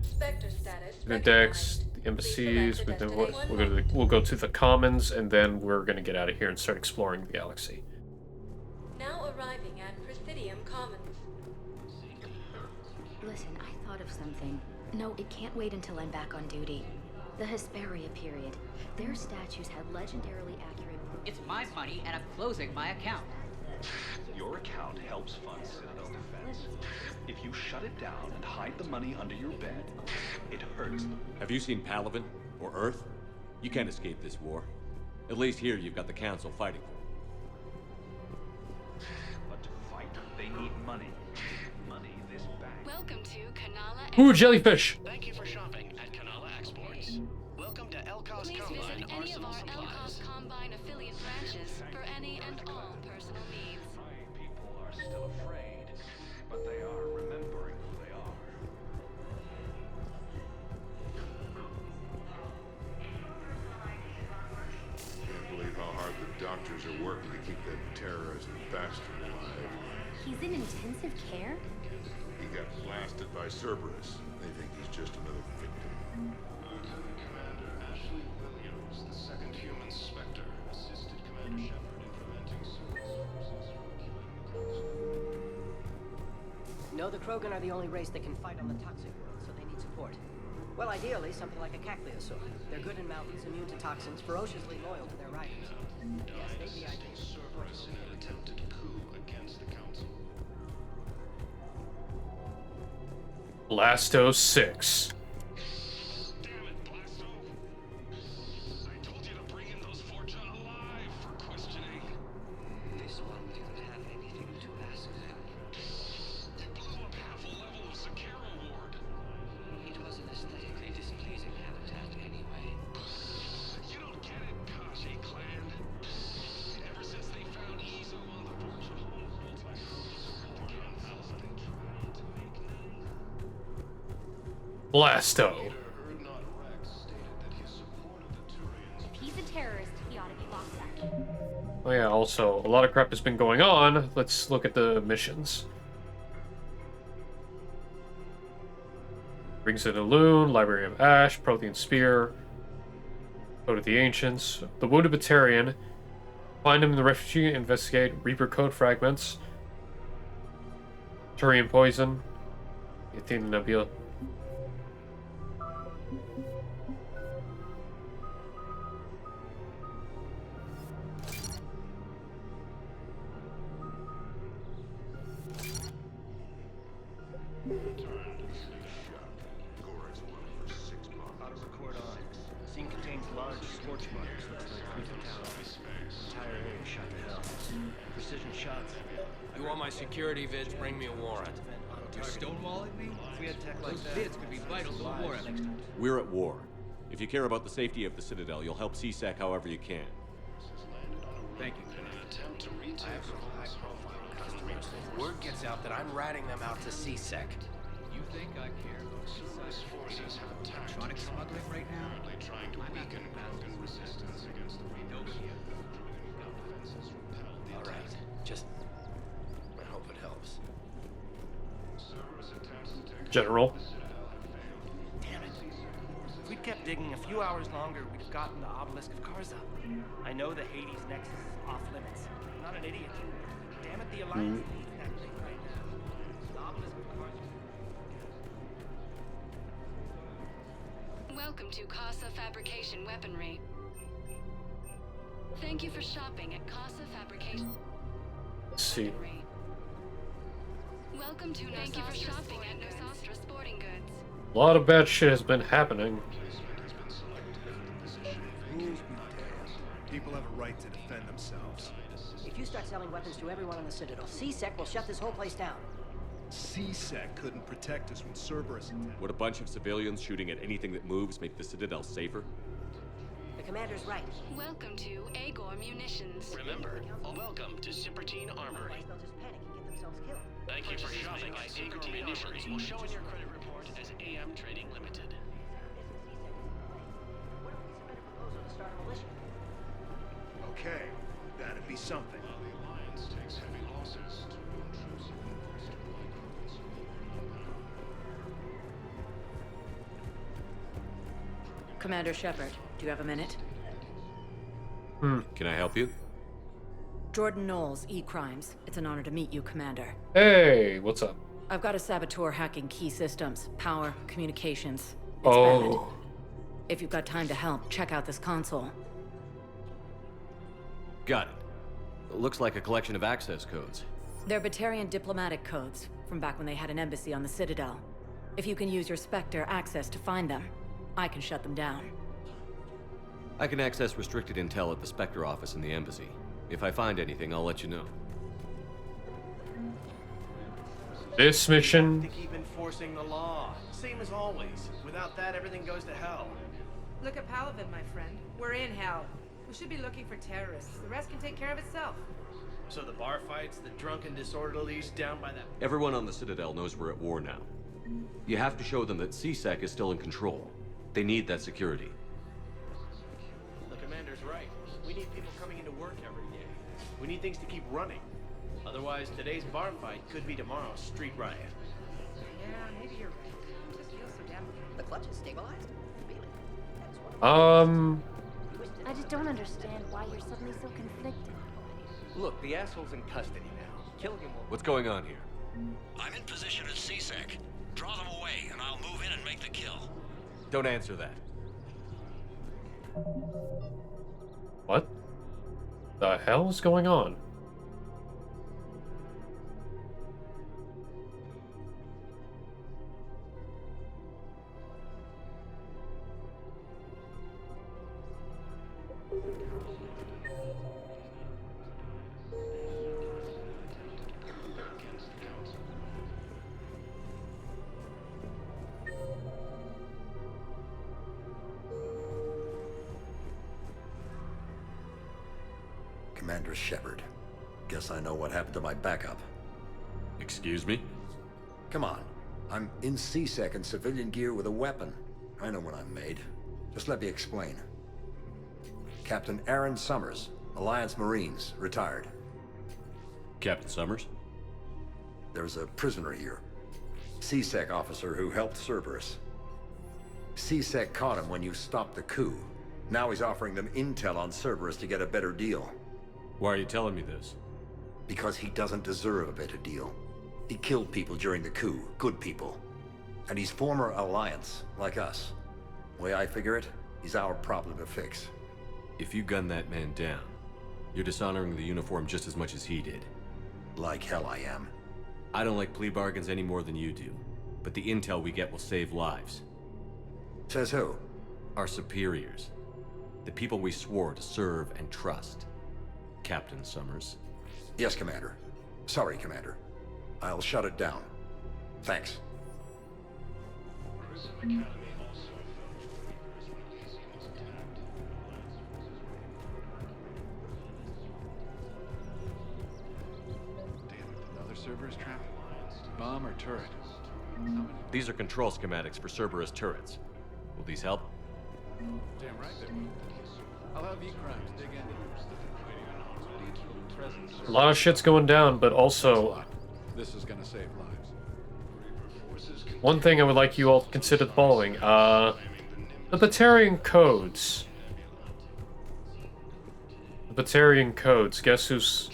Spectre status. The decks, the embassies. We'll go to the commons, and then we're gonna get out of here and start exploring the galaxy. Now arriving at Presidium Commons. Listen, I thought of something. No, it can't wait until I'm back on duty. The Hesperia period. Their statues had legendarily accurate... It's my money, and I'm closing my account. Your account helps fund Citadel defense. If you shut it down and hide the money under your bed, it hurts. Have you seen Palaven or Earth? You can't escape this war. At least here you've got the Council fighting for you. But to fight, they need money. Money this bank. Welcome to Kanala. Ooh, jellyfish! Thank you for shopping at Kanala Exports. Welcome to Elkos Please Combine visit any of Arsenal our Supplies. Elkos Combine affiliate branches for any and all personal needs. People are still afraid, but they are remembering who they are. Can't believe how hard the doctors are working to keep that terrorist bastard alive. He's in intensive care? He got blasted by Cerberus. They think he's just another victim. Lieutenant Commander Ashley Williams, the second human Spectre, assisted Commander Shepard in preventing Cerberus forces from killing the Council. No, the Krogan are the only race that can fight on the toxic world, so they need support. Well, ideally, something like a Cacliosaur. They're good in mountains, immune to toxins, ferociously loyal to their riders. Yes, they'd be ideal. Cerberus in an attempted coup against the Council. Blasto 6. Damn it, Blasto! I told you to bring in those Forja alive for questioning. This one didn't have anything to ask them. You blew up half a level of Zakera Ward. It was an aesthetically displeasing habitat anyway. You don't get it, Kashi clan. Ever since they found Ezo on the Forja hold, the Council's been trying to make me. Blasto. Heard not Rex stated that he supported the Turians. If he's a terrorist, he ought to be locked up. Oh yeah, also, a lot of crap has been going on. Let's look at the missions. Rings of the Loon, Library of Ash, Prothean Spear, Code of the Ancients, The Wounded Batarian, Find him in the Refugee, Investigate, Reaper Code Fragments, Turian Poison, Athena Nebula. large scorch marks looks like 3 fatalities. Entire area shot to hell. Precision shots. You want my security vids, bring me a warrant. You're stonewalling me? If we had tech like Those that, vids could be vital to the war effort. We're at war. If you care about the safety of the Citadel, you'll help CSEC however you can. Thank you. I have some high-profile customers. Word gets out that I'm ratting them out to CSEC. You think I care? Cerberus forces have attacked. Electronic smuggling right now? Apparently trying to weaken Krogan's resistance against the Redosia. Defenses repelled the All right, just... I hope it helps. Cerberus attempts to take General. Damn it. If we'd kept digging a few hours longer, we'd have gotten the obelisk of Karza. I know the Hades Nexus is off limits. I'm not an idiot. Damn it, the Alliance needs that thing right now. The obelisk of Karza. Welcome to Casa Fabrication Weaponry. Thank you for shopping at Casa Fabrication. Let's see. Welcome to Thank you for shopping at Nosastra Sporting Goods. A lot of bad shit has been happening. Rules be damned. People have a right to defend themselves. If you start selling weapons to everyone on the Citadel, CSEC will shut this whole place down. CSEC couldn't protect us when Cerberus attacked. Would a bunch of civilians shooting at anything that moves make the Citadel safer? The commander's right. Welcome to Agor Munitions. Remember, welcome to Cypertine Armory. Otherwise they'll just panic and get themselves killed. Thank you for shopping at Agor Munitions. Will show in your credit report as AM Trading Limited. What if we submit a proposal to start a militia? Okay, that'd be something. While the Alliance takes heavy losses to lone troops and forced to blockades. Commander Shepard, do you have a minute? Can I help you? Jordan Knowles, E-Crimes. It's an honor to meet you, Commander. Hey, what's up? I've got a saboteur hacking key systems, power, communications. It's Oh. bad. If you've got time to help, check out this console. Got it. Looks like a collection of access codes. They're Batarian diplomatic codes, from back when they had an embassy on the Citadel. If you can use your Spectre access to find them, I can shut them down. I can access restricted intel at the Spectre office in the embassy. If I find anything, I'll let you know. This mission. To keep enforcing the law. Same as always. Without that, everything goes to hell. Look at Palavin, my friend. We're in hell. We should be looking for terrorists. The rest can take care of itself. So the bar fights, the drunken disorderlies down by that... Everyone on the Citadel knows we're at war now. You have to show them that CSEC is still in control. They need that security. The commander's right. We need people coming into work every day. We need things to keep running. Otherwise, today's bar fight could be tomorrow's street riot. Yeah, maybe you're right. It just feels so damn... The clutch is stabilized? Really? That's what I just don't understand why you're suddenly so conflicted. Look, the asshole's in custody now. Killing him will... What's going on here? I'm in position at CSEC. Draw them away, and I'll move in and make the kill. Don't answer that. What the hell is going on? Commander Shepard. Guess I know what happened to my backup. Excuse me? Come on. I'm in CSEC in civilian gear with a weapon. I know what I'm made. Just let me explain. Captain Aaron Summers, Alliance Marines, retired. Captain Summers? There's a prisoner here. CSEC officer who helped Cerberus. CSEC caught him when you stopped the coup. Now he's offering them intel on Cerberus to get a better deal. Why are you telling me this? Because he doesn't deserve a better deal. He killed people during the coup, good people. And he's former Alliance, like us. Way I figure it, he's our problem to fix. If you gun that man down, you're dishonoring the uniform just as much as he did. Like hell I am. I don't like plea bargains any more than you do, but the intel we get will save lives. Says who? Our superiors. The people we swore to serve and trust. Captain Summers. Yes, Commander. Sorry, Commander. I'll shut it down. Thanks. Another Cerberus trap? Bomb or turret? These are control schematics for Cerberus turrets. Will these help? Damn right they will. I'll have E-Crimes dig into A lot of shit's going down, but also This is gonna save lives. one thing I would like you all to consider the following. The Batarian codes. The Batarian codes. Guess who's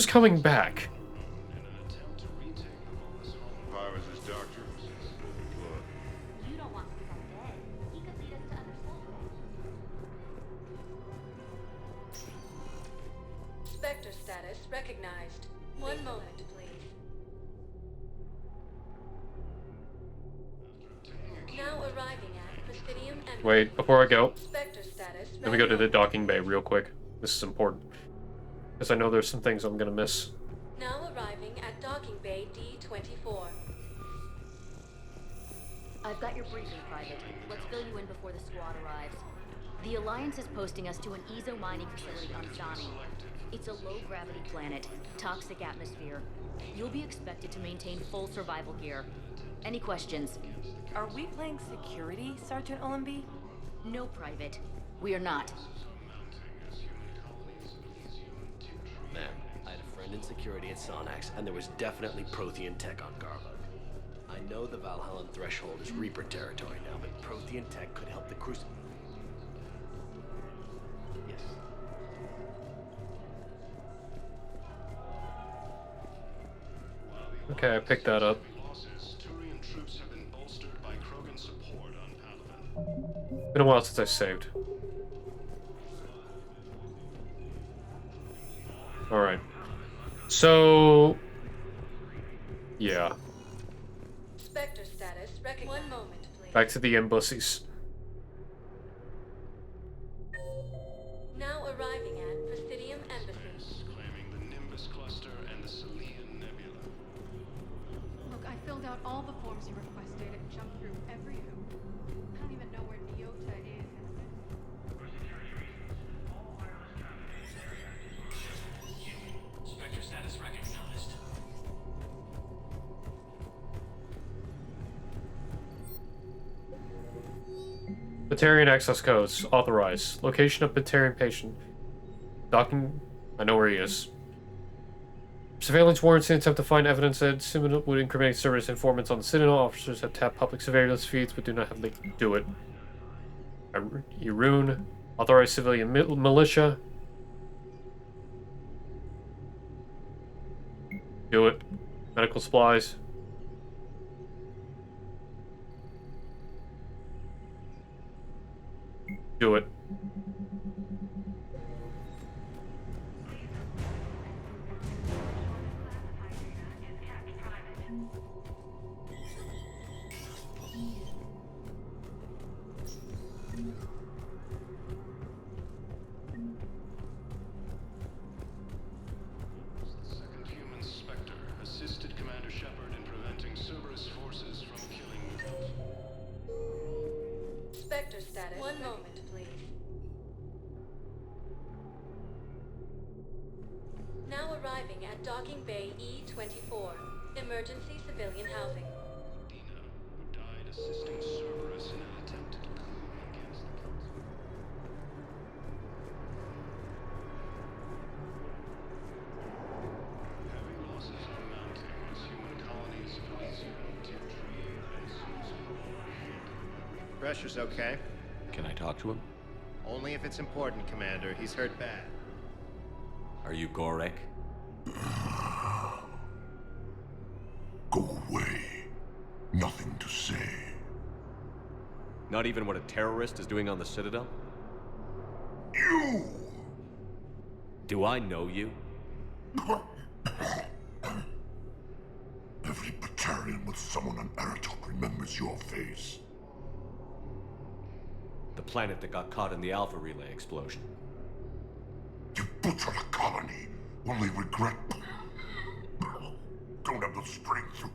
coming back? If I was his doctor, You don't want Chris dead. He could lead us to other soul. Spectre status recognized. One moment, please. Now arriving at Presidium and Wait, before I go, Spectre status. let me go to the docking bay real quick. This is important. Because I know there's some things I'm gonna miss. Now arriving at Docking Bay D24. I've got your briefing, Private. Let's fill you in before the squad arrives. The Alliance is posting us to an ezo mining facility on Zani. It's a low-gravity planet, toxic atmosphere. You'll be expected to maintain full survival gear. Any questions? Are we playing security, Sergeant Olenby? No, Private. We are not. Ma'am, I had a friend in security at Sonax, and there was definitely Prothean tech on Garbug. I know the Valhallan threshold is Reaper territory now, but Prothean tech could help the Crucible. Yes. Okay, I picked that up. Turian troops have been bolstered by Krogan support on Palaven. Been a while since I saved. Alright. So... yeah. Spectre status recognized. One moment, please. Back to the embassies. Now arriving at Presidium Embassy. Claiming the Nimbus cluster and the Selian Nebula. Look, I filled out all the forms you requested and jumped through every hoop. I don't even know where Neota is. Spectre status recognized. Batarian access codes. Authorized. Location of Batarian patient. Docking... I know where he is. Surveillance warrants an attempt to find evidence that Citadel would incriminate service informants on the Citadel. Officers have tapped public surveillance feeds but do not have the do it. Irun. Authorized civilian militia. Do it. Medical supplies. Do it. Second human Spectre assisted Commander Shepard in preventing Cerberus forces from killing mutants. Spectre status. One moment, please. Now arriving at Docking Bay E24. Emergency civilian housing. Dina, who died assisting Cerberus in an attempted coup against the Council. Heavy losses are mounting as human colonies of Elysium, Tiptree, and Susan. Pressure's okay. Can I talk to him? Only if it's important, Commander. He's hurt bad. Are you Gorek? Go away. Nothing to say. Not even what a terrorist is doing on the Citadel? You! Do I know you? Every Batarian with someone on Aratok remembers your face. The planet that got caught in the Alpha Relay explosion. You butchered a colony, only regret... Don't have the strength to...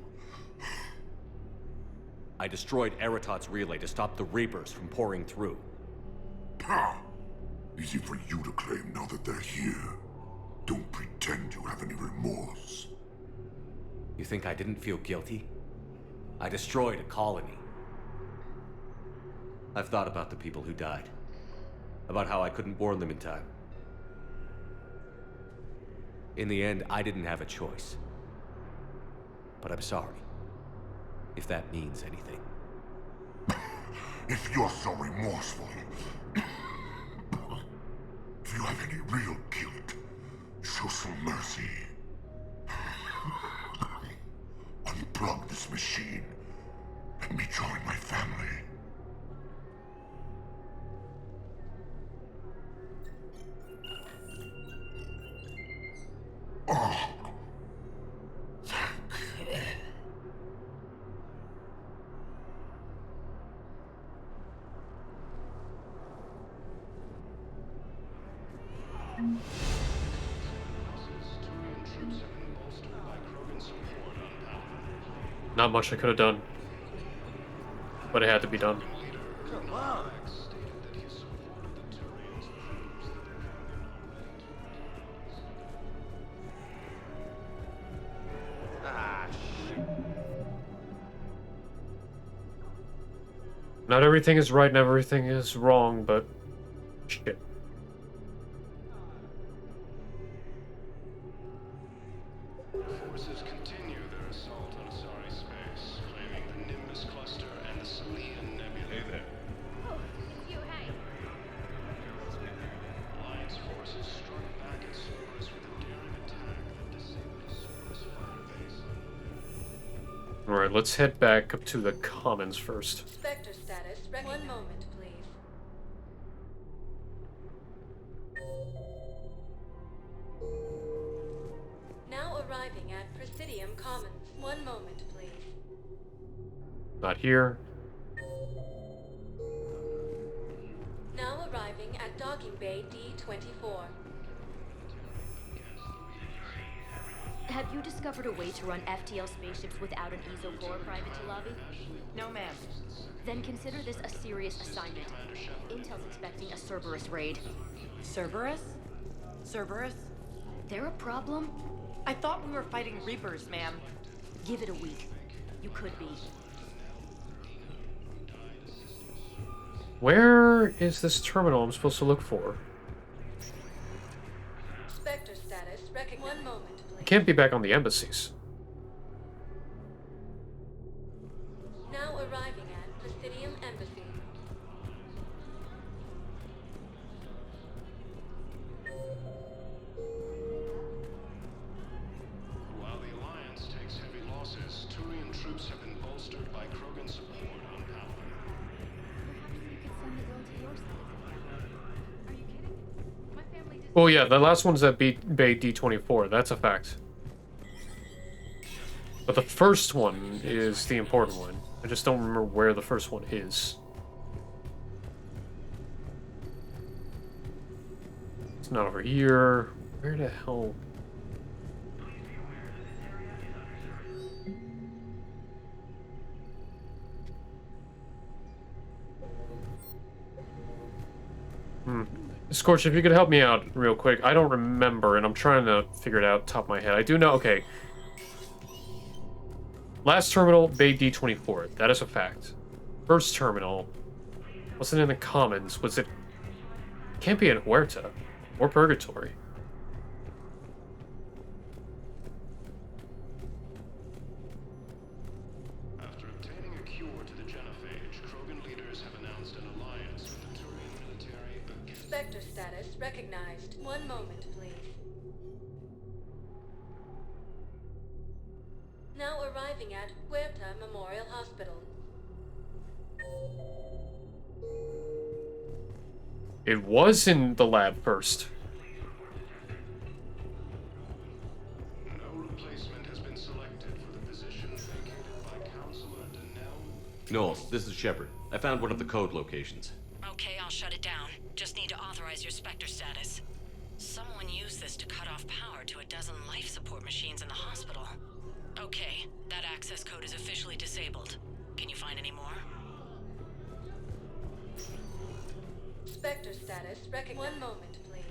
I destroyed Eritot's relay to stop the Reapers from pouring through. Ah, easy for you to claim now that they're here. Don't pretend you have any remorse. You think I didn't feel guilty? I destroyed a colony. I've thought about the people who died. About how I couldn't warn them in time. In the end, I didn't have a choice. But I'm sorry. If that means anything. If you're so remorseful, if you have any real guilt, show some mercy. Unplug this machine. Let me join my family. Oh. Not much I could have done, but it had to be done. Come on. Ah, shit. Not everything is right and everything is wrong, but shit. Forces continue their assault on Asari space, claiming the Nimbus cluster and the Salian Nebula. Hey there. Oh, it's you, hey. Alliance forces struck back at Cerberus with a daring attack that disabled a Cerberus fighter base. Alright, let's head back up to the commons first. Spectre status. One moment, please. Now arriving at Presidium Commons. One moment, please. Not here. Now arriving at Docking Bay D-24. Have you discovered a way to run FTL spaceships without an EZO core, Private Talavi? No, ma'am. Then consider this a serious assignment. Intel's expecting a Cerberus raid. Cerberus? Cerberus? They're a problem? I thought we were fighting Reapers, ma'am. Give it a week. You could be. Where is this terminal I'm supposed to look for? Spectre status. One moment, please. It can't be back on the embassies. Now arriving at Presidium Embassy. While the Alliance takes heavy losses, Turian troops have been bolstered by Krogan support on Palaven. Are you kidding? My family did. Oh yeah, the last one's at Bay D-24. That's a fact. But the first one is the important one. I just don't remember where the first one is. It's not over here. Where the hell? Scorch, if you could help me out real quick. I don't remember, and I'm trying to figure it out top of my head. I do know, okay. Last terminal, Bay D-24. That is a fact. First terminal wasn't in the commons. Was it? Can't be in Huerta or Purgatory. After obtaining a cure to the Genophage, Krogan leaders have announced an alliance with the Turian military against... Spectre status recognized. One moment, please. Now arriving at Huerta Memorial Hospital. It was in the lab first. No replacement has been selected for the position vacated by Counselor Denell. Knowles, this is Shepard. I found one of the code locations. Okay, I'll shut it down. Just need to authorize your Spectre status. Someone used this to cut off power to a dozen life support machines in the hospital. Okay, that access code is officially disabled. Can you find any more? Spectre status recognized. One moment, please.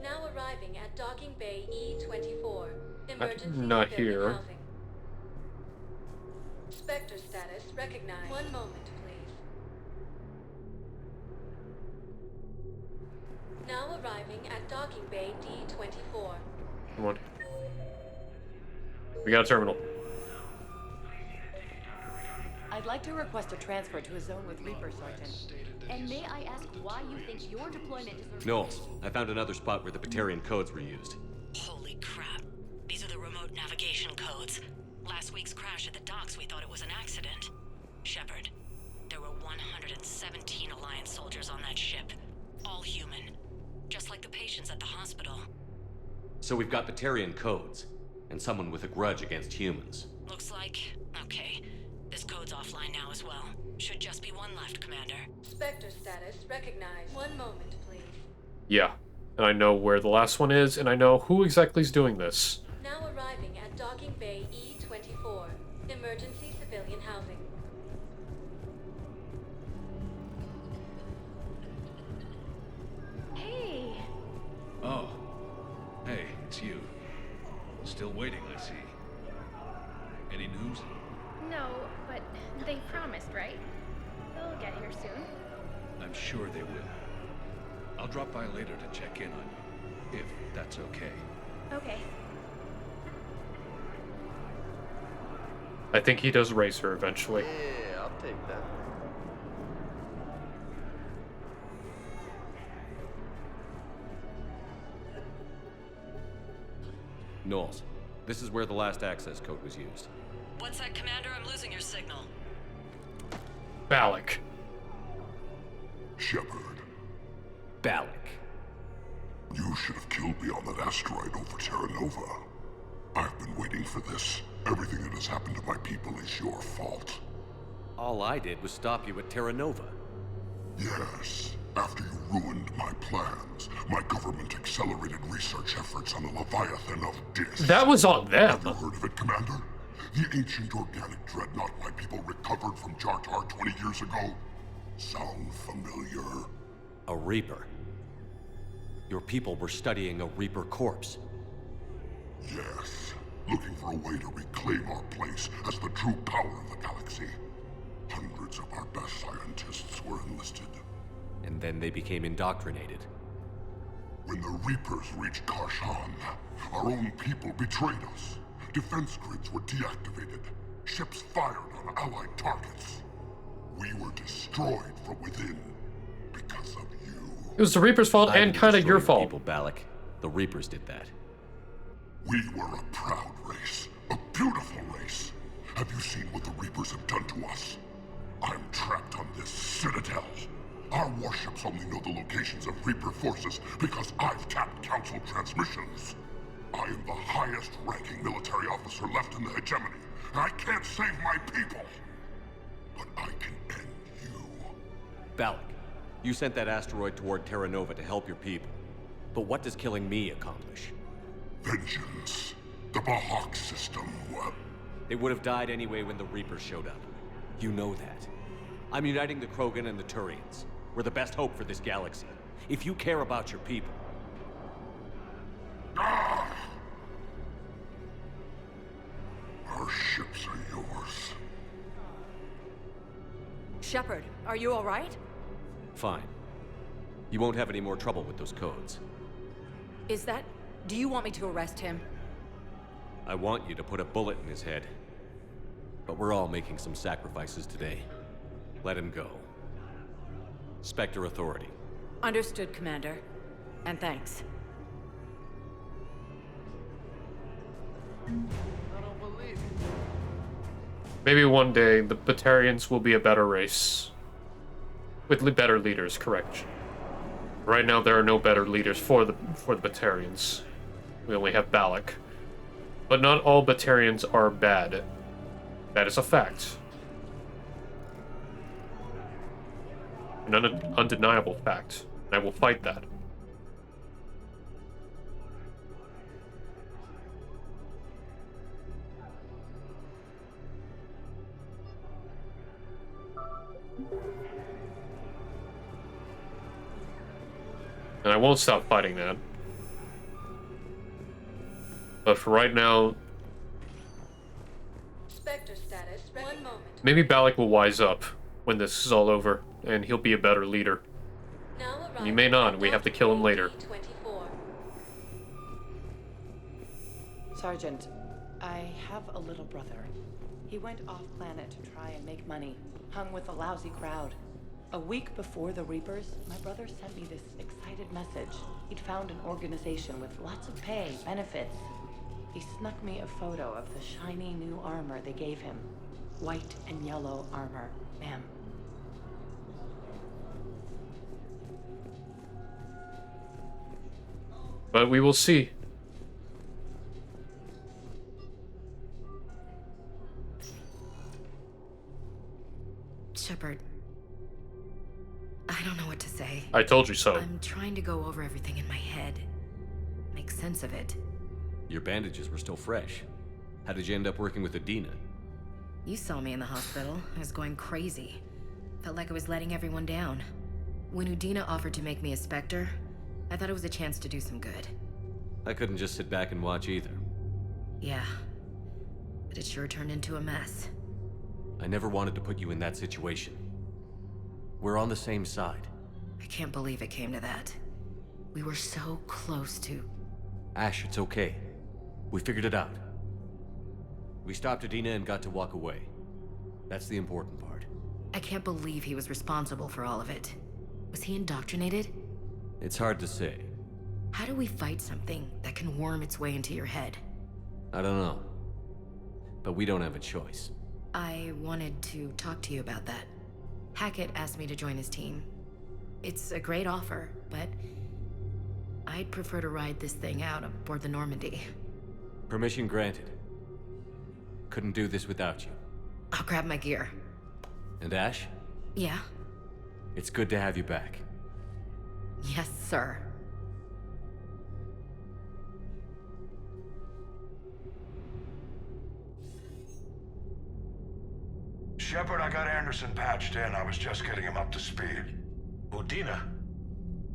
Now arriving at docking bay E24. Emergency Not civilian here. housing. Spectre status recognized. One moment, please. Now arriving at docking bay D24. Come on. We got a terminal. I'd like to request a transfer to a zone with Reaper, Sergeant. And may I ask why you think your deployment deserves... Knowles, I found another spot where the Batarian codes were used. Holy crap. These are the remote navigation codes. Last week's crash at the docks, we thought it was an accident. Shepard, there were 117 Alliance soldiers on that ship. All human. Just like the patients at the hospital. So we've got Batarian codes, and someone with a grudge against humans. Looks like... Okay. This code's offline now as well. Should just be one left, Commander. Spectre status recognized. One moment, please. Yeah. And I know where the last one is, and I know who exactly is doing this. Now arriving at docking bay E24. Emergency civilian housing. Hey! Oh. Hey, it's you. Still waiting, I see. Any news? No, but they promised, right? They'll get here soon. I'm sure they will. I'll drop by later to check in on you, if that's okay. Okay. I think he does race her eventually. Yeah, I'll take that. Knowles, this is where the last access code was used. What's that, Commander? I'm losing your signal. Balak. Shepard. Balak. You should have killed me on that asteroid over Terra Nova. I've been waiting for this. Everything that has happened to my people is your fault. All I did was stop you at Terra Nova. Yes. After you ruined my plans, my government accelerated research efforts on the Leviathan of Dis. That was on them. Have you heard of it, Commander? The ancient organic dreadnought my people recovered from Jar Jar 20 years ago? Sound familiar? A Reaper. Your people were studying a Reaper corpse. Yes. Looking for a way to reclaim our place as the true power of the galaxy. Hundreds of our best scientists were enlisted. And then they became indoctrinated. When the Reapers reached Karshan, our own people betrayed us. Defense grids were deactivated. Ships fired on Allied targets. We were destroyed from within because of you. It was the Reaper's fault and kind of your fault. People, Balak. The Reapers did that. We were a proud race. A beautiful race. Have you seen what the Reapers have done to us? I'm trapped on this citadel. Our warships only know the locations of Reaper forces because I've tapped Council transmissions. I am the highest-ranking military officer left in the hegemony, and I can't save my people. But I can end you. Balak, you sent that asteroid toward Terra Nova to help your people. But what does killing me accomplish? Vengeance. The Bahak system, well... They would have died anyway when the Reapers showed up. You know that. I'm uniting the Krogan and the Turians. We're the best hope for this galaxy. If you care about your people... Ah! Our ships are yours. Shepard, are you all right? Fine. You won't have any more trouble with those codes. Is that... Do you want me to arrest him? I want you to put a bullet in his head. But we're all making some sacrifices today. Let him go. Spectre Authority. Understood, Commander. And thanks. I don't believe it. Maybe one day the Batarians will be a better race. With better leaders, correct. Right now there are no better leaders for the Batarians. We only have Balak. But not all Batarians are bad. That is a fact. An undeniable fact. And I will fight that. And I won't stop fighting that. But for right now, Spectre status, 1 moment. maybe Balak will wise up when this is all over, and he'll be a better leader. Now And he may not, and we have to kill him later. 24. Sergeant, I have a little brother. He went off-planet to try and make money, hung with a lousy crowd. A week before the Reapers, my brother sent me this excited message. He'd found an organization with lots of pay, benefits. He snuck me a photo of the shiny new armor they gave him. White and yellow armor, ma'am. But we will see. Shepard, I don't know what to say. I told you so. I'm trying to go over everything in my head. Make sense of it. Your bandages were still fresh. How did you end up working with Adina? You saw me in the hospital. I was going crazy. Felt like I was letting everyone down. When Udina offered to make me a Spectre, I thought it was a chance to do some good. I couldn't just sit back and watch either. Yeah. But it sure turned into a mess. I never wanted to put you in that situation. We're on the same side. I can't believe it came to that. We were so close to... Ash, it's okay. We figured it out. We stopped Adina and got to walk away. That's the important part. I can't believe he was responsible for all of it. Was he indoctrinated? It's hard to say. How do we fight something that can worm its way into your head? I don't know. But we don't have a choice. I wanted to talk to you about that. Hackett asked me to join his team. It's a great offer, but I'd prefer to ride this thing out aboard the Normandy. Permission granted. Couldn't do this without you. I'll grab my gear. And Ash? Yeah? It's good to have you back. Yes, sir. Shepard, I got Anderson patched in. I was just getting him up to speed. Udina?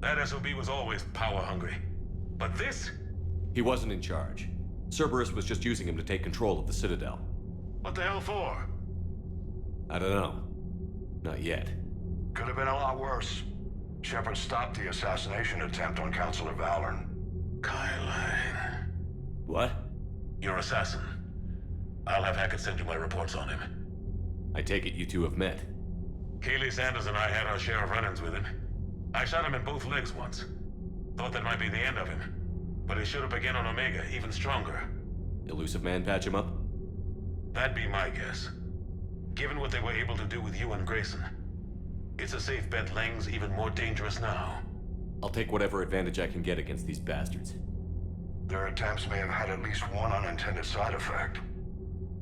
That SOB was always power-hungry. But this? He wasn't in charge. Cerberus was just using him to take control of the Citadel. What the hell for? I don't know. Not yet. Could have been a lot worse. Shepard stopped the assassination attempt on Counselor Valorn. Kyline. What? Your assassin. I'll have Hackett send you my reports on him. I take it you two have met. Keeley Sanders and I had our share of run-ins with him. I shot him in both legs once. Thought that might be the end of him. But he showed up again on Omega, even stronger. Elusive Man patch him up? That'd be my guess. Given what they were able to do with you and Grayson, it's a safe bet Lang's even more dangerous now. I'll take whatever advantage I can get against these bastards. Their attempts may have had at least one unintended side effect.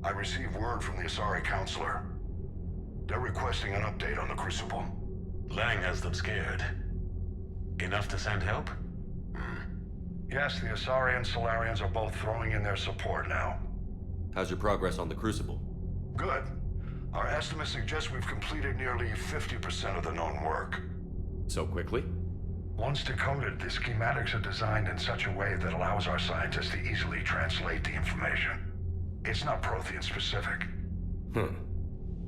I received word from the Asari Counselor. They're requesting an update on the Crucible. Lang has them scared. Enough to send help? Yes, the Asari and Solarians are both throwing in their support now. How's your progress on the Crucible? Good. Our estimates suggest we've completed nearly 50% of the known work. So quickly? Once decoded, the schematics are designed in such a way that allows our scientists to easily translate the information. It's not Prothean specific.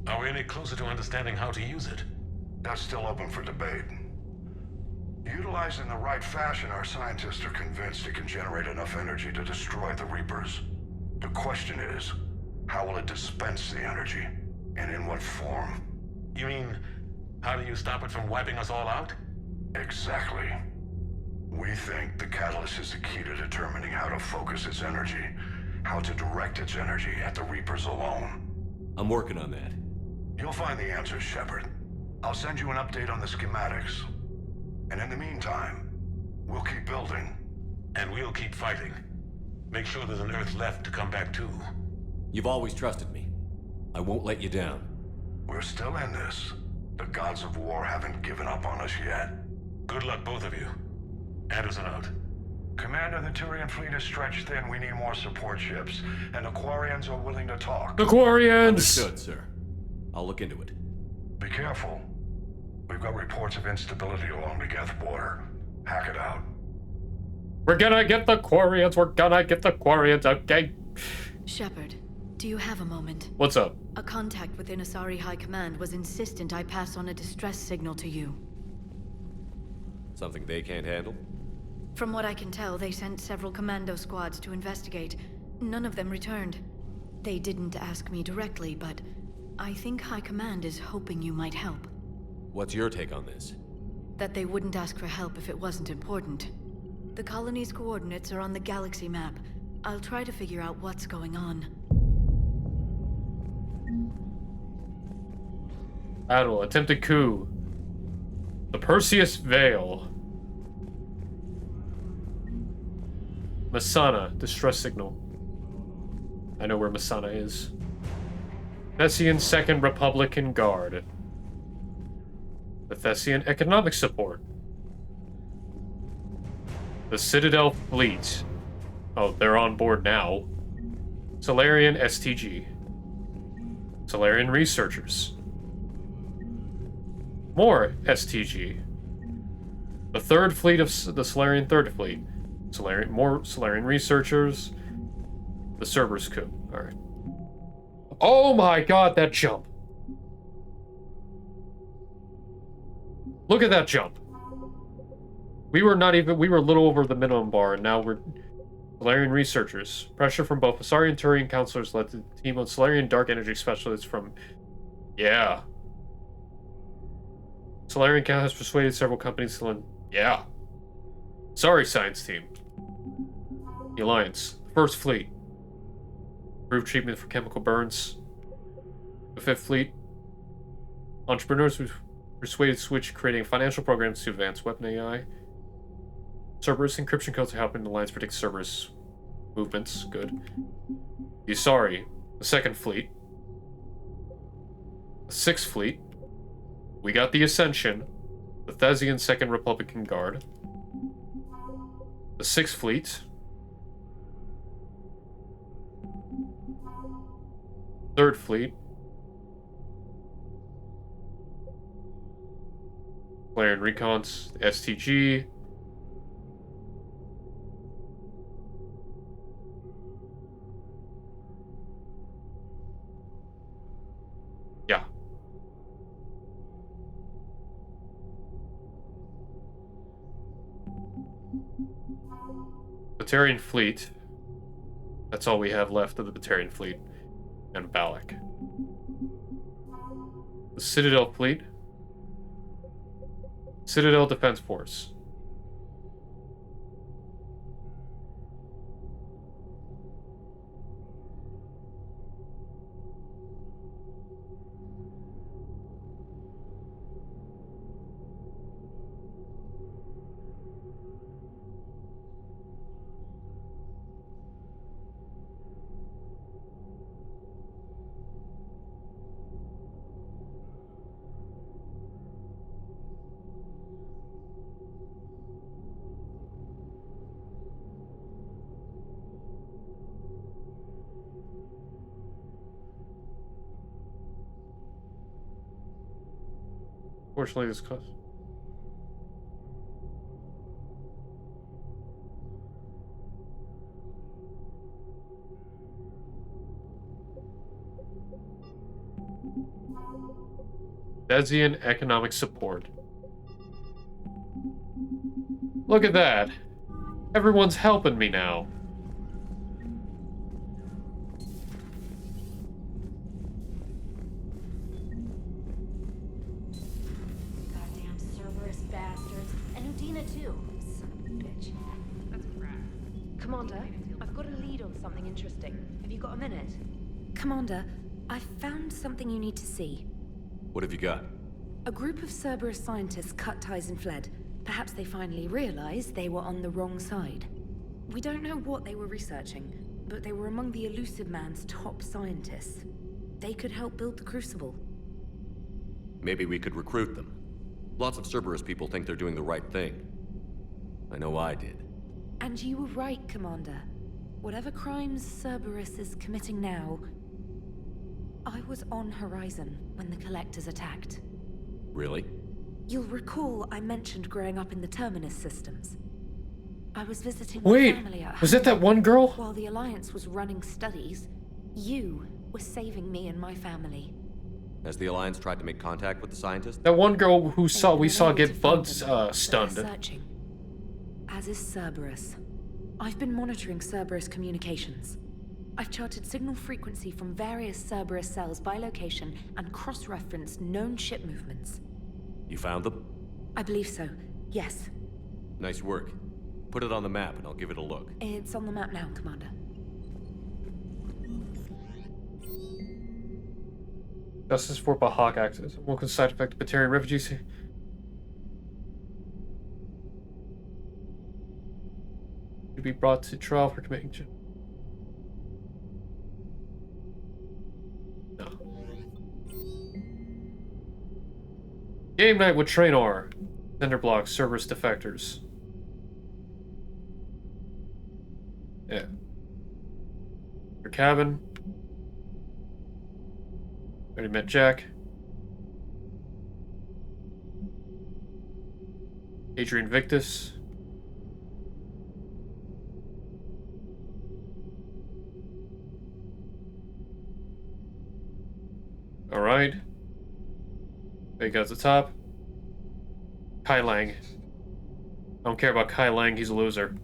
Are we any closer to understanding how to use it? That's still open for debate. Utilized in the right fashion, our scientists are convinced it can generate enough energy to destroy the Reapers. The question is, how will it dispense the energy? And in what form? You mean, how do you stop it from wiping us all out? Exactly. We think the catalyst is the key to determining how to focus its energy, how to direct its energy at the Reapers alone. I'm working on that. You'll find the answers, Shepard. I'll send you an update on the schematics. And in the meantime, we'll keep building. And we'll keep fighting. Make sure there's an Earth left to come back to. You've always trusted me. I won't let you down. We're still in this. The gods of war haven't given up on us yet. Good luck, both of you. Anderson out. Commander, the Turian fleet is stretched thin. We need more support ships. And the Quarians are willing to talk. The Quarians! Understood, sir. I'll look into it. Be careful. We've got reports of instability along the Geth border. Hack it out. We're gonna get the Quarians. We're gonna get the Quarians, okay? Shepard, do you have a moment? What's up? A contact within Asari High Command was insistent I pass on a distress signal to you. Something they can't handle? From what I can tell, they sent several commando squads to investigate. None of them returned. They didn't ask me directly, but I think High Command is hoping you might help. What's your take on this? That they wouldn't ask for help if it wasn't important. The colony's coordinates are on the galaxy map. I'll try to figure out what's going on. Battle. Attempted coup. The Perseus Veil. Masana. Distress signal. I know where Masana is. Thessian 2nd Republican Guard. The Thessian Economic Support. The Citadel Fleet. Oh, they're on board now. Solarian STG. Solarian Researchers. More STG. The 3rd Fleet of the Solarian 3rd Fleet. More Solarian Researchers. The Cerberus coup. Alright. Oh my god, that jump. Look at that jump. We were a little over the minimum bar, and now we're Solarian Researchers. Pressure from both Asari and Turian counselors led to the team of Solarian Dark Energy Specialists from... Yeah. Solarian Count has persuaded several companies to lend... Yeah. Sorry, Science Team. The Alliance. First Fleet. Improved treatment for chemical burns. The 5th Fleet. Entrepreneurs who persuaded Switch creating financial programs to advance weapon AI. Cerberus encryption codes are helping the Alliance predict Cerberus movements. Good. The Asari. The 2nd Fleet. The 6th Fleet. We got the Ascension. The Thessian 2nd Republican Guard. The 6th Fleet. 3rd Fleet. Solarian Recons, STG. Yeah. Batarian Fleet. That's all we have left of the Batarian Fleet. And Balak. The Citadel Fleet. Citadel Defense Force. Fortunately, this cost. Thessian economic support. Look at that. Everyone's helping me now. Goddamn Cerberus bastards. And Udina too. Son of a bitch. That's crap. Commander, I've got a lead on something interesting. Have you got a minute? Commander, I found something you need to see. What have you got? A group of Cerberus scientists cut ties and fled. Perhaps they finally realized they were on the wrong side. We don't know what they were researching, but they were among the Elusive Man's top scientists. They could help build the Crucible. Maybe we could recruit them. Lots of Cerberus people think they're doing the right thing. I know I did. And you were right, Commander. Whatever crimes Cerberus is committing now, I was on Horizon when the Collectors attacked. Really? You'll recall I mentioned growing up in the Terminus systems. I was visiting Wait, my family at home. was it that one girl? While the Alliance was running studies, you were saving me and my family. Has the Alliance tried to make contact with the scientists? That one girl who we saw unable to get find bugs them, but they're stunned. searching. As is Cerberus. I've been monitoring Cerberus communications. I've charted signal frequency from various Cerberus cells by location and cross-referenced known ship movements. You found them? I believe so, yes. Nice work. Put it on the map and I'll give it a look. It's on the map now, Commander. Justice for Bahak actors. Welcome to side effect Batarian refugees. To be brought to trial for committing. No. Game night with Traynor. Tender block, Cerberus defectors. Yeah. Your cabin. Already met Jack. Adrian Victus. Alright. Big guys at the top. Kai Lang. I don't care about Kai Lang, he's a loser.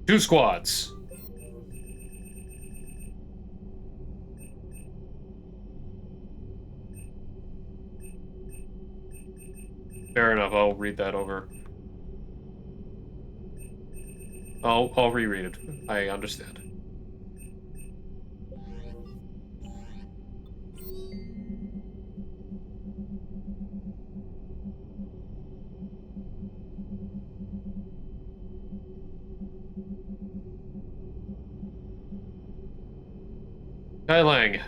Two squads. Fair enough, I'll read that over. I'll reread it. I understand. Kai Lang.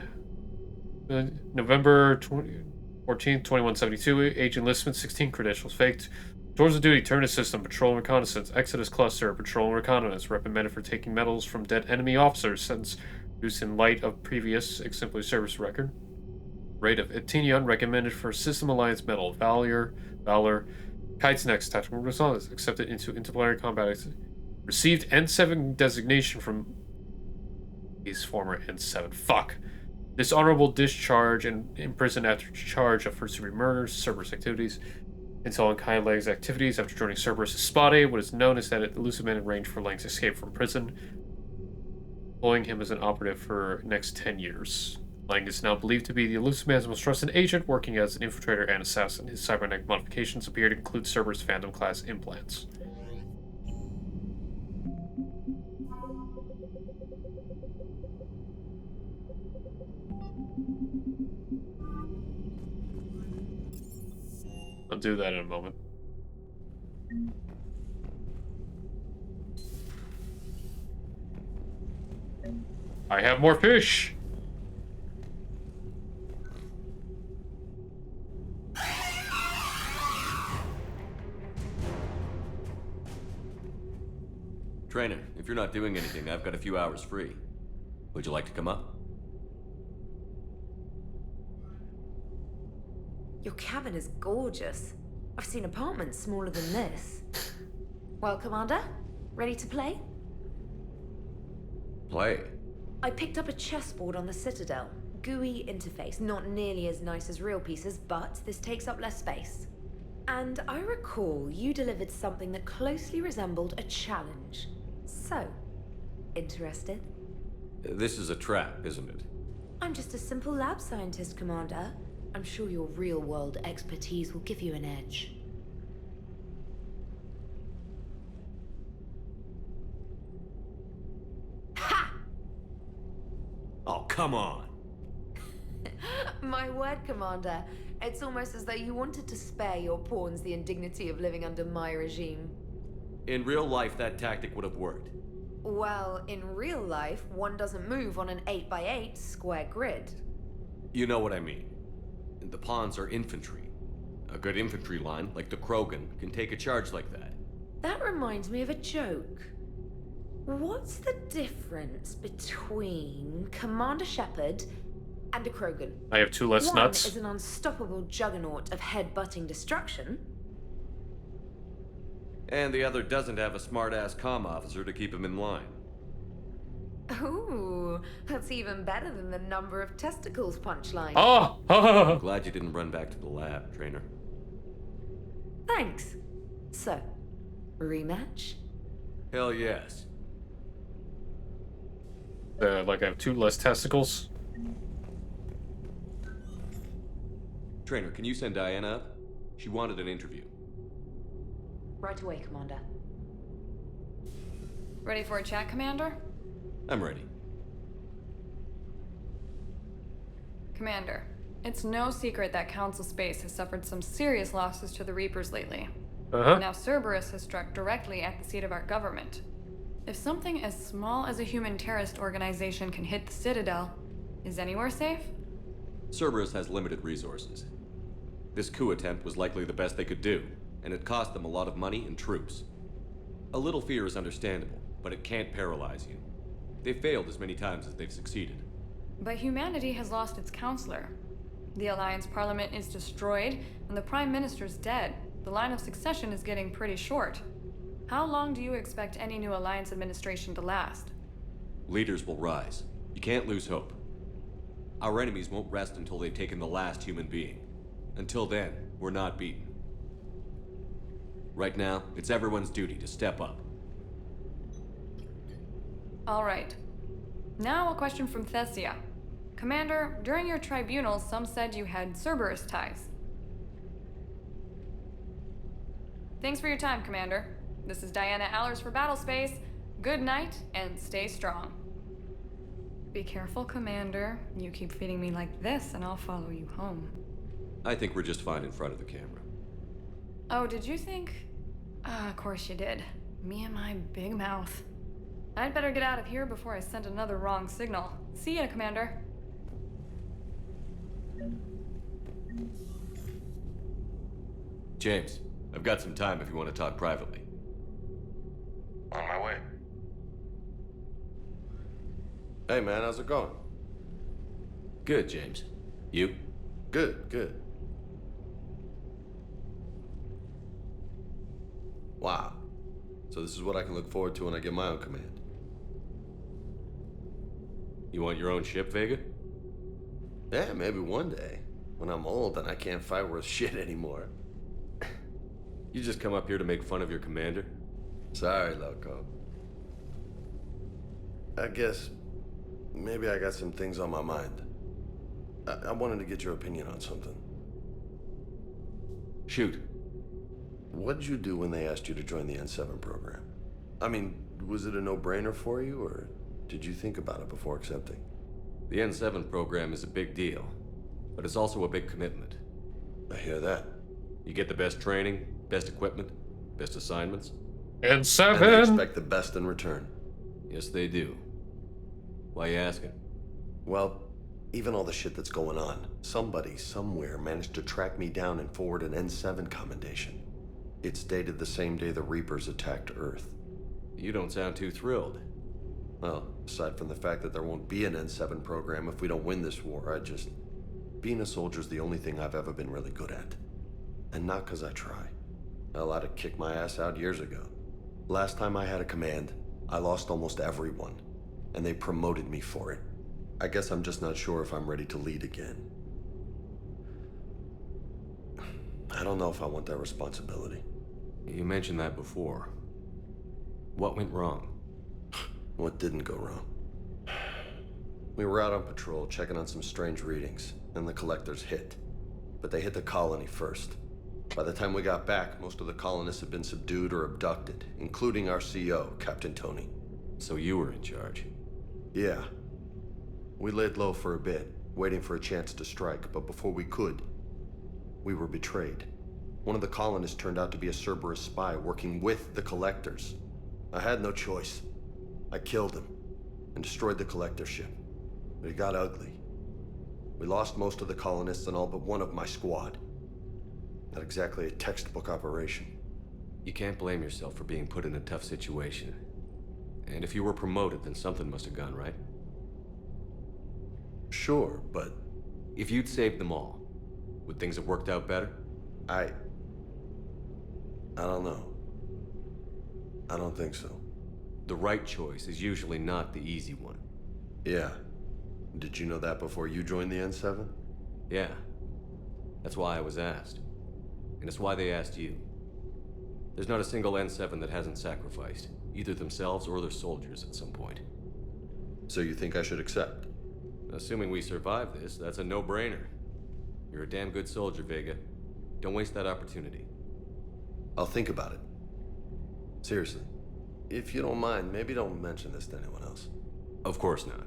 November 14th, 2172. Age enlistment, 16 credentials. Faked. Tours of duty, Turnus system, patrol and reconnaissance. Exodus cluster, patrol and reconnaissance. Recommended for taking medals from dead enemy officers since used in light of previous exemplary service record. Rate of Etinion, recommended for System Alliance medal. Valor. Kite's next tactical response. Accepted into interplanetary combat. Received N7 designation from his former N7. Fuck. Dishonorable discharge and imprisoned after charge of first-degree murders, Cerberus activities. Intel on Kai Lang's activities after joining Cerberus' Spot A. What is known is that it elusive man in range for Lang's escape from prison, employing him as an operative for next 10 years. Lang is now believed to be the elusive man's most trusted agent, working as an infiltrator and assassin. His cybernetic modifications appear to include Cerberus Phantom-class implants. I'll do that in a moment. I have more fish! Trainer, if you're not doing anything, I've got a few hours free. Would you like to come up? Your cabin is gorgeous. I've seen apartments smaller than this. Well, Commander, ready to play? Play? I picked up a chessboard on the Citadel. GUI interface, not nearly as nice as real pieces, but this takes up less space. And I recall you delivered something that closely resembled a challenge. So, interested? This is a trap, isn't it? I'm just a simple lab scientist, Commander. I'm sure your real-world expertise will give you an edge. Oh, come on. My word, Commander. It's almost as though you wanted to spare your pawns the indignity of living under my regime. In real life, that tactic would have worked. Well, in real life, one doesn't move on an 8x8 square grid. You know what I mean. The pawns are infantry. A good infantry line, like the Krogan, can take a charge like that. That reminds me of a joke. What's the difference between Commander Shepard and a Krogan? I have 2 less One nuts. is an unstoppable juggernaut of head-butting destruction. And the other doesn't have a smart-ass comm officer to keep him in line. Ooh, that's even better than the number of testicles punchline. Oh! Glad you didn't run back to the lab, Trainer. Thanks. So, rematch? Hell yes. Like I have 2 less testicles. Trainer, can you send Diana up? She wanted an interview. Right away, Commander. Ready for a chat, Commander? I'm ready. Commander, it's no secret that Council Space has suffered some serious losses to the Reapers lately. Now Cerberus has struck directly at the seat of our government. If something as small as a human terrorist organization can hit the Citadel, is anywhere safe? Cerberus has limited resources. This coup attempt was likely the best they could do, and it cost them a lot of money and troops. A little fear is understandable, but it can't paralyze you. They've failed as many times as they've succeeded. But humanity has lost its counselor. The Alliance Parliament is destroyed, and the Prime Minister's dead. The line of succession is getting pretty short. How long do you expect any new Alliance administration to last? Leaders will rise. You can't lose hope. Our enemies won't rest until they've taken the last human being. Until then, we're not beaten. Right now, it's everyone's duty to step up. All right. Now a question from Thessia. Commander, during your tribunal, some said you had Cerberus ties. Thanks for your time, Commander. This is Diana Allers for Battlespace. Good night, and stay strong. Be careful, Commander. You keep feeding me like this, and I'll follow you home. I think we're just fine in front of the camera. Oh, did you think? Of course you did. Me and my big mouth. I'd better get out of here before I send another wrong signal. See ya, Commander. James, I've got some time if you want to talk privately. On my way. Hey man, how's it going? Good, James. You? Good, good. Wow. So this is what I can look forward to when I get my own command. You want your own ship, Vega? Yeah, maybe one day. When I'm old and I can't fight worth shit anymore. You just come up here to make fun of your commander? Sorry, loco. I guess maybe I got some things on my mind. I wanted to get your opinion on something. Shoot. What did you do when they asked you to join the N7 program? I mean, was it a no-brainer for you, or did you think about it before accepting? The N7 program is a big deal, but it's also a big commitment. I hear that. You get the best training, best equipment, best assignments. N7! And they expect the best in return. Yes, they do. Why you asking? Well, even all the shit that's going on, somebody somewhere managed to track me down and forward an N7 commendation. It's dated the same day the Reapers attacked Earth. You don't sound too thrilled. Well, aside from the fact that there won't be an N7 program if we don't win this war, being a soldier's the only thing I've ever been really good at. And not 'cause I try. Hell, I'd have kicked my ass out years ago. Last time I had a command, I lost almost everyone, and they promoted me for it. I guess I'm just not sure if I'm ready to lead again. I don't know if I want that responsibility. You mentioned that before. What went wrong? What didn't go wrong? We were out on patrol, checking on some strange readings, and the collectors hit. But they hit the colony first. By the time we got back, most of the colonists had been subdued or abducted, including our CO, Captain Tony. So you were in charge? Yeah. We laid low for a bit, waiting for a chance to strike, but before we could, we were betrayed. One of the colonists turned out to be a Cerberus spy working with the collectors. I had no choice. I killed him and destroyed the collector ship. But it got ugly. We lost most of the colonists and all but one of my squad. Not exactly a textbook operation. You can't blame yourself for being put in a tough situation. And if you were promoted, then something must have gone right. Sure, but... If you'd saved them all, would things have worked out better? I don't know. I don't think so. The right choice is usually not the easy one. Yeah. Did you know that before you joined the N7? Yeah. That's why I was asked. And it's why they asked you. There's not a single N7 that hasn't sacrificed, either themselves or their soldiers at some point. So you think I should accept? Assuming we survive this, that's a no-brainer. You're a damn good soldier, Vega. Don't waste that opportunity. I'll think about it. Seriously. If you don't mind, maybe don't mention this to anyone else. Of course not.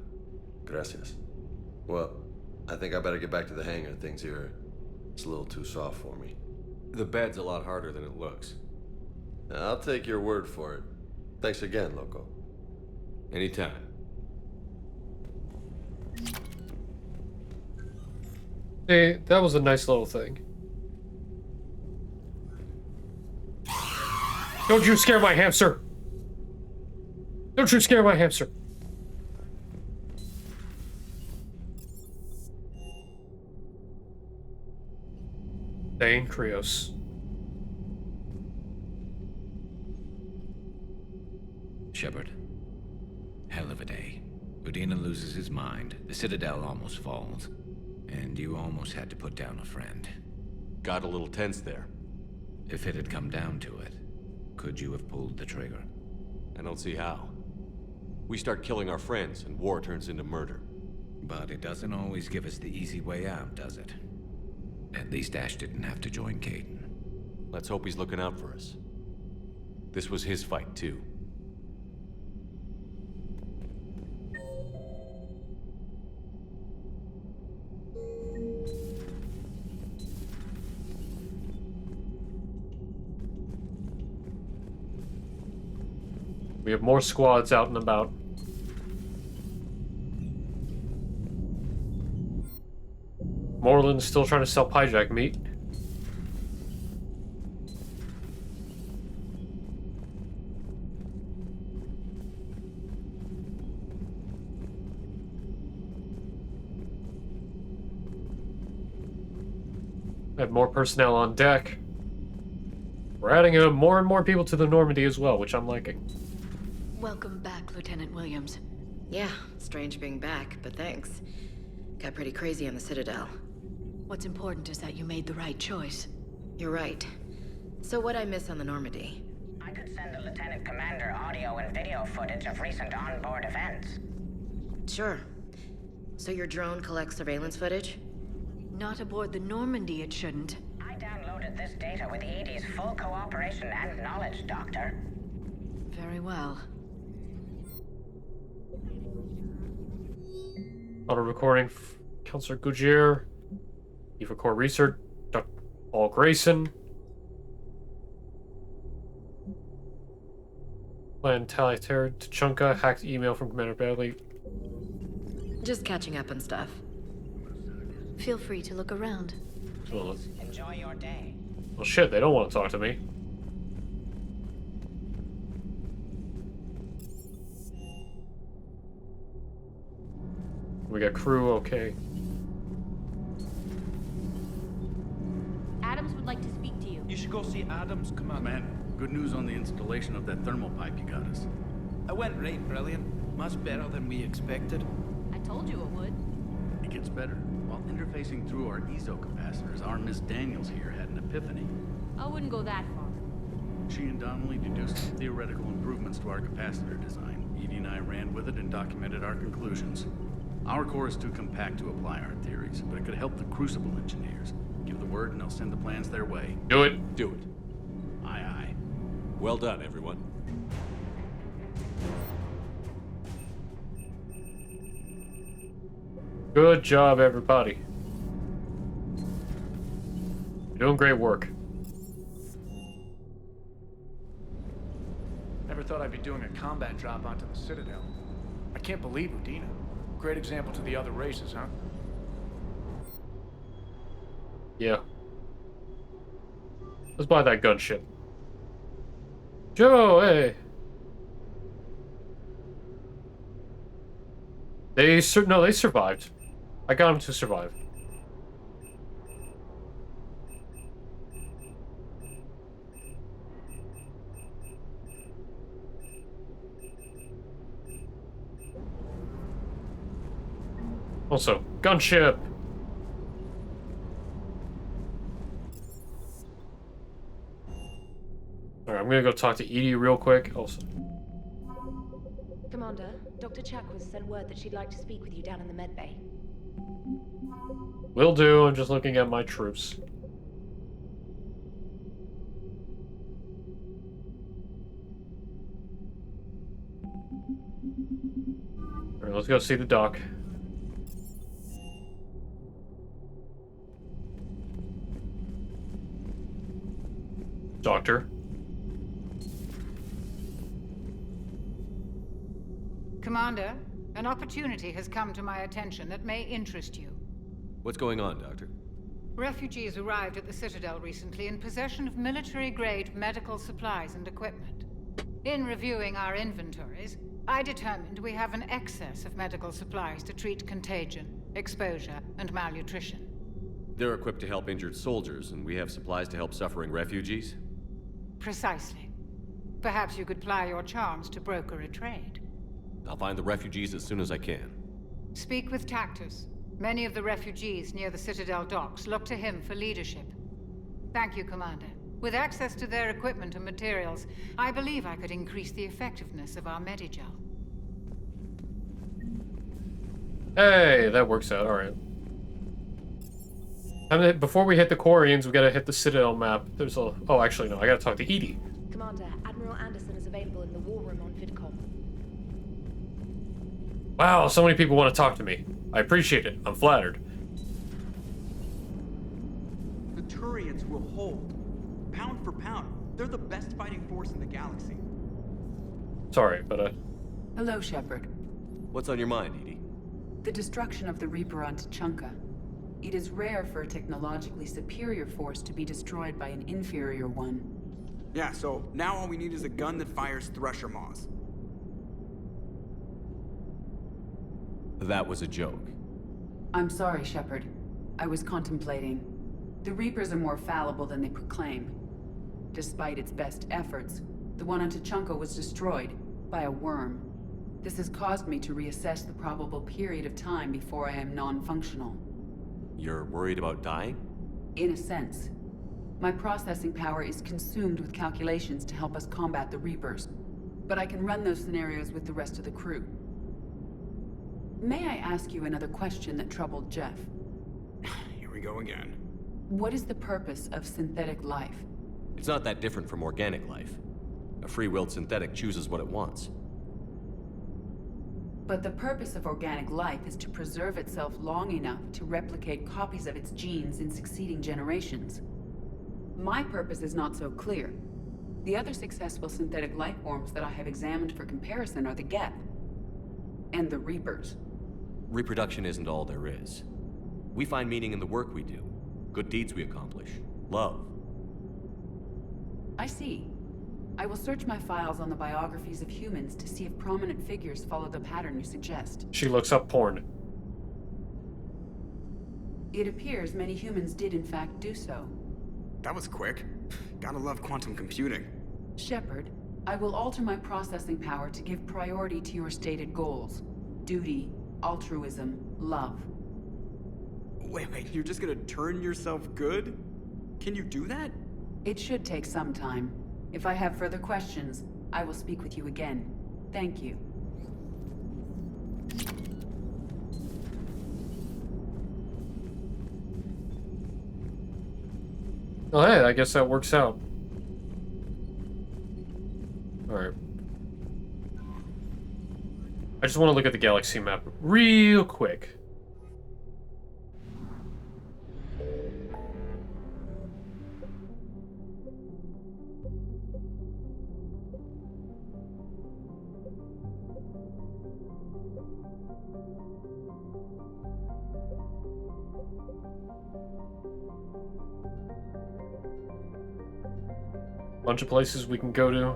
Gracias. Well, I think I better get back to the hangar. Things here, it's a little too soft for me. The bed's a lot harder than it looks. I'll take your word for it. Thanks again, Loco. Anytime. Hey, that was a nice little thing. Don't you scare my hamster! Don't you scare my hamster! Dane Krios. Shepard. Hell of a day. Udina loses his mind, the Citadel almost falls, and you almost had to put down a friend. Got a little tense there. If it had come down to it, could you have pulled the trigger? I don't see how. We start killing our friends, and war turns into murder. But it doesn't always give us the easy way out, does it? At least Ash didn't have to join Caden. Let's hope he's looking out for us. This was his fight, too. We have more squads out and about. Moreland's still trying to sell hijack meat. I have more personnel on deck. We're adding more and more people to the Normandy as well, which I'm liking. Welcome back, Lieutenant Williams. Yeah, strange being back, but thanks. Got pretty crazy on the Citadel. What's important is that you made the right choice. You're right. So what'd I miss on the Normandy? I could send the Lieutenant Commander audio and video footage of recent onboard events. Sure. So your drone collects surveillance footage? Not aboard the Normandy, it shouldn't. I downloaded this data with EDI's full cooperation and knowledge, Doctor. Very well. Auto recording, Counselor Gougier, Eva Core Research, Dr. Paul Grayson. Plan Talitaire Tachunka, hacked email from Commander Bailey. Just catching up on stuff. Feel free to look around. Please, enjoy your day. Well, shit, they don't want to talk to me. We got crew, okay. Adams would like to speak to you. You should go see Adams, Commander. Good news on the installation of that thermal pipe you got us. It went right brilliant. Much better than we expected. I told you it would. It gets better. While interfacing through our ESO capacitors, our Miss Daniels here had an epiphany. I wouldn't go that far. She and Donnelly deduced some theoretical improvements to our capacitor design. Edie and I ran with it and documented our conclusions. Our core is too compact to apply our theories, but it could help the Crucible engineers. Give the word and they'll send the plans their way. Do it. Do it. Aye, aye. Well done, everyone. Good job, everybody. You're doing great work. Never thought I'd be doing a combat drop onto the Citadel. I can't believe Udina. Great example to the other races, huh? Yeah. Let's buy that gunship. Joe, hey. They survived. I got them to survive. Also, gunship. Alright, I'm gonna go talk to Edie real quick. Also. Commander, Dr. Chakwas sent word that she'd like to speak with you down in the med bay. Will do. I'm just looking at my troops. Alright, let's go see the doc. Doctor. Commander, an opportunity has come to my attention that may interest you. What's going on, Doctor? Refugees arrived at the Citadel recently in possession of military-grade medical supplies and equipment. In reviewing our inventories, I determined we have an excess of medical supplies to treat contagion, exposure, and malnutrition. They're equipped to help injured soldiers, and we have supplies to help suffering refugees? Precisely. Perhaps you could ply your charms to broker a trade. I'll find the refugees as soon as I can. Speak with Tactus. Many of the refugees near the Citadel docks look to him for leadership. Thank you, Commander. With access to their equipment and materials, I believe I could increase the effectiveness of our Medigel. Hey, that works out. Alright. Before we hit the Quarians, we gotta hit the Citadel map. There's a... Oh, actually, no. I gotta talk to Edie. Commander, Admiral Anderson is available in the war room on VidCom. Wow, so many people want to talk to me. I appreciate it. I'm flattered. The Turians will hold. Pound for pound, they're the best fighting force in the galaxy. Sorry, but Hello, Shepard. What's on your mind, Edie? The destruction of the Reaper on Tuchanka. It is rare for a technologically superior force to be destroyed by an inferior one. Yeah, so now all we need is a gun that fires Thresher Maws. That was a joke. I'm sorry, Shepard. I was contemplating. The Reapers are more fallible than they proclaim. Despite its best efforts, the one on Tuchanka was destroyed by a worm. This has caused me to reassess the probable period of time before I am non-functional. You're worried about dying? In a sense. My processing power is consumed with calculations to help us combat the Reapers. But I can run those scenarios with the rest of the crew. May I ask you another question that troubled Jeff? Here we go again. What is the purpose of synthetic life? It's not that different from organic life. A free-willed synthetic chooses what it wants. But the purpose of organic life is to preserve itself long enough to replicate copies of its genes in succeeding generations. My purpose is not so clear. The other successful synthetic life forms that I have examined for comparison are the Geth and the Reapers. Reproduction isn't all there is. We find meaning in the work we do, good deeds we accomplish, love. I see. I will search my files on the biographies of humans to see if prominent figures follow the pattern you suggest. she looks up porn. It appears many humans did in fact do so. That was quick. Gotta love quantum computing. Shepard, I will alter my processing power to give priority to your stated goals. Duty, altruism, love. Wait, you're just gonna turn yourself good? Can you do that? It should take some time. If I have further questions, I will speak with you again. Thank you. Oh, hey, I guess that works out. Alright. I just want to look at the galaxy map real quick. Bunch of places we can go to.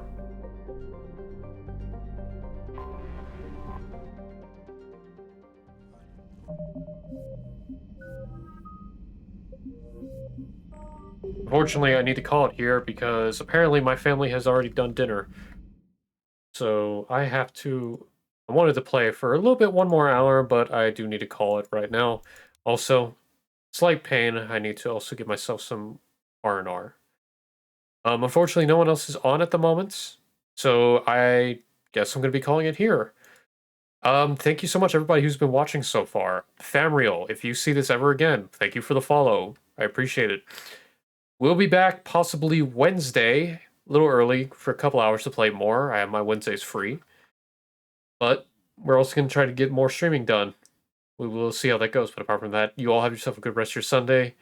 Unfortunately, I need to call it here because apparently my family has already done dinner. So I have to... I wanted to play for a little bit, one more hour, but I do need to call it right now. Also, slight pain, I need to also give myself some R&R. Unfortunately, no one else is on at the moment, so I guess I'm going to be calling it here. Thank you so much, everybody who's been watching so far. Famriel, if you see this ever again, thank you for the follow. I appreciate it. We'll be back possibly Wednesday, a little early, for a couple hours to play more. I have my Wednesdays free. But we're also going to try to get more streaming done. We will see how that goes. But apart from that, you all have yourself a good rest of your Sunday.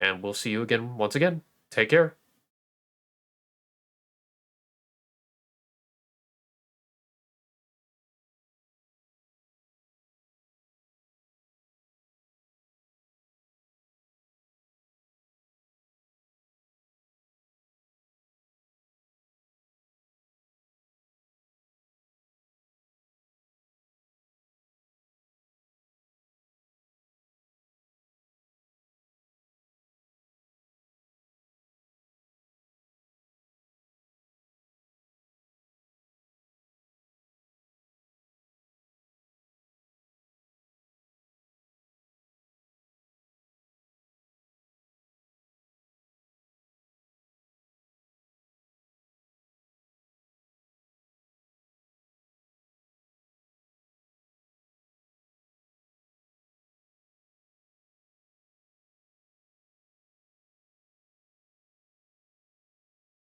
And we'll see you again once again. Take care.